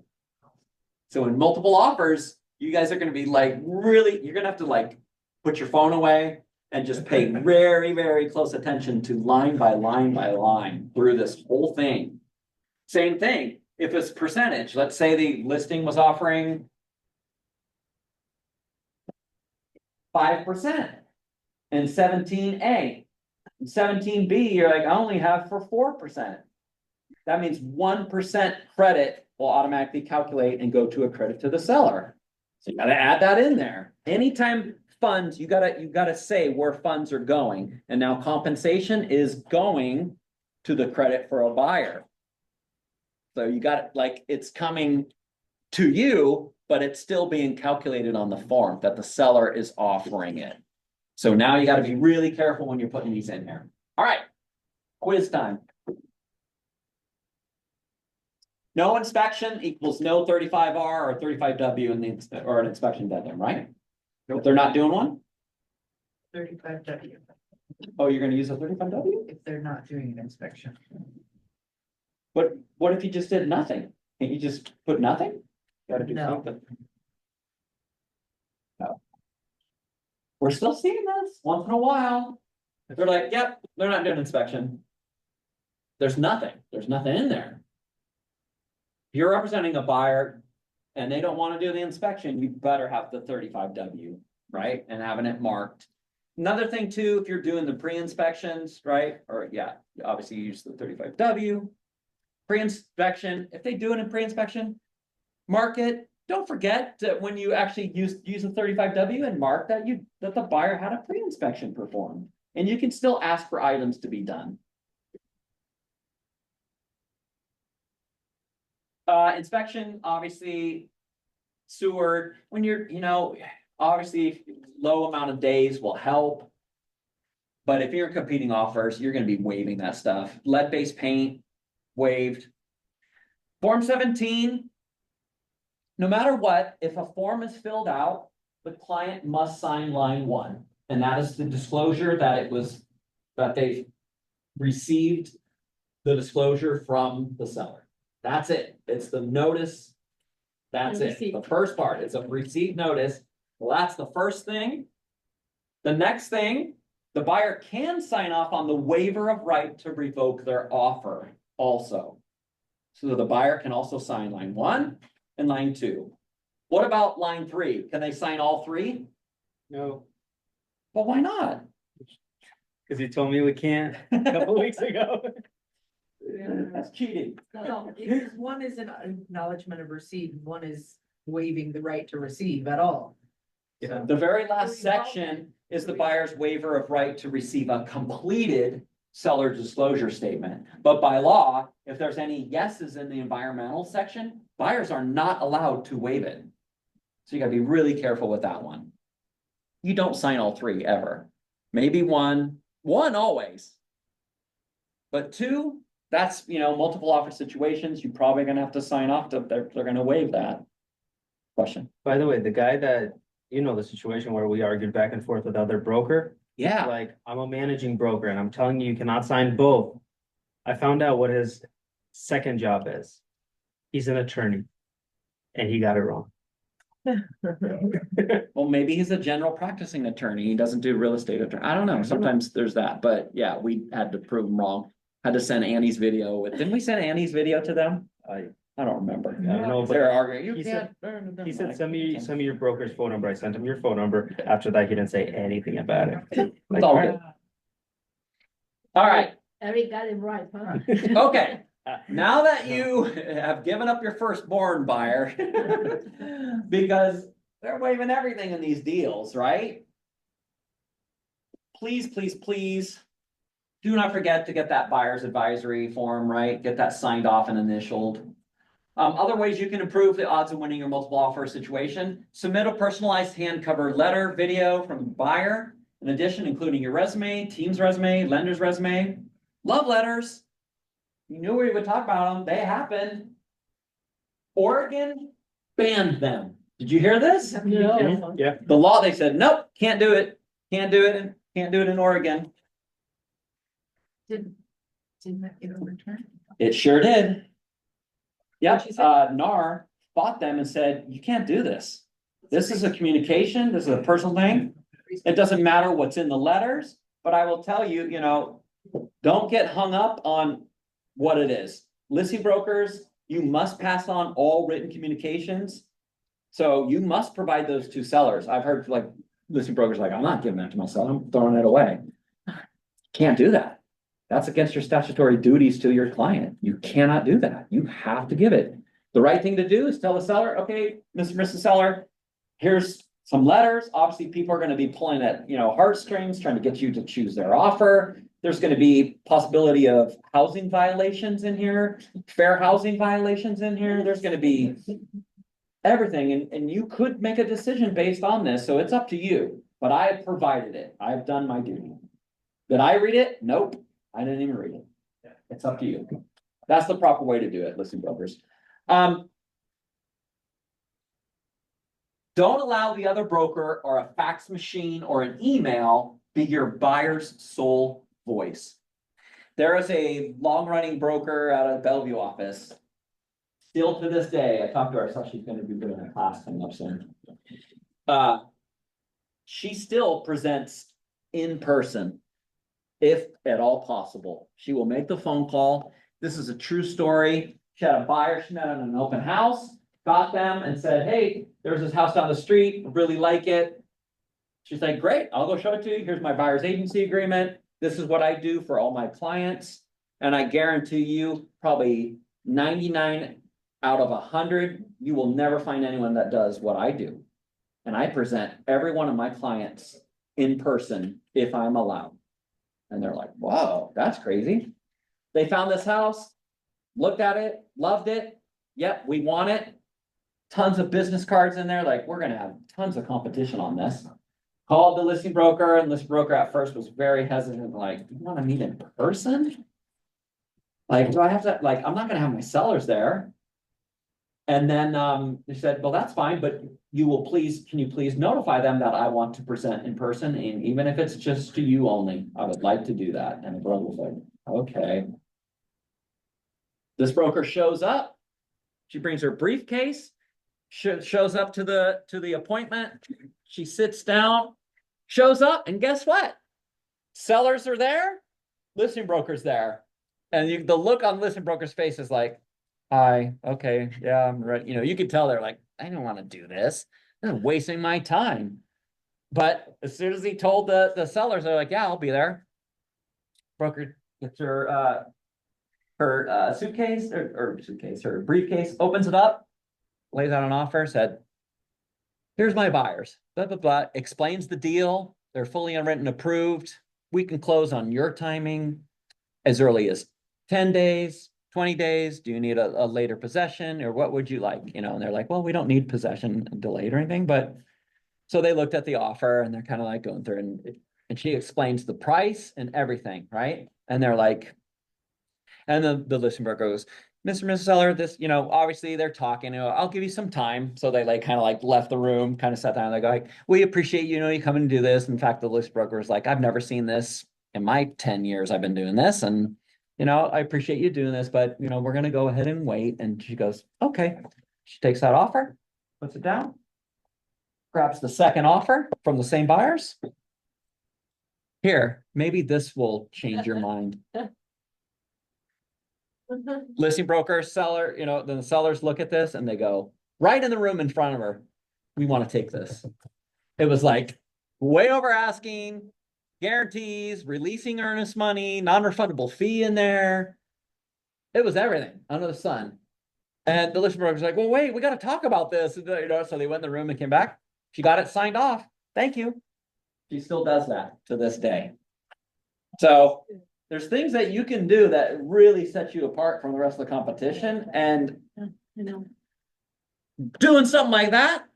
A: So in multiple offers, you guys are gonna be like, really, you're gonna have to like put your phone away and just pay very, very close attention to line by line by line through this whole thing. Same thing, if it's percentage, let's say the listing was offering 5% and 17A. 17B, you're like, I only have for 4%. That means 1% credit will automatically calculate and go to a credit to the seller. So you gotta add that in there. Anytime funds, you gotta say where funds are going. And now compensation is going to the credit for a buyer. So you got like, it's coming to you, but it's still being calculated on the form that the seller is offering it. So now you gotta be really careful when you're putting these in here. All right, quiz time. No inspection equals no 35R or 35W in the, or an inspection deadline, right? If they're not doing one?
F: 35W,
A: Oh, you're gonna use a 35W?
F: if they're not doing an inspection.
A: But what if you just did nothing? Can't you just put nothing? Gotta do
F: No.
A: something. No. We're still seeing this once in a while. They're like, yep, they're not doing inspection. There's nothing in there. If you're representing a buyer and they don't want to do the inspection, you better have the 35W, right? And having it marked. Another thing too, if you're doing the pre-inspections, right? Or yeah, obviously you use the 35W. Pre-inspection, if they do it in pre-inspection, mark it. Don't forget that when you actually use a 35W and mark that that the buyer had a pre-inspection performed. And you can still ask for items to be done. Inspection, obviously, Seward, when you're, obviously low amount of days will help. But if you're competing offers, you're gonna be waiving that stuff. Lead-based paint, waived. Form 17. No matter what, if a form is filled out, the client must sign line 1. And that is the disclosure that they've received the disclosure from the seller. That's it. It's the notice. That's
B: The
A: it.
B: receipt.
A: The first part, it's a receipt notice. Well, that's the first thing. The next thing, the buyer can sign off on the waiver of right to revoke their offer also. So the buyer can also sign line 1 and line 2. What about line 3? Can they sign all 3?
D: No,
A: Well, why not?
D: because you told me we can't a couple weeks ago.
A: That's cheating.
F: No, because one is an acknowledgement of receipt, and one is waiving the right to receive at all.
D: Yeah.
A: The very last section is the buyer's waiver of right to receive a completed seller disclosure statement. But by law, if there's any yeses in the environmental section, buyers are not allowed to waive it. So you gotta be really careful with that one. You don't sign all 3 ever. Maybe one always. But 2, that's, multiple offer situations, you're probably gonna have to sign off to, they're gonna waive that. Question.
D: By the way, the guy that, the situation where we argued back and forth with the other broker,
A: Yeah,
D: like, I'm a managing broker and I'm telling you, you cannot sign both. I found out what his second job is. He's an attorney. And he got it wrong.
A: well, maybe he's a general practicing attorney, he doesn't do real estate attorney, I don't know, sometimes there's that, but yeah, we had to prove him wrong. Had to send Annie's video didn't we send Annie's video to them? I don't remember.
D: I don't know,
A: They're
D: but
A: arguing. You
D: he
A: can't.
D: he said, send me your broker's phone number. I sent him your phone number. After that, he didn't say anything about it.
A: It's all good. All right,
B: Eric got it right, huh?
A: okay, now that you have given up your firstborn buyer. Because they're waiving everything in these deals, right? Please, please, please. Do not forget to get that buyer's advisory form, right? Get that signed off and initialed. Other ways you can improve the odds of winning your multiple offer situation. Submit a personalized hand covered letter, video from the buyer. In addition, including your resume, team's resume, lender's resume. Love letters. You knew we would talk about them. They happened. Oregon banned them. Did you hear this?
F: No.
D: Yeah.
A: The law, they said, nope, can't do it. Can't do it. Can't do it in Oregon.
F: Didn't that get overturned?
A: It sure did. Yep,
F: What'd she say?
A: NAR fought them and said, you can't do this. This is a communication, this is a personal thing. It doesn't matter what's in the letters, but I will tell you, don't get hung up on what it is. Listing brokers, you must pass on all written communications. So you must provide those to sellers. I've heard like listing brokers like, I'm not giving that to my seller, I'm throwing it away. Can't do that. That's against your statutory duties to your client. You cannot do that. You have to give it. The right thing to do is tell the seller, okay, Mr. and Mrs. Seller, here's some letters. Obviously, people are going to be pulling at, heartstrings, trying to get you to choose their offer. There's going to be possibility of housing violations in here, fair housing violations in here. There's going to be everything. And you could make a decision based on this. So it's up to you, but I have provided it. I've done my duty. Did I read it? Nope. I didn't even read it. It's up to you. That's the proper way to do it, listing brokers. Don't allow the other broker or a fax machine or an email be your buyer's sole voice. There is a long-running broker out of the Bellevue office. Still to this day, I talked to her, so she's going to be doing a class coming up soon. She still presents in person. If at all possible, she will make the phone call. This is a true story. She had a buyer she met at an open house, got them and said, hey, there's this house down the street, really like it. She's like, great, I'll go show it to you. Here's my buyer's agency agreement. This is what I do for all my clients. And I guarantee you, probably 99 out of 100, you will never find anyone that does what I do. And I present every one of my clients in person if I'm allowed. And they're like, whoa, that's crazy. They found this house, looked at it, loved it. Yep, we want it. Tons of business cards in there. Like, we're gonna have tons of competition on this. Called the listing broker, and listing broker at first was very hesitant, like, you wanna meet in person? Like, do I have to, like, I'm not gonna have my sellers there. And then they said, well, that's fine, but can you please notify them that I want to present in person, and even if it's just to you only, I would like to do that. And the brother was like, okay. This broker shows up. She brings her briefcase, shows up to the appointment. She sits down, shows up, and guess what? Sellers are there, listing brokers there. And the look on listing broker's face is like, Okay, yeah, I'm right. You know, you could tell they're like, I don't want to do this. This is wasting my time. But as soon as he told the sellers, they're like, yeah, I'll be there. Broker gets her suitcase or suitcase, her briefcase, opens it up, lays out an offer, said, here's my buyers, blah, blah, blah, explains the deal. They're fully unwritten approved. We can close on your timing as early as 10 days, 20 days. Do you need a later possession or what would you like? You know, and they're like, well, we don't need possession delayed or anything, but so they looked at the offer and they're kind of like going through and she explains the price and everything, right? And they're like, and the listing broker goes, Mr. and Mrs. Seller, this, you know, obviously they're talking, you know, I'll give you some time. So they like kind of like left the room, kind of sat down. They go like, we appreciate, you know, you come and do this. In fact, the list broker is like, I've never seen this in my 10 years I've been doing this. And, you know, I appreciate you doing this, but you know, we're going to go ahead and wait. And she goes, okay. She takes that offer, puts it down, grabs the second offer from the same buyers. Here, maybe this will change your mind. Listing broker, seller, you know, then the sellers look at this and they go, right in the room in front of her, we want to take this. It was like way over asking, guarantees, releasing earnest money, non-refundable fee in there. It was everything under the sun. And the listing broker's like, well, wait, we got to talk about this. And, you know, so they went in the room and came back. She got it signed off. Thank you. She still does that to this day. So there's things that you can do that really set you apart from the rest of the competition, and
B: You know.
A: doing something like that.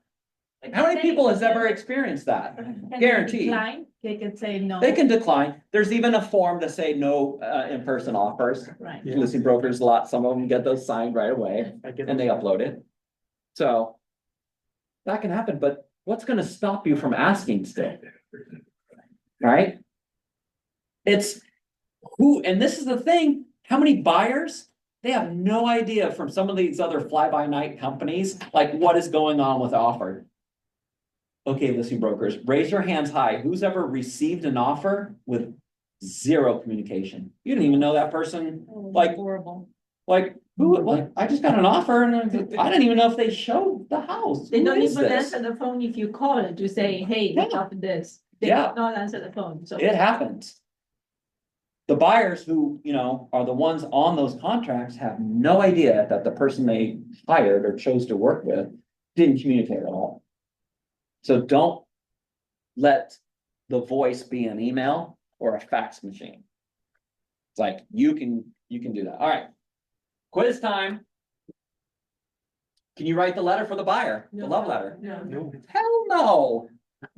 B: Like
A: How many
B: they-
A: people has ever experienced that?
B: Can they
A: Guaranteed.
B: decline? They can say no.
A: They can decline. There's even a form to say no, in-person offers.
B: Right.
A: Listing brokers, a lot, some of them get those signed right away
D: I get
A: and they upload it. So that can happen, but what's gonna stop you from asking still? Right? It's who, and this is the thing, how many buyers? They have no idea from some of these other fly-by-night companies, like what is going on with offer. Okay, listing brokers, raise your hands high. Who's ever received an offer with zero communication? You didn't even know that person, like,
B: Horrible.
A: like, who, like, I just got an offer and I didn't even know if they showed the house.
B: They
A: Who
B: don't
A: is
B: even
A: this?
B: answer the phone if you call to say, hey, we
A: Yeah.
B: have this. They
A: Yeah.
B: do not answer the phone, so.
A: It happens. The buyers who, you know, are the ones on those contracts have no idea that the person they hired or chose to work with didn't communicate at all. So don't let the voice be an email or a fax machine. It's like, you can do that. All right. Quiz time. Can you write the letter for the buyer? The love letter?
F: No.
A: Hell no.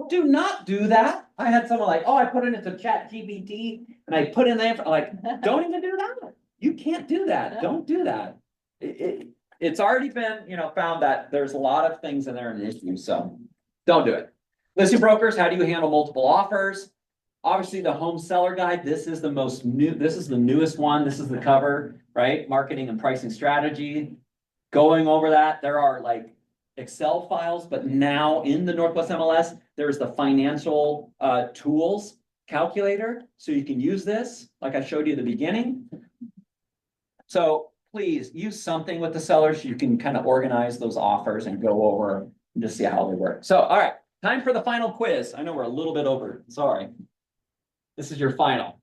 A: Do not do that. I had someone like, oh, I put it into ChatGPT and I put in there, like, don't even do that. You can't do that. Don't do that. It's already been, you know, found that there's a lot of things in there and issues, so don't do it. Listing brokers, how do you handle multiple offers? Obviously, the home seller guide, this is the most new, this is the newest one. This is the cover, right? Marketing and pricing strategy. Going over that, there are like Excel files, but now in the Northwest MLS, there's the financial tools calculator. So you can use this, like I showed you at the beginning. So please use something with the sellers so you can kind of organize those offers and go over and just see how they work. So, all right, time for the final quiz. I know we're a little bit over, sorry. This is your final.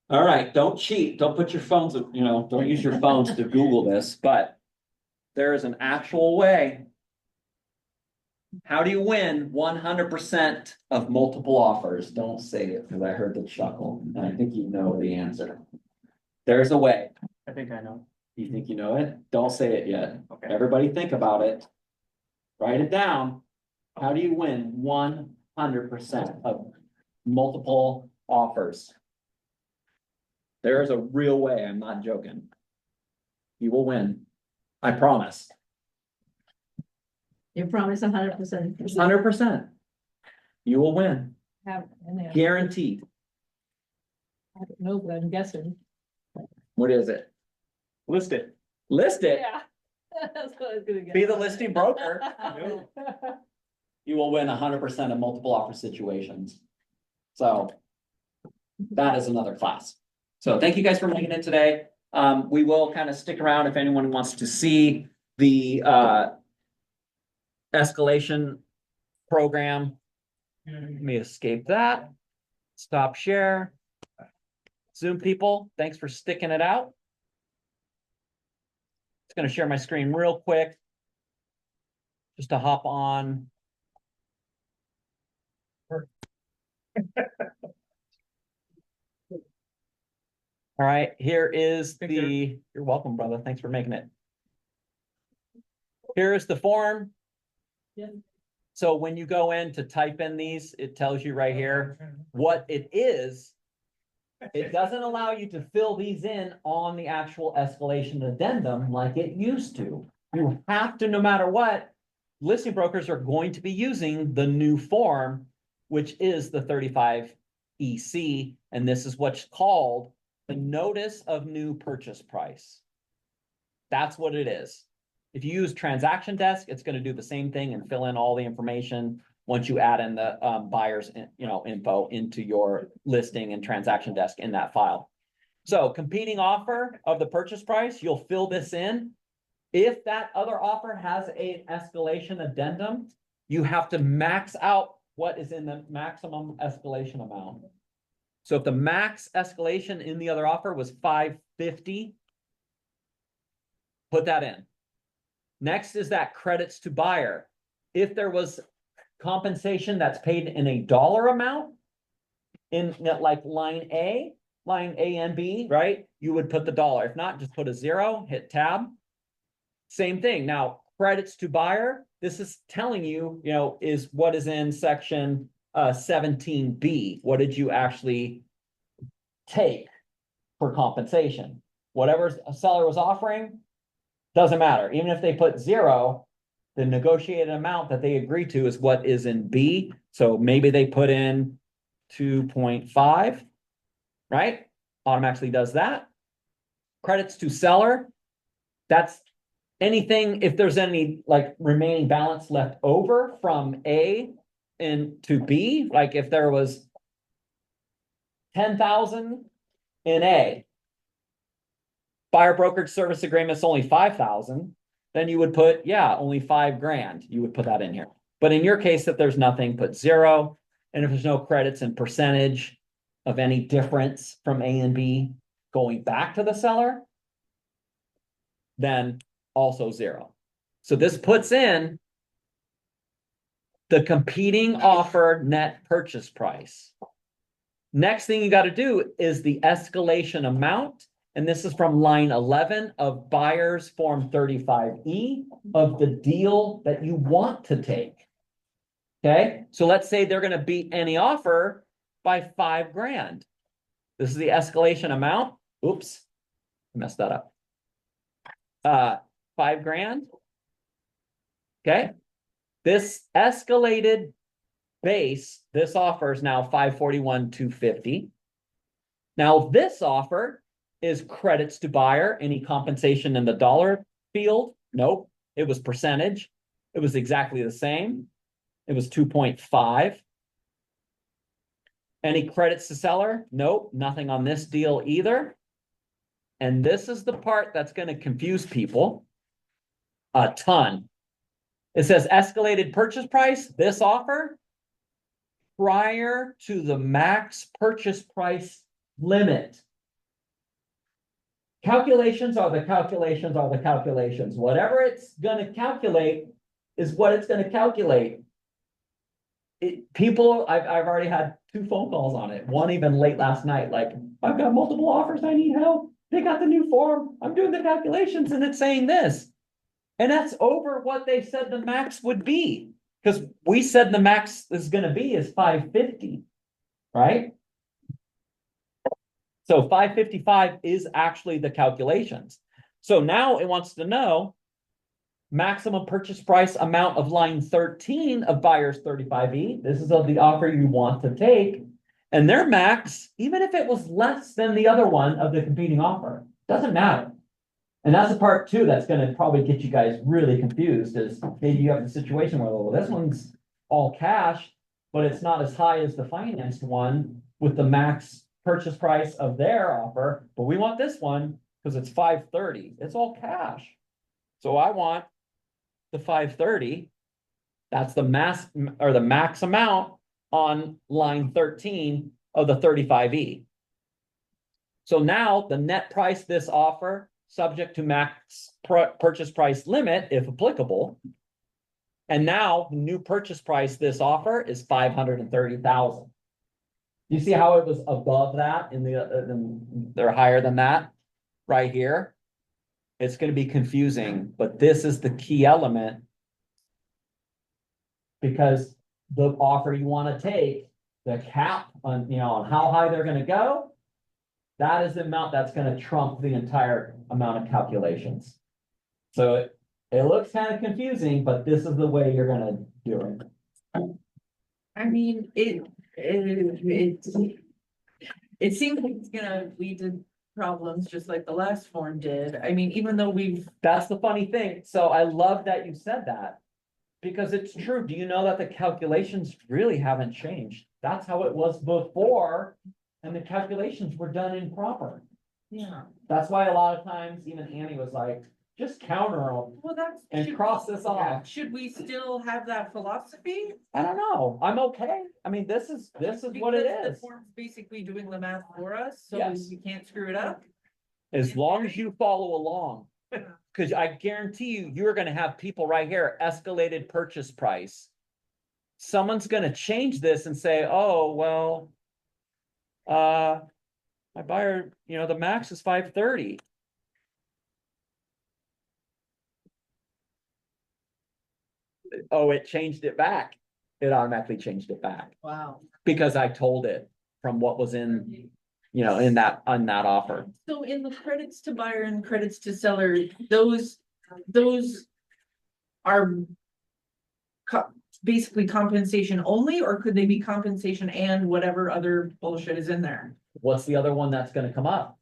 A: All right, don't cheat. Don't put your phones, you know, don't use your phones to Google this, but there is an actual way. How do you win 100% of multiple offers? Don't say it because I heard the chuckle and I think you know the answer. There's a way.
D: I think I know.
A: You think you know it? Don't say it yet.
D: Okay.
A: Everybody think about it. Write it down. How do you win 100% of multiple offers? There is a real way. I'm not joking. You will win. I promise.
B: You promise 100%.
A: 100%. You will win.
E: Have, and then,
A: Guaranteed.
E: I don't know, but I'm guessing.
A: What is it?
D: List it.
A: List it.
E: Yeah. That's what I was gonna get.
A: Be the listing broker. You will win 100% of multiple offer situations. So that is another class. So thank you guys for making it today. We will kind of stick around if anyone wants to see the escalation program. Let me escape that. Stop share. Zoom people, thanks for sticking it out. It's gonna share my screen real quick. Just to hop on. All right, here is the, you're welcome, brother. Thanks for making it. Here is the form.
E: Yeah.
A: So when you go in to type in these, it tells you right here what it is. It doesn't allow you to fill these in on the actual escalation addendum like it used to. You have to, no matter what, listing brokers are going to be using the new form, which is the 35 EC, and this is what's called the notice of new purchase price. That's what it is. If you use transaction desk, it's going to do the same thing and fill in all the information once you add in the buyer's, info into your listing and transaction desk in that file. So competing offer of the purchase price, you'll fill this in. If that other offer has an escalation addendum, you have to max out what is in the maximum escalation amount. So if the max escalation in the other offer was $550, put that in. Next is that credits to buyer. If there was compensation that's paid in a dollar amount in like line A and B, right? You would put the dollar. If not, just put a 0, hit tab. Same thing. Now, credits to buyer, this is telling you, is what is in section 17B. What did you actually take for compensation? Whatever a seller was offering, doesn't matter. Even if they put 0, the negotiated amount that they agree to is what is in B. So maybe they put in 2.5, right? Automatically does that. Credits to seller, that's anything, if there's any like remaining balance left over from A into B, like if there was 10,000 in A, buyer brokerage service agreement's only 5,000, then you would put, only $5,000. You would put that in here. But in your case, if there's nothing, put 0. And if there's no credits and percentage of any difference from A and B going back to the seller, then also 0. So this puts in the competing offer net purchase price. Next thing you got to do is the escalation amount. And this is from line 11 of buyer's form 35E of the deal that you want to take. Okay, so let's say they're going to beat any offer by $5,000. This is the escalation amount. Oops, I messed that up. $5,000. Okay, this escalated base, this offer is now $541,250. Now this offer is credits to buyer. Any compensation in the dollar field? Nope. It was percentage. It was exactly the same. It was 2.5. Any credits to seller? Nope. Nothing on this deal either. And this is the part that's going to confuse people a ton. It says escalated purchase price, this offer, prior to the max purchase price limit. Calculations are the calculations are the calculations. Whatever it's going to calculate is what it's going to calculate. People, I've already had 2 phone calls on it. One even late last night, like, I've got multiple offers, I need help. They got the new form. I'm doing the calculations and it's saying this. And that's over what they said the max would be. Because we said the max is going to be is 550, right? So 555 is actually the calculations. So now it wants to know maximum purchase price amount of line 13 of buyer's 35E. This is of the offer you want to take. And their max, even if it was less than the other one of the competing offer, doesn't matter. And that's the part too that's going to probably get you guys really confused is maybe you have a situation where, well, this one's all cash, but it's not as high as the financed one with the max purchase price of their offer, but we want this one Cause it's 530, it's all cash. So I want the 530. That's the max amount on line 13 of the 35E. So now the net price this offer, subject to max purchase price limit if applicable. And now the new purchase price this offer is 530,000. You see how it was above that in they're higher than that right here? It's gonna be confusing, but this is the key element. Because the offer you wanna take, the cap on, on how high they're gonna go. That is the amount that's gonna trump the entire amount of calculations. So it looks kind of confusing, but this is the way you're gonna do it.
F: I mean, it seems like it's gonna lead to problems just like the last form did. I mean, even though
A: That's the funny thing. So I love that you said that. Because it's true. Do you know that the calculations really haven't changed? That's how it was before. And the calculations were done improper.
F: yeah,
A: That's why a lot of times even Annie was like, just counter them
F: well, that's.
A: and
F: should-
A: cross this off.
F: Should we still have that philosophy?
A: I don't know. I'm okay. I mean, this is what it
F: Because the
A: is.
F: form's basically doing the math for us, so
A: Yes.
F: we can't screw it up.
A: As long as you follow along. Cause I guarantee you, you're gonna have people right here, escalated purchase price. Someone's gonna change this and say, oh, well. My buyer, the max is 530. Oh, it changed it back. It automatically changed it back
F: Wow.
A: because I told it from what was in, on that offer.
F: So in the credits to buyer and credits to seller, those are basically compensation only, or could they be compensation and whatever other bullshit is in there?
A: What's the other one that's gonna come up?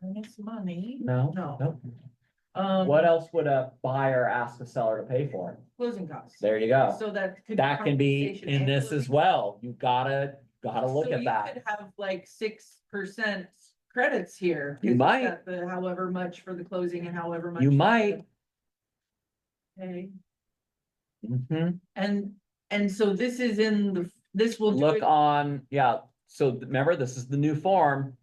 F: Earnest money.
A: No,
F: No.
A: no. What else would a buyer ask a seller to pay for?
F: Closing costs.
A: There you go.
F: So that could.
A: That can be
F: compensation
A: in
F: and
A: this
F: closing
A: as well. You gotta look
F: So
A: at
F: you
A: that.
F: could have like 6% credits here.
A: You
F: 'cause it's
A: might.
F: got the however much for the closing and however much.
A: You
F: for the-
A: might.
F: Okay,
A: Mhm.
F: and so this is this will do
A: Look
F: it.
A: on, yeah, so remember, this is the new form.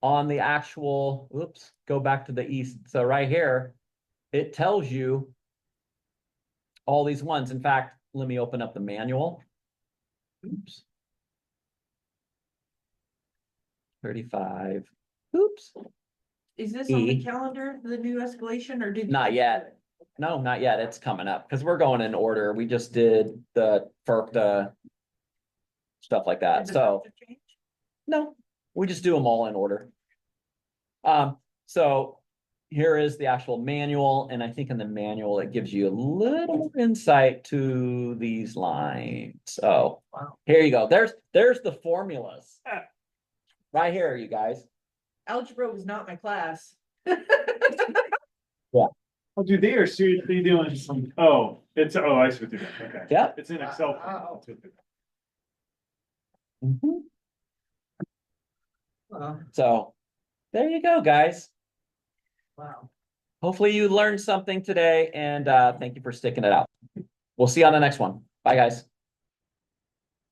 A: On the actual, oops, go back to the east, so right here, it tells you. All these ones, in fact, let me open up the manual. Oops. 35, oops,
F: Is this on the
A: E.
F: calendar, the new escalation, or did? you
A: Not
F: just
A: yet.
F: do it?
A: no, not yet, it's coming up, because we're going in order, we just did the FERC, stuff like that,
F: Did the
A: so.
F: budget change?
A: No, we just do them all in order. So here is the actual manual, and I think in the manual, it gives you a little insight to these lines. So
F: Wow.
A: here you go. There's the formulas. Right here, you guys.
F: Algebra was not my class.
J: Oh, dude, they are seriously doing some, I see what they're doing, okay.
A: Yep.
J: It's in Excel.
C: Wow.
A: Mhm.
F: Wow.
A: So there you go, guys.
F: Wow.
A: Hopefully you learned something today, and thank you for sticking it out. We'll see you on the next one. Bye, guys.